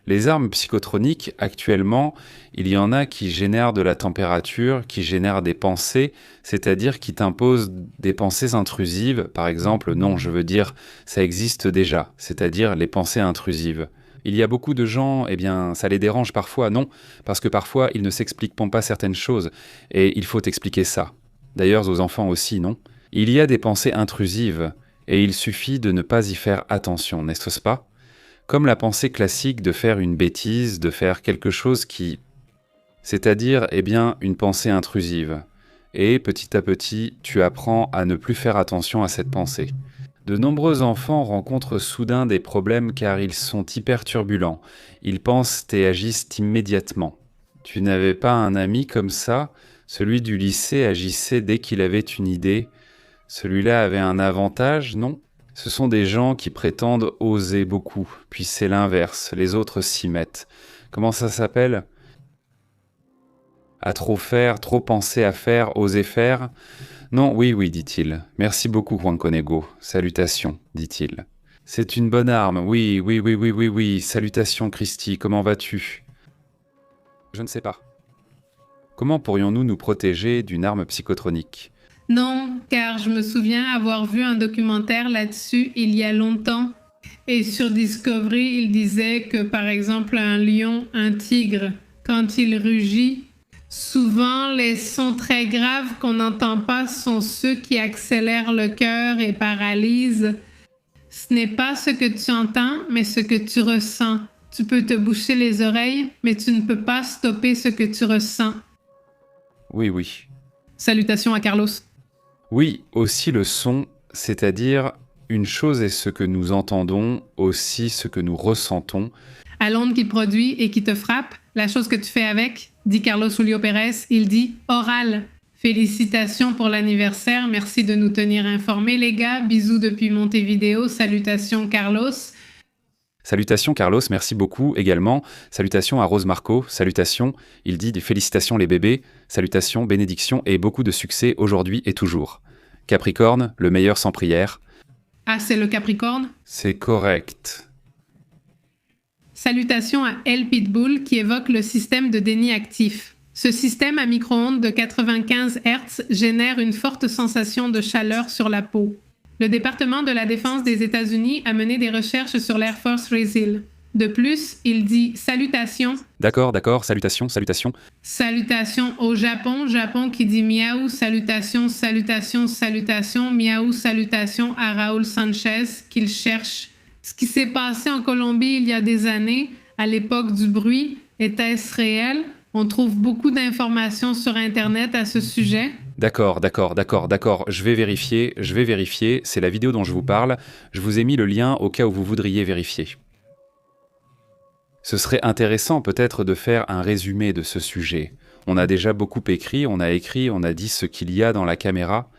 Les armes psychotroniques, actuellement, il y en a qui génèrent de la température, qui génèrent des pensées, c'est-à-dire qui t'imposent des pensées intrusives. Par exemple, non, je veux dire, ça existe déjà, c'est-à-dire les pensées intrusives. Il y a beaucoup de gens, eh bien, ça les dérange parfois, non, parce que parfois, ils ne s'expliquent pas certaines choses, et il faut expliquer ça. D'ailleurs, aux enfants aussi, non? Il y a des pensées intrusives, et il suffit de ne pas y faire attention, n'est-ce pas? Comme la pensée classique de faire une bêtise, de faire quelque chose qui... C'est-à-dire, eh bien, une pensée intrusive. Et petit à petit, tu apprends à ne plus faire attention à cette pensée. De nombreux enfants rencontrent soudain des problèmes car ils sont hyper turbulents. Ils pensent et agissent immédiatement. Tu n'avais pas un ami comme ça? Celui du lycée agissait dès qu'il avait une idée. Celui-là avait un avantage, non? Ce sont des gens qui prétendent oser beaucoup, puis c'est l'inverse, les autres s'y mettent. Comment ça s'appelle? À trop faire, trop penser à faire, oser faire? Non, oui, dit-il. Merci beaucoup, Juan Conego. Salutations, dit-il. C'est une bonne arme, oui. Salutations, Christy, comment vas-tu? Je ne sais pas. Comment pourrions-nous nous protéger d'une arme psychotronique? Non, car je me souviens avoir vu un documentaire là-dessus il y a longtemps. Et sur Discovery, il disait que par exemple un lion, un tigre, quand il rugit, souvent les sons très graves qu'on n'entend pas sont ceux qui accélèrent le cœur et paralysent. Ce n'est pas ce que tu entends, mais ce que tu ressens. Tu peux te boucher les oreilles, mais tu ne peux pas stopper ce que tu ressens. Oui. Salutations à Carlos. Oui, aussi le son, c'est-à-dire une chose est ce que nous entendons, aussi ce que nous ressentons. À l'onde qu'il produit et qui te frappe, la chose que tu fais avec, dit Carlos Julio Pérez, il dit oral. Félicitations pour l'anniversaire, merci de nous tenir informés les gars, bisous depuis Montevideo, salutations Carlos. Salutations Carlos, merci beaucoup également. Salutations à Rose Marco, salutations. Il dit des félicitations les bébés, salutations, bénédictions et beaucoup de succès aujourd'hui et toujours. Capricorne, le meilleur sans prière. Ah, c'est le Capricorne? C'est correct. Salutations à El Pitbull qui évoque le système de déni actif. Ce système à micro-ondes de 95 Hz génère une forte sensation de chaleur sur la peau. Le département de la Défense des États-Unis a mené des recherches sur l'Air Force Reveal. De plus, il dit salutations. D'accord, salutations. Salutations au Japon, Japon qui dit miaou, salutations, miaou, salutations à Raúl Sanchez qu'il cherche. Ce qui s'est passé en Colombie il y a des années, à l'époque du bruit, était-ce réel? On trouve beaucoup d'informations sur Internet à ce sujet. D'accord. Je vais vérifier. C'est la vidéo dont je vous parle. Je vous ai mis le lien au cas où vous voudriez vérifier. Ce serait intéressant peut-être de faire un résumé de ce sujet. On a déjà beaucoup écrit, on a dit ce qu'il y a dans la caméra.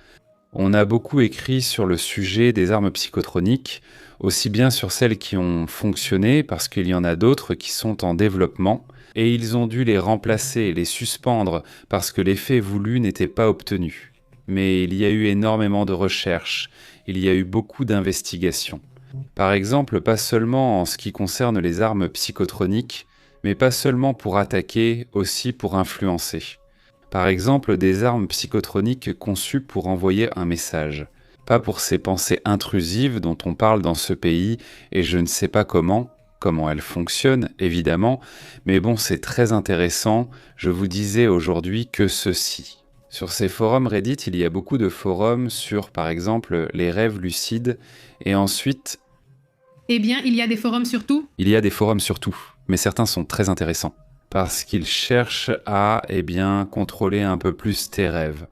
On a beaucoup écrit sur le sujet des armes psychotroniques, aussi bien sur celles qui ont fonctionné, parce qu'il y en a d'autres qui sont en développement, et ils ont dû les remplacer, les suspendre, parce que l'effet voulu n'était pas obtenu. Mais il y a eu énormément de recherches, il y a eu beaucoup d'investigations. Par exemple, pas seulement en ce qui concerne les armes psychotroniques, mais pas seulement pour attaquer, aussi pour influencer. Par exemple, des armes psychotroniques conçues pour envoyer un message. Pas pour ces pensées intrusives dont on parle dans ce pays, et je ne sais pas comment elles fonctionnent, évidemment, mais bon, c'est très intéressant. Je vous disais aujourd'hui que ceci. Sur ces forums Reddit, il y a beaucoup de forums sur, par exemple, les rêves lucides, et ensuite... Eh bien, il y a des forums sur tout? Il y a des forums sur tout, mais certains sont très intéressants. Parce qu'ils cherchent à, contrôler un peu plus tes rêves.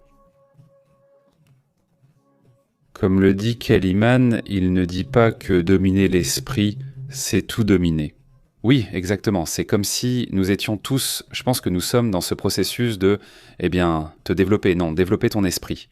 Comme le dit Kellyman, il ne dit pas que dominer l'esprit, c'est tout dominer. Oui, exactement. C'est comme si nous étions tous, je pense que nous sommes dans ce processus de, te développer. Non, développer ton esprit.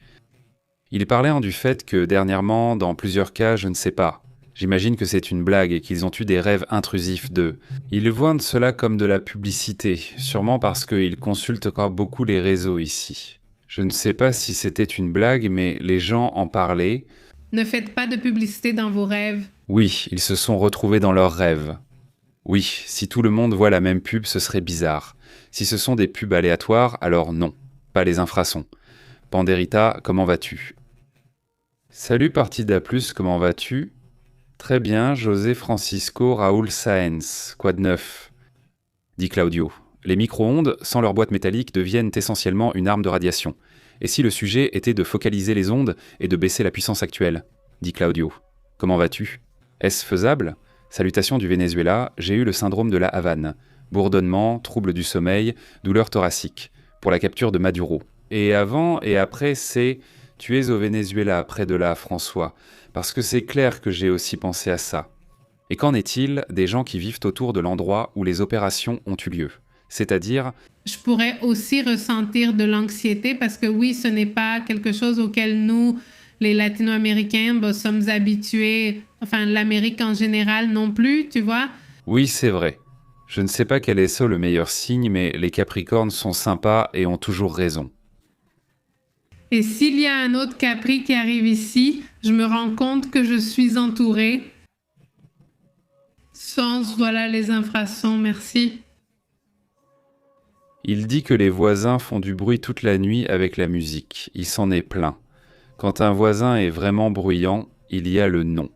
Il parlait du fait que dernièrement, dans plusieurs cas, je ne sais pas. J'imagine que c'est une blague et qu'ils ont eu des rêves intrusifs d'eux. Ils voient cela comme de la publicité, sûrement parce qu'ils consultent encore beaucoup les réseaux ici. Je ne sais pas si c'était une blague, mais les gens en parlaient. Ne faites pas de publicité dans vos rêves. Oui, ils se sont retrouvés dans leurs rêves. Oui, si tout le monde voit la même pub, ce serait bizarre. Si ce sont des pubs aléatoires, alors non, pas les infrasons. Panderita, comment vas-tu? Salut Partida Plus, comment vas-tu? Très bien, José Francisco Raoul Sáenz, quoi de neuf? Dit Claudio. Les micro-ondes, sans leur boîte métallique, deviennent essentiellement une arme de radiation. Et si le sujet était de focaliser les ondes et de baisser la puissance actuelle? Dit Claudio. Comment vas-tu? Est-ce faisable? Salutations du Venezuela, j'ai eu le syndrome de la Havane. Bourdonnement, troubles du sommeil, douleur thoracique. Pour la capture de Maduro. Et avant et après, c'est « Tu es au Venezuela, près de là, François ». Parce que c'est clair que j'ai aussi pensé à ça. Et qu'en est-il des gens qui vivent autour de l'endroit où les opérations ont eu lieu? C'est-à-dire... Je pourrais aussi ressentir de l'anxiété parce que oui, ce n'est pas quelque chose auquel nous, les Latino-Américains, sommes habitués, enfin l'Amérique en général non plus, tu vois? Oui, c'est vrai. Je ne sais pas quel est ça le meilleur signe, mais les Capricornes sont sympas et ont toujours raison. Et s'il y a un autre Capri qui arrive ici, je me rends compte que je suis entourée. Sans, voilà les infrasons, merci. Il dit que les voisins font du bruit toute la nuit avec la musique. Il s'en est plaint. Quand un voisin est vraiment bruyant, il y a le nom.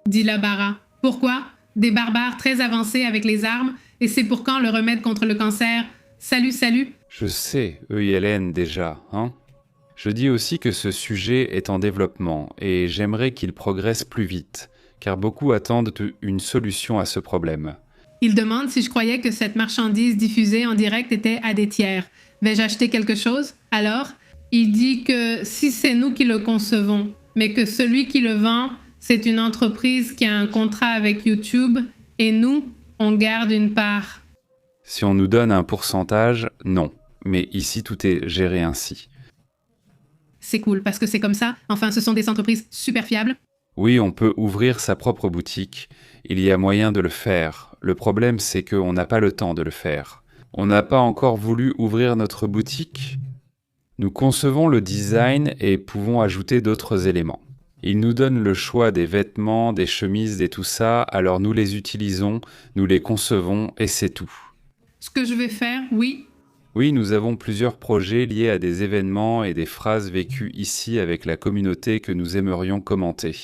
Dit la Bara. Pourquoi? Des barbares très avancés avec les armes. Et c'est pour quand le remède contre le cancer? Salut, salut. Je sais, EILN déjà, hein? Je dis aussi que ce sujet est en développement et j'aimerais qu'il progresse plus vite, car beaucoup attendent une solution à ce problème. Il demande si je croyais que cette marchandise diffusée en direct était à des tiers. Vais-je acheter quelque chose? Alors, il dit que si c'est nous qui le concevons, mais que celui qui le vend, c'est une entreprise qui a un contrat avec YouTube et nous, on garde une part. Si on nous donne un pourcentage, non. Mais ici, tout est géré ainsi. C'est cool, parce que c'est comme ça. Enfin, ce sont des entreprises super fiables. Oui, on peut ouvrir sa propre boutique. Il y a moyen de le faire. Le problème, c'est qu'on n'a pas le temps de le faire. On n'a pas encore voulu ouvrir notre boutique. Nous concevons le design et pouvons ajouter d'autres éléments. Ils nous donnent le choix des vêtements, des chemises et tout ça, alors nous les utilisons, nous les concevons et c'est tout. Ce que je vais faire, oui. Oui, nous avons plusieurs projets liés à des événements et des phrases vécues ici avec la communauté que nous aimerions commenter.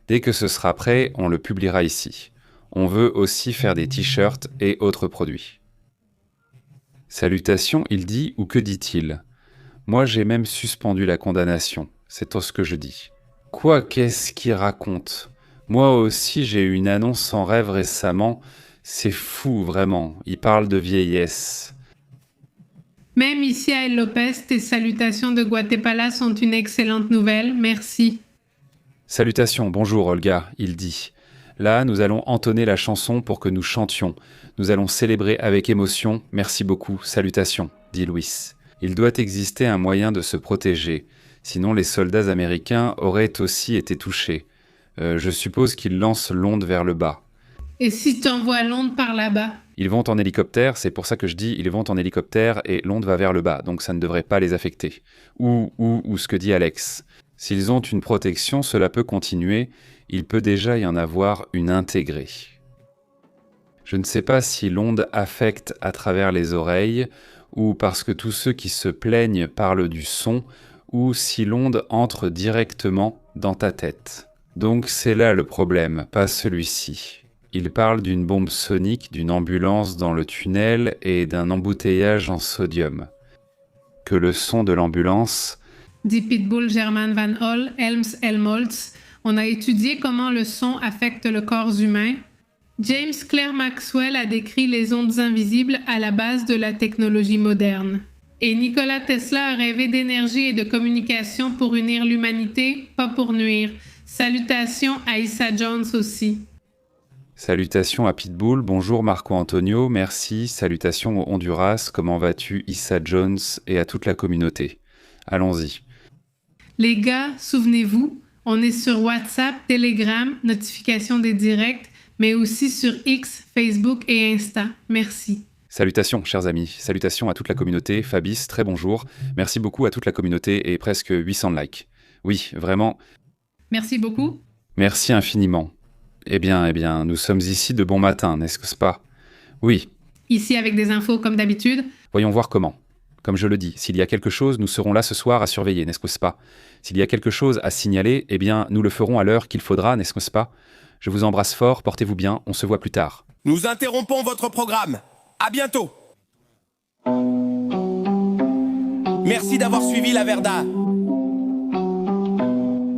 Dès que ce sera prêt, on le publiera ici. On veut aussi faire des t-shirts et autres produits. Salutations, il dit, ou que dit-il? Moi, j'ai même suspendu la condamnation. C'est tout ce que je dis. Quoi, qu'est-ce qu'il raconte? Moi aussi, j'ai eu une annonce en rêve récemment. C'est fou, vraiment. Il parle de vieillesse. Même ici à El Lopez, tes salutations de Guatemala sont une excellente nouvelle. Merci. Salutations, bonjour Olga, il dit. Là, nous allons entonner la chanson pour que nous chantions. Nous allons célébrer avec émotion. Merci beaucoup, salutations, dit Luis. Il doit exister un moyen de se protéger. Sinon, les soldats américains auraient aussi été touchés. Je suppose qu'ils lancent l'onde vers le bas. Et si tu envoies l'onde par là-bas? Ils vont en hélicoptère, c'est pour ça que je dis ils vont en hélicoptère et l'onde va vers le bas, donc ça ne devrait pas les affecter. Ou ce que dit Alex. S'ils ont une protection, cela peut continuer, il peut déjà y en avoir une intégrée. Je ne sais pas si l'onde affecte à travers les oreilles, ou parce que tous ceux qui se plaignent parlent du son, ou si l'onde entre directement dans ta tête. Donc c'est là le problème, pas celui-ci. Il parle d'une bombe sonique, d'une ambulance dans le tunnel et d'un embouteillage en sodium. Que le son de l'ambulance... Dit Pitbull German Van Hol, Helms Helmholtz. On a étudié comment le son affecte le corps humain. James Clerk Maxwell a décrit les ondes invisibles à la base de la technologie moderne. Et Nikola Tesla a rêvé d'énergie et de communication pour unir l'humanité, pas pour nuire. Salutations à Issa Jones aussi. Salutations à Pitbull, bonjour Marco Antonio, merci, salutations au Honduras, comment vas-tu Issa Jones et à toute la communauté. Allons-y. Les gars, souvenez-vous, on est sur WhatsApp, Telegram, notification des directs, mais aussi sur X, Facebook et Insta. Merci. Salutations, chers amis. Salutations à toute la communauté. Fabrice, très bonjour. Merci beaucoup à toute la communauté et presque 800 likes. Oui, vraiment. Merci beaucoup. Merci infiniment. Eh bien, nous sommes ici de bon matin, n'est-ce pas? Oui. Ici avec des infos comme d'habitude. Voyons voir comment. Comme je le dis, s'il y a quelque chose, nous serons là ce soir à surveiller, n'est-ce pas? S'il y a quelque chose à signaler, eh bien, nous le ferons à l'heure qu'il faudra, n'est-ce pas? Je vous embrasse fort, portez-vous bien, on se voit plus tard. Nous interrompons votre programme. À bientôt. Merci d'avoir suivi la Verda.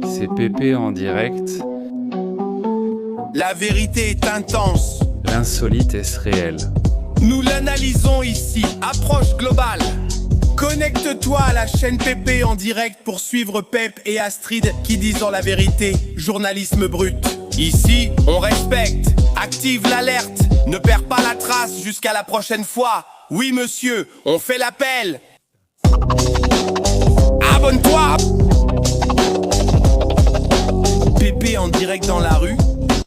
C'est Pépé en direct. La vérité est intense. L'insolite est-ce réel? Nous l'analysons ici. Approche globale. Connecte-toi à la chaîne Pépé en direct pour suivre Pep et Astrid qui disent la vérité. Journalisme brut. Ici, on respecte. Active l'alerte. Ne perds pas la trace jusqu'à la prochaine fois. Oui, monsieur, on fait l'appel. Abonne-toi. Pépé en direct dans la rue.